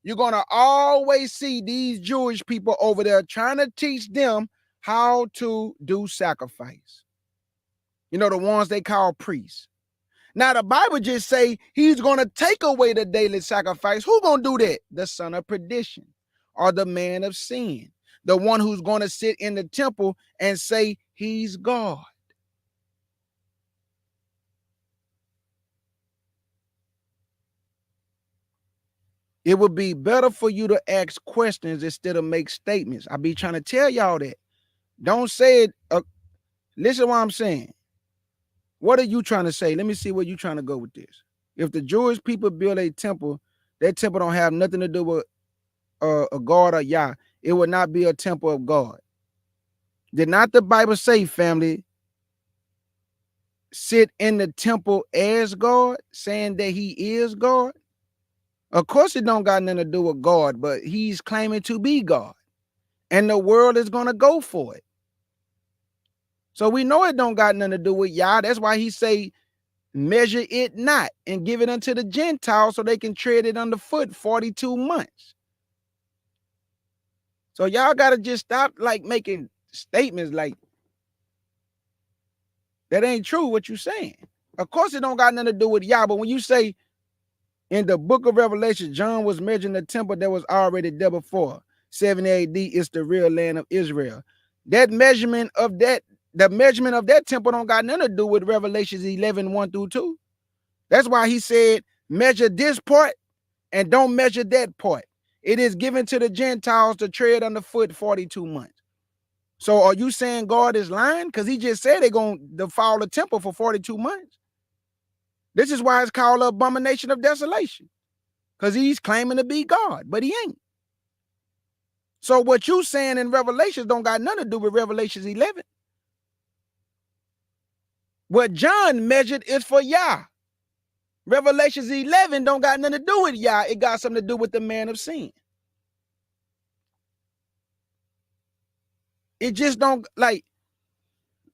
you're going to always see these Jewish people over there trying to teach them how to do sacrifice. You know, the ones they call priests. Now, the Bible just say he's going to take away the daily sacrifice. Who's going to do that? The son of perdition or the man of sin. The one who's going to sit in the temple and say he's God. It would be better for you to ask questions instead of make statements. I be trying to tell y'all that. Don't say it. Listen to what I'm saying. What are you trying to say? Let me see where you're trying to go with this. If the Jewish people build a temple, that temple don't have nothing to do with a God or Yah. It would not be a temple of God. Did not the Bible say, family, sit in the temple as God, saying that he is God? Of course, it don't got nothing to do with God, but he's claiming to be God. And the world is going to go for it. So we know it don't got nothing to do with Yah. That's why he say, measure it not and give it unto the Gentiles so they can tread it underfoot 42 months. So y'all got to just stop like making statements like that ain't true what you saying. Of course, it don't got nothing to do with Yah, but when you say in the book of Revelation, John was measuring the temple that was already there before, 70 AD is the real land of Israel. That measurement of that, the measurement of that temple don't got nothing to do with Revelations 11, 1 through 2. That's why he said, measure this part and don't measure that part. It is given to the Gentiles to tread underfoot 42 months. So are you saying God is lying? Because he just said they're going to defile the temple for 42 months. This is why it's called an abomination of desolation. Because he's claiming to be God, but he ain't. So what you saying in Revelations don't got nothing to do with Revelations 11. What John measured is for Yah. Revelations 11 don't got nothing to do with Yah. It got something to do with the man of sin. It just don't, like,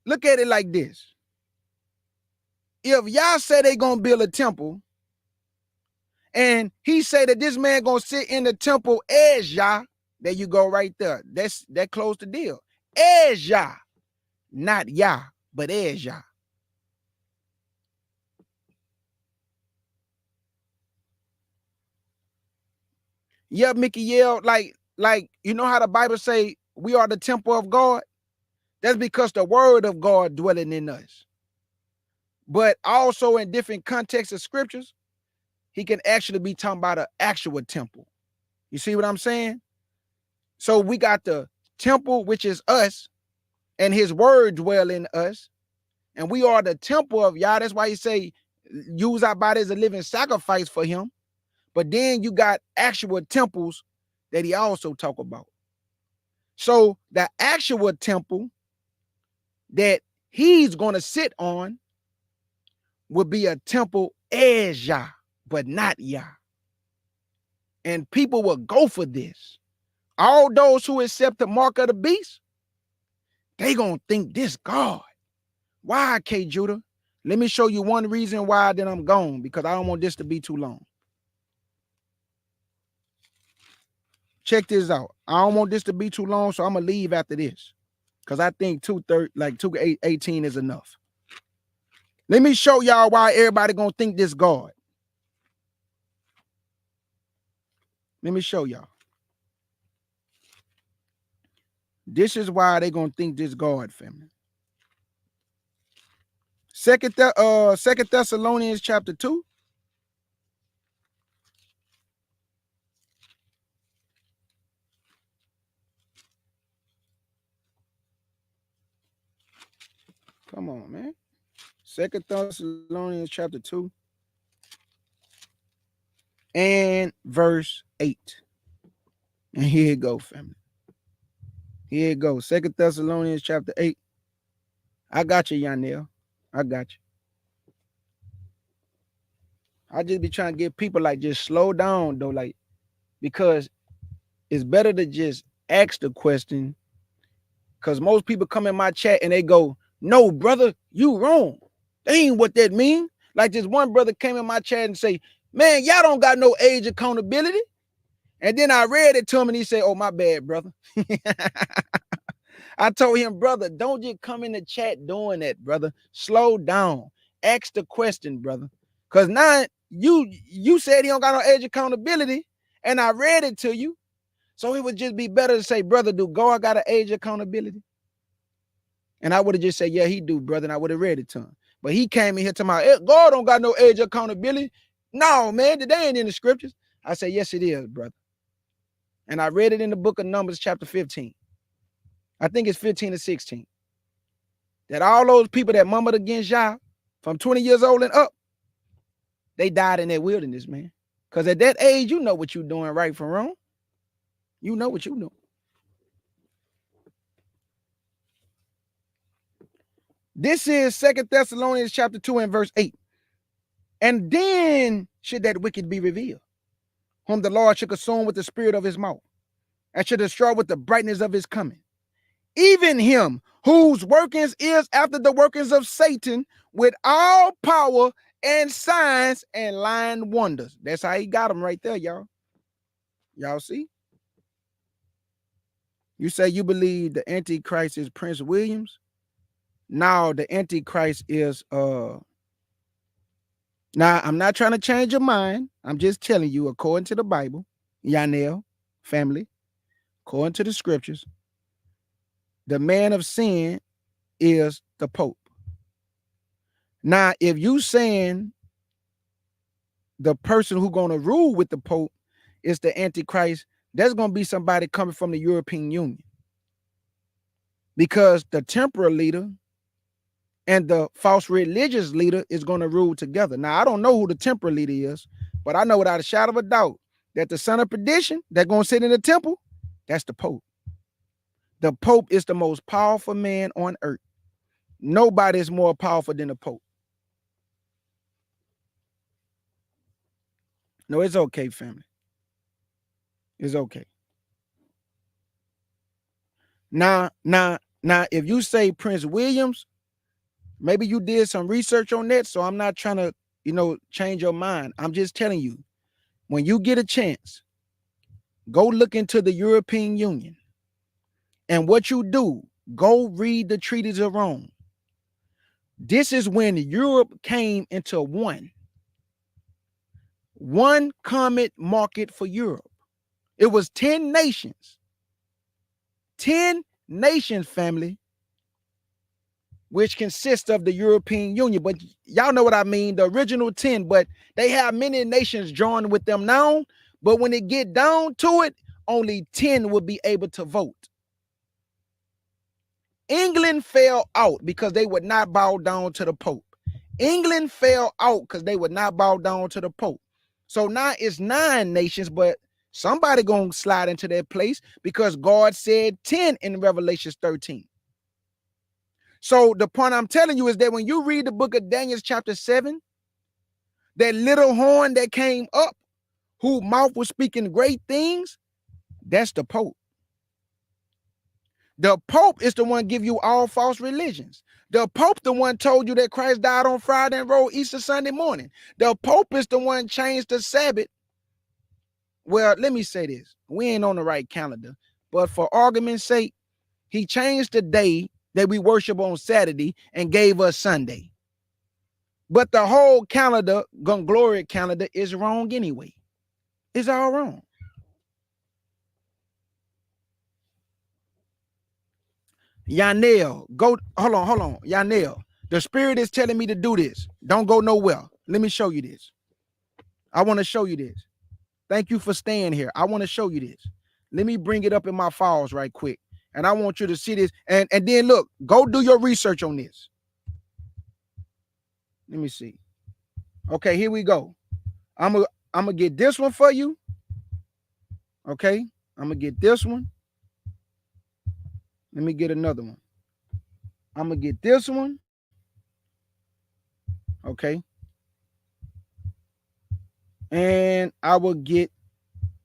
look at it like this. If Yah say they gonna build a temple, and he say that this man gonna sit in the temple as Yah, there you go right there. That closed the deal. As Yah, not Yah, but as Yah. Yeah, Mickey Yell, like you know how the Bible say we are the temple of God? That's because the word of God dwelling in us. But also in different contexts of scriptures, he can actually be talking about an actual temple. You see what I'm saying? So we got the temple, which is us, and his word dwell in us. And we are the temple of Yah. That's why he say, use our body as a living sacrifice for him. But then you got actual temples that he also talk about. So the actual temple that he's going to sit on will be a temple as Yah, but not Yah. And people will go for this. All those who accept the mark of the beast, they gonna think this God. Why, K. Judah? Let me show you one reason why, then I'm gone, because I don't want this to be too long. Check this out. I don't want this to be too long, so I'm gonna leave after this, because I think 2:18 is enough. Let me show y'all why everybody gonna think this God. Let me show y'all. This is why they gonna think this God, family. Second Thessalonians chapter 2. Come on, man. Second Thessalonians chapter 2 and verse 8. And here you go, family. Here you go. Second Thessalonians chapter 8. I got you, Yanel. I got you. I just be trying to get people like just slow down though, like, because it's better to just ask the question. Because most people come in my chat and they go, no, brother, you wrong. That ain't what that mean. Like this one brother came in my chat and say, man, y'all don't got no age accountability. And then I read it to him and he said, oh, my bad, brother. I told him, brother, don't just come in the chat doing that, brother. Slow down. Ask the question, brother. Because now you said he don't got no age accountability, and I read it to you. So it would just be better to say, brother, do God got an age accountability? And I would have just said, yeah, he do, brother, and I would have read it to him. But he came in here to my, God don't got no age accountability. No, man, that ain't in the scriptures. I said, yes, it is, brother. And I read it in the book of Numbers, chapter 15. I think it's 15 or 16. That all those people that murmured against Yah, from 20 years old and up, they died in that wilderness, man. Because at that age, you know what you're doing right from wrong. You know what you know. This is 2 Thessalonians chapter 2 and verse 8. And then should that wicked be revealed, whom the Lord should consume with the spirit of his mouth, and should destroy with the brightness of his coming. Even him whose workings is after the workings of Satan, with all power and signs and lying wonders. That's how he got them right there, y'all. Y'all see? You say you believe the Antichrist is Prince Williams? Now the Antichrist is now I'm not trying to change your mind. I'm just telling you, according to the Bible, Yanel family, according to the scriptures, the man of sin is the Pope. Now, if you saying the person who's going to rule with the Pope is the Antichrist, there's going to be somebody coming from the European Union, because the temporal leader and the false religious leader is going to rule together. Now, I don't know who the temporal leader is, but I know without a shadow of a doubt that the son of perdition that's going to sit in the temple, that's the Pope. The Pope is the most powerful man on earth. Nobody is more powerful than the Pope. No, it's okay, family. It's okay. Now, if you say Prince Williams, maybe you did some research on that, so I'm not trying to, change your mind. I'm just telling you, when you get a chance, go look into the European Union. And what you do, go read the treaties of Rome. This is when Europe came into one common market for Europe. It was 10 nations. 10 nations, family, which consists of the European Union. But y'all know what I mean, the original 10, but they have many nations joined with them now. But when it get down to it, only 10 will be able to vote. England fell out because they would not bow down to the Pope. England fell out because they would not bow down to the Pope. So now it's 9 nations, but somebody gonna slide into that place because God said 10 in Revelation 13. So the point I'm telling you is that when you read the book of Daniel chapter 7, that little horn that came up, whose mouth was speaking great things, that's the Pope. The Pope is the one give you all false religions. The Pope the one told you that Christ died on Friday and rose Easter Sunday morning. The Pope is the one changed the Sabbath. Well, let me say this. We ain't on the right calendar, but for argument's sake, he changed the day that we worship on Saturday and gave us Sunday. But the whole calendar, Gregorian calendar, is wrong anyway. It's all wrong. Yanel, go, hold on. Yanel, the spirit is telling me to do this. Don't go nowhere. Let me show you this. I want to show you this. Thank you for staying here. I want to show you this. Let me bring it up in my files right quick. And I want you to see this. And then look, go do your research on this. Let me see. Okay, here we go. I'm gonna get this one for you. Okay, I'm gonna get this one. Let me get another one. I'm gonna get this one. Okay. And I will get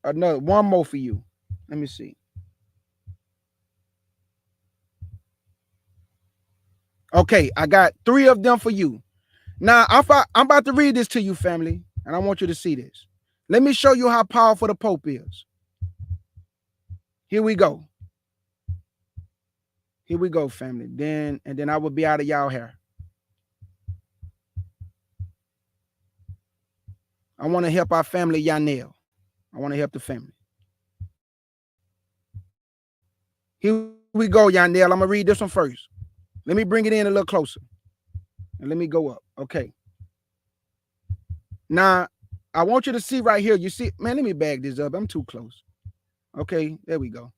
one more for you. Let me see. Okay, I got 3 of them for you. Now, I'm about to read this to you, family, and I want you to see this. Let me show you how powerful the Pope is. Here we go. Here we go, family. Then I will be out of y'all hair. I want to help our family, Yanel. I want to help the family. Here we go, Yanel. I'm going to read this one first. Let me bring it in a little closer. And let me go up. Okay. Now, I want you to see right here. You see, man, let me bag this up. I'm too close. Okay, there we go.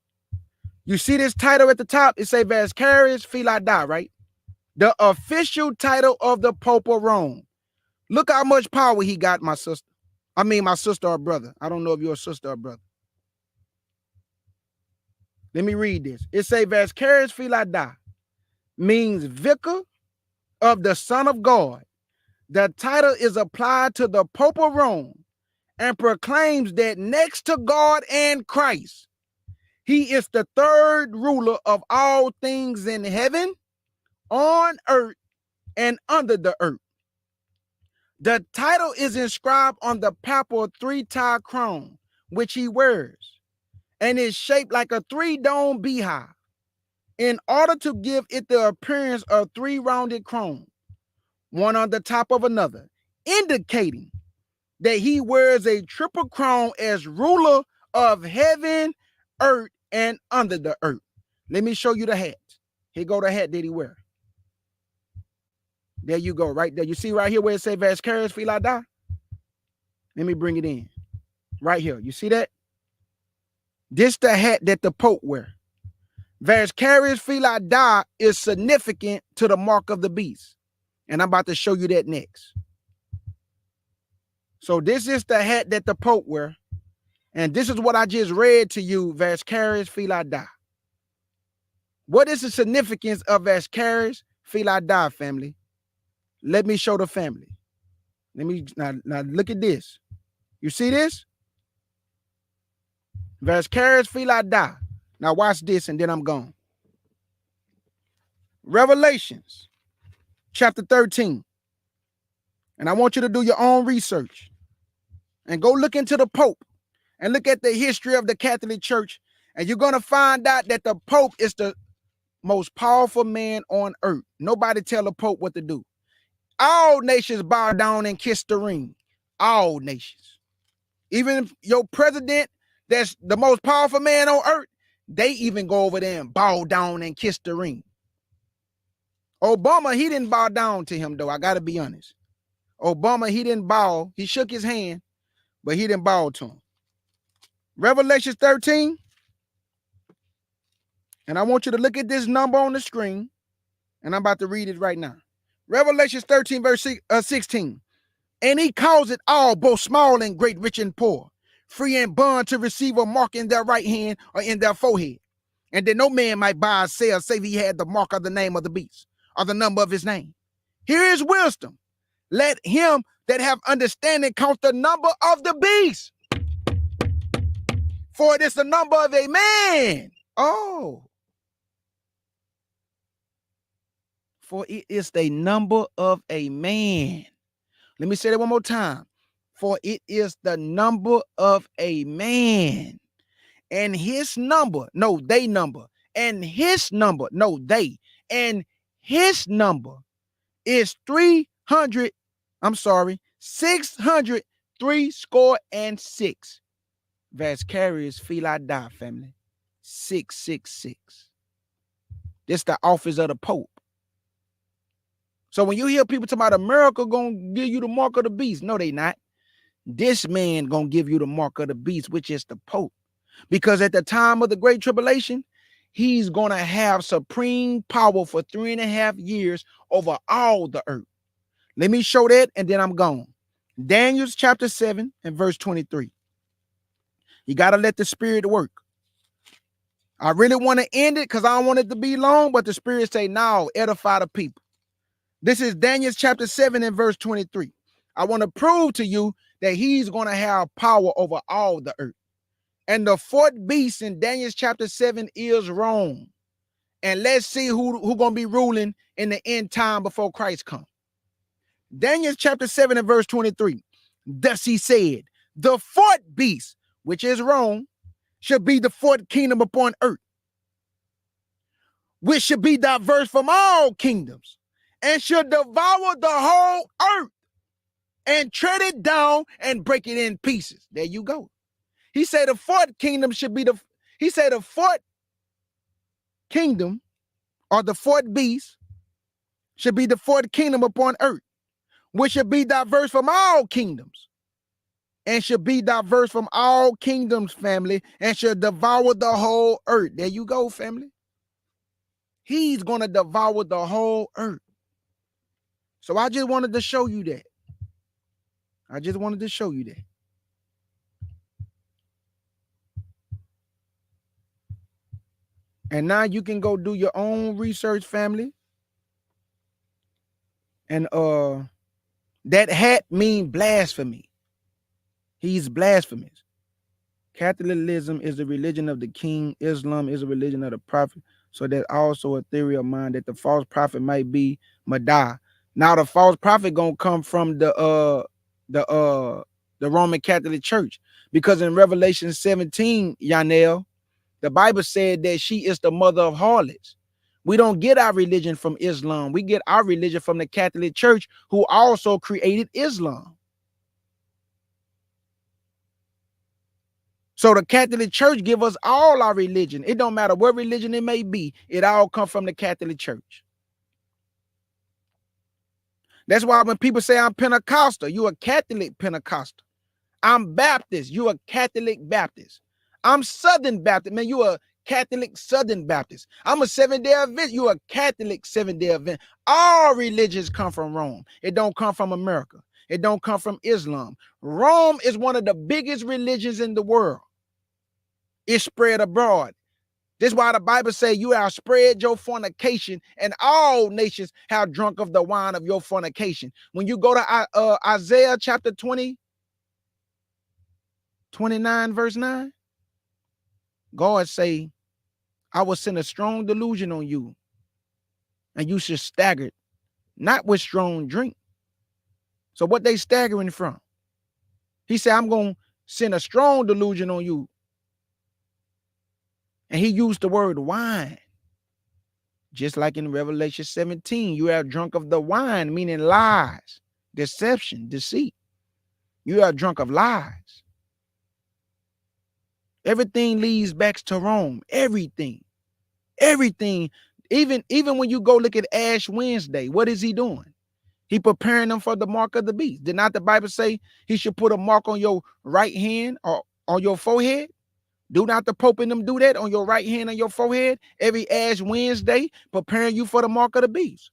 You see this title at the top? It says Vascarius Fili Die, right? The official title of the Pope of Rome. Look how much power he got, my sister. I mean, my sister or brother. I don't know if you're a sister or brother. Let me read this. It says, Vascaris Filada means vicar of the Son of God. The title is applied to the Pope of Rome and proclaims that next to God and Christ, he is the third ruler of all things in heaven, on earth, and under the earth. The title is inscribed on the papal three-tie crown, which he wears, and is shaped like a three-dome beehive, in order to give it the appearance of three rounded crowns, one on the top of another, indicating that he wears a triple crown as ruler of heaven, earth, and under the earth. Let me show you the hat. Here go the hat that he wear. There you go, right there. You see right here where it says Vascaris Filada? Let me bring it in. Right here. You see that? This the hat that the Pope wear. Vascaris Filada is significant to the mark of the beast. And I'm about to show you that next. So this is the hat that the Pope wear. And this is what I just read to you, Vascaris Filada. What is the significance of Vascaris Filada, family? Let me show the family. Let me now look at this. You see this? Vascaris Filada. Now watch this and then I'm gone. Revelations chapter 13. And I want you to do your own research and go look into the Pope and look at the history of the Catholic Church. And you're going to find out that the Pope is the most powerful man on earth. Nobody tell the Pope what to do. All nations bow down and kiss the ring. All nations. Even if your president, that's the most powerful man on earth, they even go over there and bow down and kiss the ring. Obama, he didn't bow down to him, though. I got to be honest. Obama, he didn't bow. He shook his hand, but he didn't bow to him. Revelation 13. And I want you to look at this number on the screen. And I'm about to read it right now. Revelation 13, verse 16. And he calls it all, both small and great, rich and poor, free and bond, to receive a mark in their right hand or in their forehead. And that no man might buy or sell, save he had the mark of the name of the beast, or the number of his name. Here is wisdom. Let him that have understanding count the number of the beast, for it is the number of a man. Oh. For it is the number of a man. Let me say that one more time. For it is the number of a man. And his number, no, they number. And his number, no, they. And his number is 603 Vascaris Filada, family. 666. This the office of the Pope. So when you hear people talk about America gonna give you the mark of the beast, no, they not. This man gonna give you the mark of the beast, which is the Pope. Because at the time of the Great Tribulation, he's gonna have supreme power for 3.5 years over all the earth. Let me show that, and then I'm gone. Daniel chapter 7 and verse 23. You gotta let the Spirit work. I really want to end it because I don't want it to be long, but the Spirit say, no, edify the people. This is Daniel chapter 7 and verse 23. I want to prove to you that he's going to have power over all the earth. And the fourth beast in Daniel chapter 7 is Rome. And let's see who going to be ruling in the end time before Christ comes. Daniel chapter 7 and verse 23. Thus he said, the fourth beast, which is Rome, should be the fourth kingdom upon earth, which should be diverse from all kingdoms, and should devour the whole earth and tread it down and break it in pieces. There you go. He said the fourth kingdom should be the fourth kingdom, or the fourth beast should be the fourth kingdom upon earth, which should be diverse from all kingdoms, and should be diverse from all kingdoms, family, and should devour the whole earth. There you go, family. He's going to devour the whole earth. So I just wanted to show you that. I just wanted to show you that. And now you can go do your own research, family. And that hat mean blasphemy. He's blasphemous. Catholicism is the religion of the king. Islam is a religion of the prophet. So there's also a theory of mine that the false prophet might be Madai. Now the false prophet gonna come from the Roman Catholic Church, because in Revelation 17, Yanel, the Bible said that she is the mother of harlots. We don't get our religion from Islam. We get our religion from the Catholic Church, who also created Islam. So the Catholic Church give us all our religion. It don't matter what religion it may be. It all comes from the Catholic Church. That's why when people say I'm Pentecostal, you a Catholic Pentecostal. I'm Baptist, you a Catholic Baptist. I'm Southern Baptist, man, you a Catholic Southern Baptist. I'm a Seventh-day Adventist, you a Catholic Seventh-day Adventist. All religions come from Rome. It don't come from America. It don't come from Islam. Rome is one of the biggest religions in the world. It's spread abroad. This is why the Bible says you have spread your fornication, and all nations have drunk of the wine of your fornication. When you go to Isaiah chapter 29, verse 9, God say, I will send a strong delusion on you, and you should stagger, not with strong drink. So what they staggering from? He said, I'm going to send a strong delusion on you. And he used the word wine. Just like in Revelation 17, you are drunk of the wine, meaning lies, deception, deceit. You are drunk of lies. Everything leads back to Rome. Everything. Even when you go look at Ash Wednesday, what is he doing? He preparing them for the mark of the beast. Did not the Bible say he should put a mark on your right hand or on your forehead? Do not the Pope and them do that on your right hand and your forehead every Ash Wednesday, preparing you for the mark of the beast?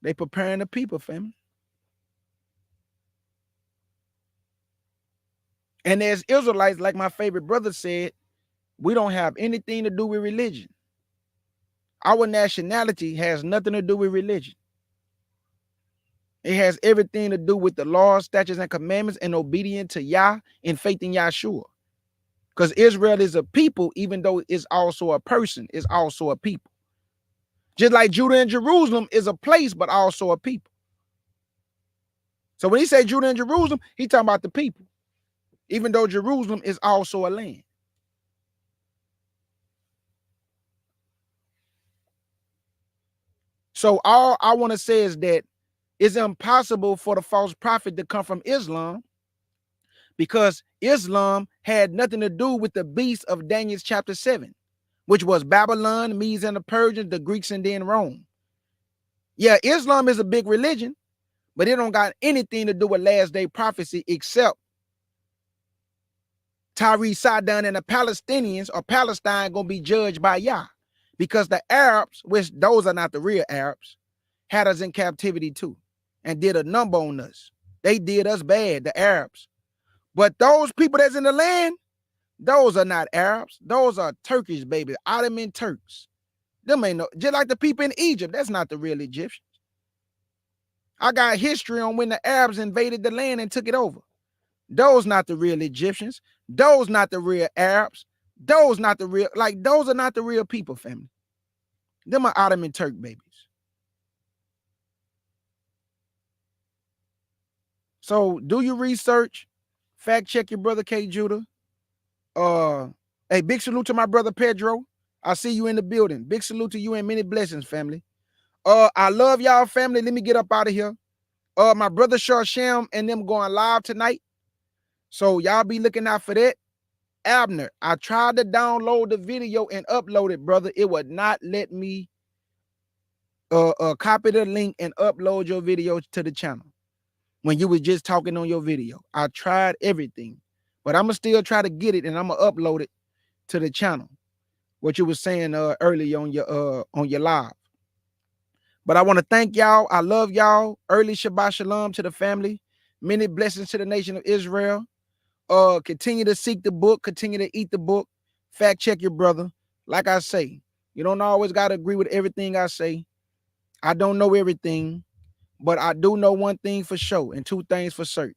They preparing the people, family. And as Israelites, like my favorite brother said, we don't have anything to do with religion. Our nationality has nothing to do with religion. It has everything to do with the laws, statutes, and commandments, and obedience to Yah and faith in Yahshua. Because Israel is a people, even though it's also a person, it's also a people. Just like Judah and Jerusalem is a place, but also a people. So when he say Judah and Jerusalem, he talking about the people, even though Jerusalem is also a land. So all I want to say is that it's impossible for the false prophet to come from Islam, because Islam had nothing to do with the beast of Daniel chapter 7, which was Babylon, Medes and the Persians, the Greeks, and then Rome. Yeah, Islam is a big religion, but it don't got anything to do with last day prophecy, except Tyree Sidon and the Palestinians or Palestine gonna be judged by Yah, because the Arabs, which those are not the real Arabs, had us in captivity too and did a number on us. They did us bad, the Arabs. But those people that's in the land, those are not Arabs. Those are Turkish babies, Ottoman Turks. Them ain't no, just like the people in Egypt, that's not the real Egyptians. I got history on when the Arabs invaded the land and took it over. Those not the real Egyptians. Those not the real Arabs. Those not the real, like those are not the real people, family. Them are Ottoman Turk babies. So do your research. Fact check your brother K. Judah. Hey, big salute to my brother Pedro. I see you in the building. Big salute to you and many blessings, family. I love y'all, family. Let me get up out of here. My brother Sham and them going live tonight. So y'all be looking out for that. Abner, I tried to download the video and upload it, brother. It would not let me copy the link and upload your video to the channel when you was just talking on your video. I tried everything, but I'm gonna still try to get it and I'm gonna upload it to the channel. what you were saying earlier on your live. But I want to thank y'all. I love y'all. Early Shabbat Shalom to the family. Many blessings to the nation of Israel. Continue to seek the book. Continue to eat the book. Fact check your brother. Like I say, you don't always got to agree with everything I say. I don't know everything, but I do know one thing for sure and two things for certain.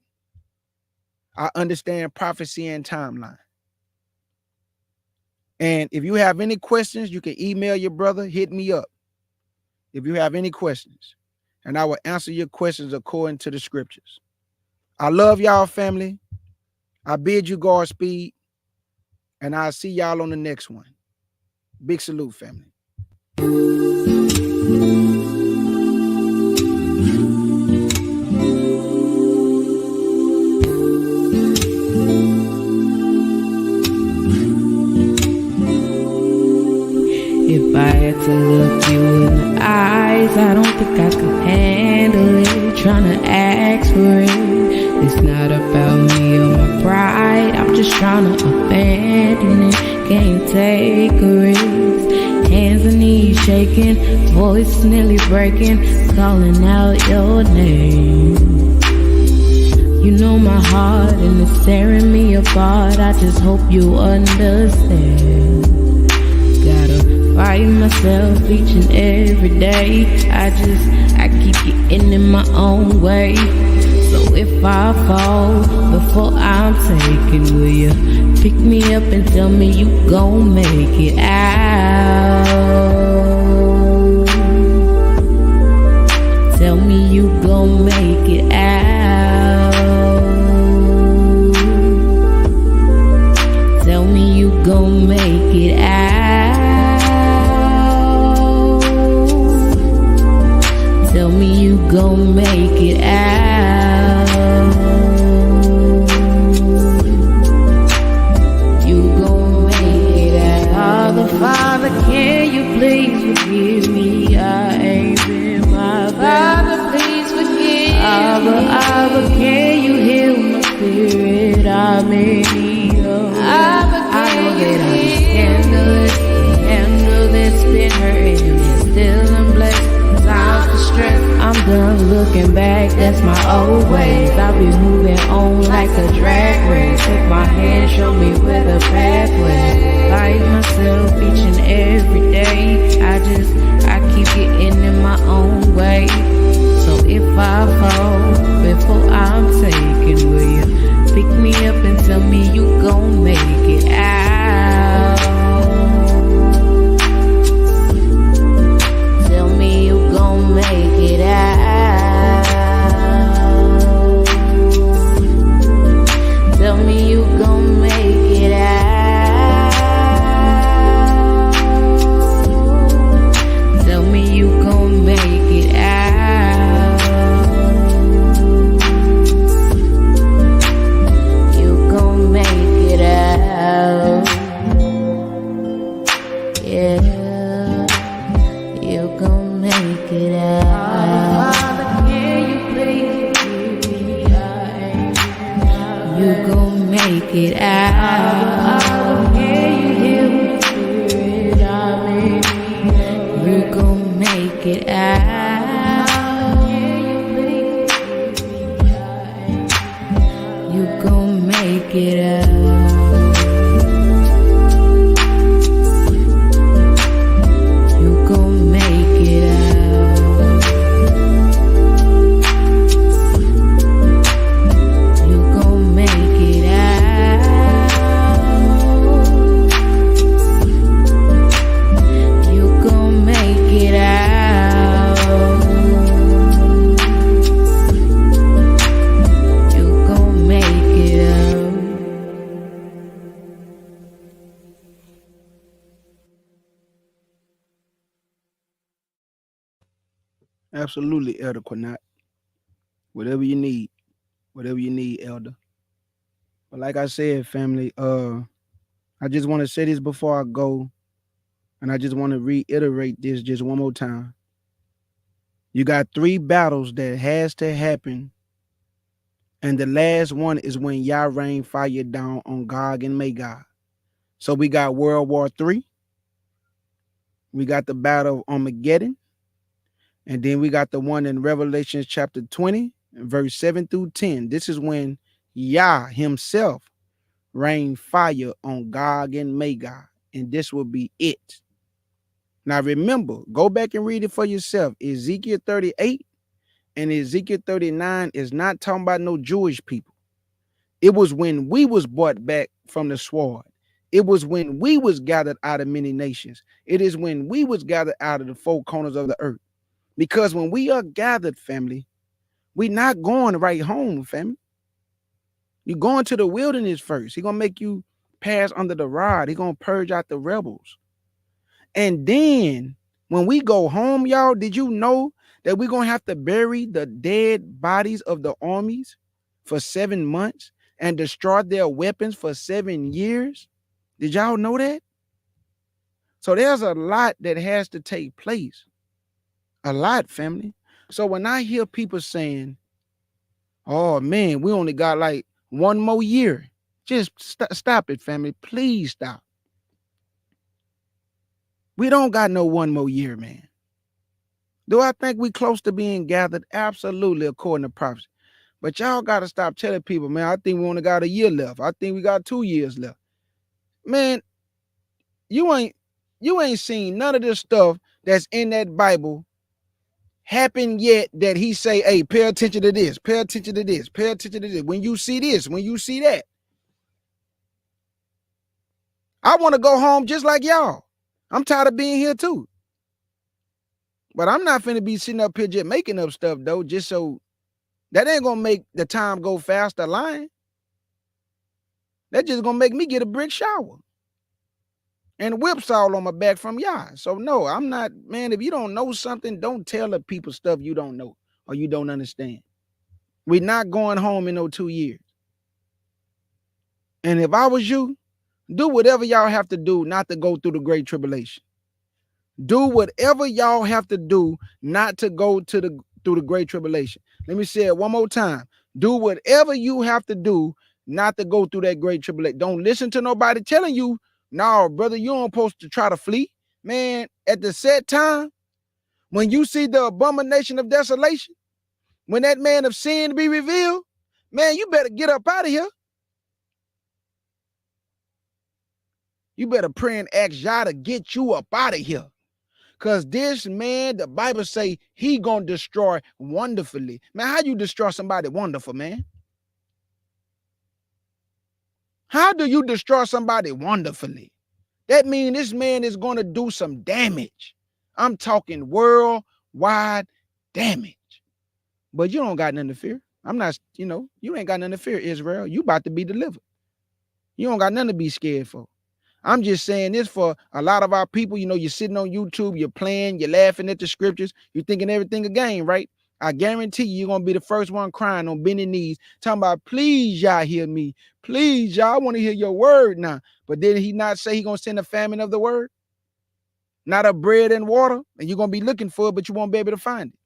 I understand prophecy and timeline. And if you have any questions, you can email your brother, hit me up. If you have any questions, and I will answer your questions according to the scriptures. I love y'all, family. I bid you Godspeed, and I'll see y'all on the next one. Big salute, family. If I had to look you in the eyes, I don't think I could handle it. Tryna ask for it. It's not about me or my pride. I'm just tryna abandon it. Can't take a risk. Hands and knees shaking, voice nearly breaking, calling out your name. You know my heart and it's tearing me apart. I just hope you understand. Gotta fight myself each and every day. I keep getting in my own way. So if I fall before I'm taken, will you pick me up and tell me you gon' make it out? Tell me you gon' make it out. Tell me you gon' make it out. Tell me you gon' make it out. You gon' make it out. Father, can you please forgive me? I ain't been my best. Father, please forgive me. Abba, can you heal my spirit? I'm in need of it. I know that I can handle this, been hurting and still I'm blessed. Time for strength. I'm done looking back, that's my old ways. I'll be moving on like a drag race. Take my hand, show me where the pathway. Fight myself each and every day. I keep getting in my own way. So if I fall before I'm taken, will you pick me up and tell me you gon' make it out? Tell me you gon' make it out. Tell me you gon' make it out. Tell me you gon' make it out. You gon' make it out. Yeah, you gon' make it out. Father, can you please forgive me? You gon' make it out. Can you heal my spirit? I'm in need. You gon' make it out. Can you please forgive me? You gon' make it out. You gon' make it out. You gon' make it out. You gon' make it out. You gon' make it out. Absolutely, Elder Quinat. Whatever you need, Elder. But like I said, family, I just want to say this before I go, and I just want to reiterate this just one more time. You got 3 battles that has to happen, and the last one is when Yah rain fire down on Gog and Magog. So we got World War III, We got the battle of Armageddon. And then we got the one in Revelation chapter 20, verse 7 through 10. This is when Yah himself rained fire on Gog and Magog. And this will be it. Now remember, go back and read it for yourself. Ezekiel 38 and Ezekiel 39 is not talking about no Jewish people. It was when we was brought back from the sword. It was when we was gathered out of many nations. It is when we was gathered out of the four corners of the earth. Because when we are gathered, family, we're not going right home, family. You're going to the wilderness first. He's going to make you pass under the rod. He's going to purge out the rebels. And then when we go home, y'all, did you know that we're going to have to bury the dead bodies of the armies for 7 months and destroy their weapons for 7 years? Did y'all know that? So there's a lot that has to take place. A lot, family. So when I hear people saying, oh man, we only got like 1 more year, just stop it, family. Please stop. We don't got no 1 more year, man. Do I think we close to being gathered? Absolutely, according to prophecy. But y'all got to stop telling people, man, I think we only got a year left. I think we got 2 years left. Man, you ain't seen none of this stuff that's in that Bible happen yet that he say, hey, pay attention to this, pay attention to this, pay attention to this. When you see this, when you see that. I want to go home just like y'all. I'm tired of being here too. But I'm not finna be sitting up here just making up stuff though, just so that ain't gonna make the time go faster lying. That just gonna make me get a brick shower and whipsaw on my back from y'all. So no, I'm not, man, if you don't know something, don't tell the people stuff you don't know or you don't understand. We're not going home in no 2 years. And if I was you, do whatever y'all have to do not to go through the great tribulation. Do whatever y'all have to do not to go through the great tribulation. Let me say it one more time. Do whatever you have to do not to go through that great tribulation. Don't listen to nobody telling you, no, brother, you don't supposed to try to flee. Man, at the set time, when you see the abomination of desolation, when that man of sin be revealed, man, you better get up out of here. You better pray and ask Yah to get you up out of here. Because this man, the Bible say, he gonna destroy wonderfully. Man, how you destroy somebody wonderful, man? How do you destroy somebody wonderfully? That means this man is gonna do some damage. I'm talking worldwide damage. But you don't got nothing to fear. I'm not, you ain't got nothing to fear, Israel. You about to be delivered. You don't got nothing to be scared for. I'm just saying this for a lot of our people. You're sitting on YouTube, you're playing, you're laughing at the scriptures, you're thinking everything a game, right? I guarantee you're going to be the first one crying on bending knees, talking about, please, y'all hear me. Please, y'all, I want to hear your word now. But did he not say he's going to send a famine of the word? Not of bread and water? And you're going to be looking for it, but you won't be able to find it.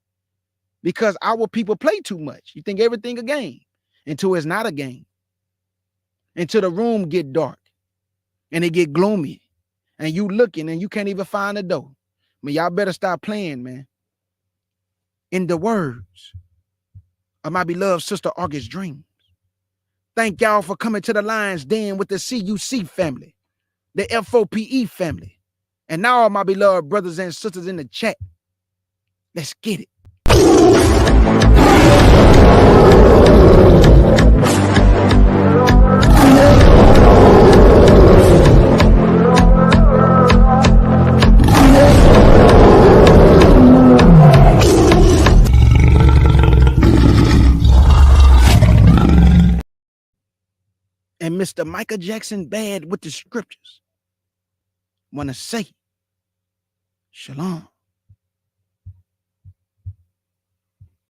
Because our people play too much. You think everything a game until it's not a game. Until the room get dark. And it get gloomy, and you looking, and you can't even find the door. Man, y'all better stop playing, man. In the words of my beloved sister August Dreams. Thank y'all for coming to the Lion's Den with the CUC family, the FOPE family, and now all my beloved brothers and sisters in the chat. Let's get it. And Mr. Michael Jackson bad with the scriptures want to say, Shalom.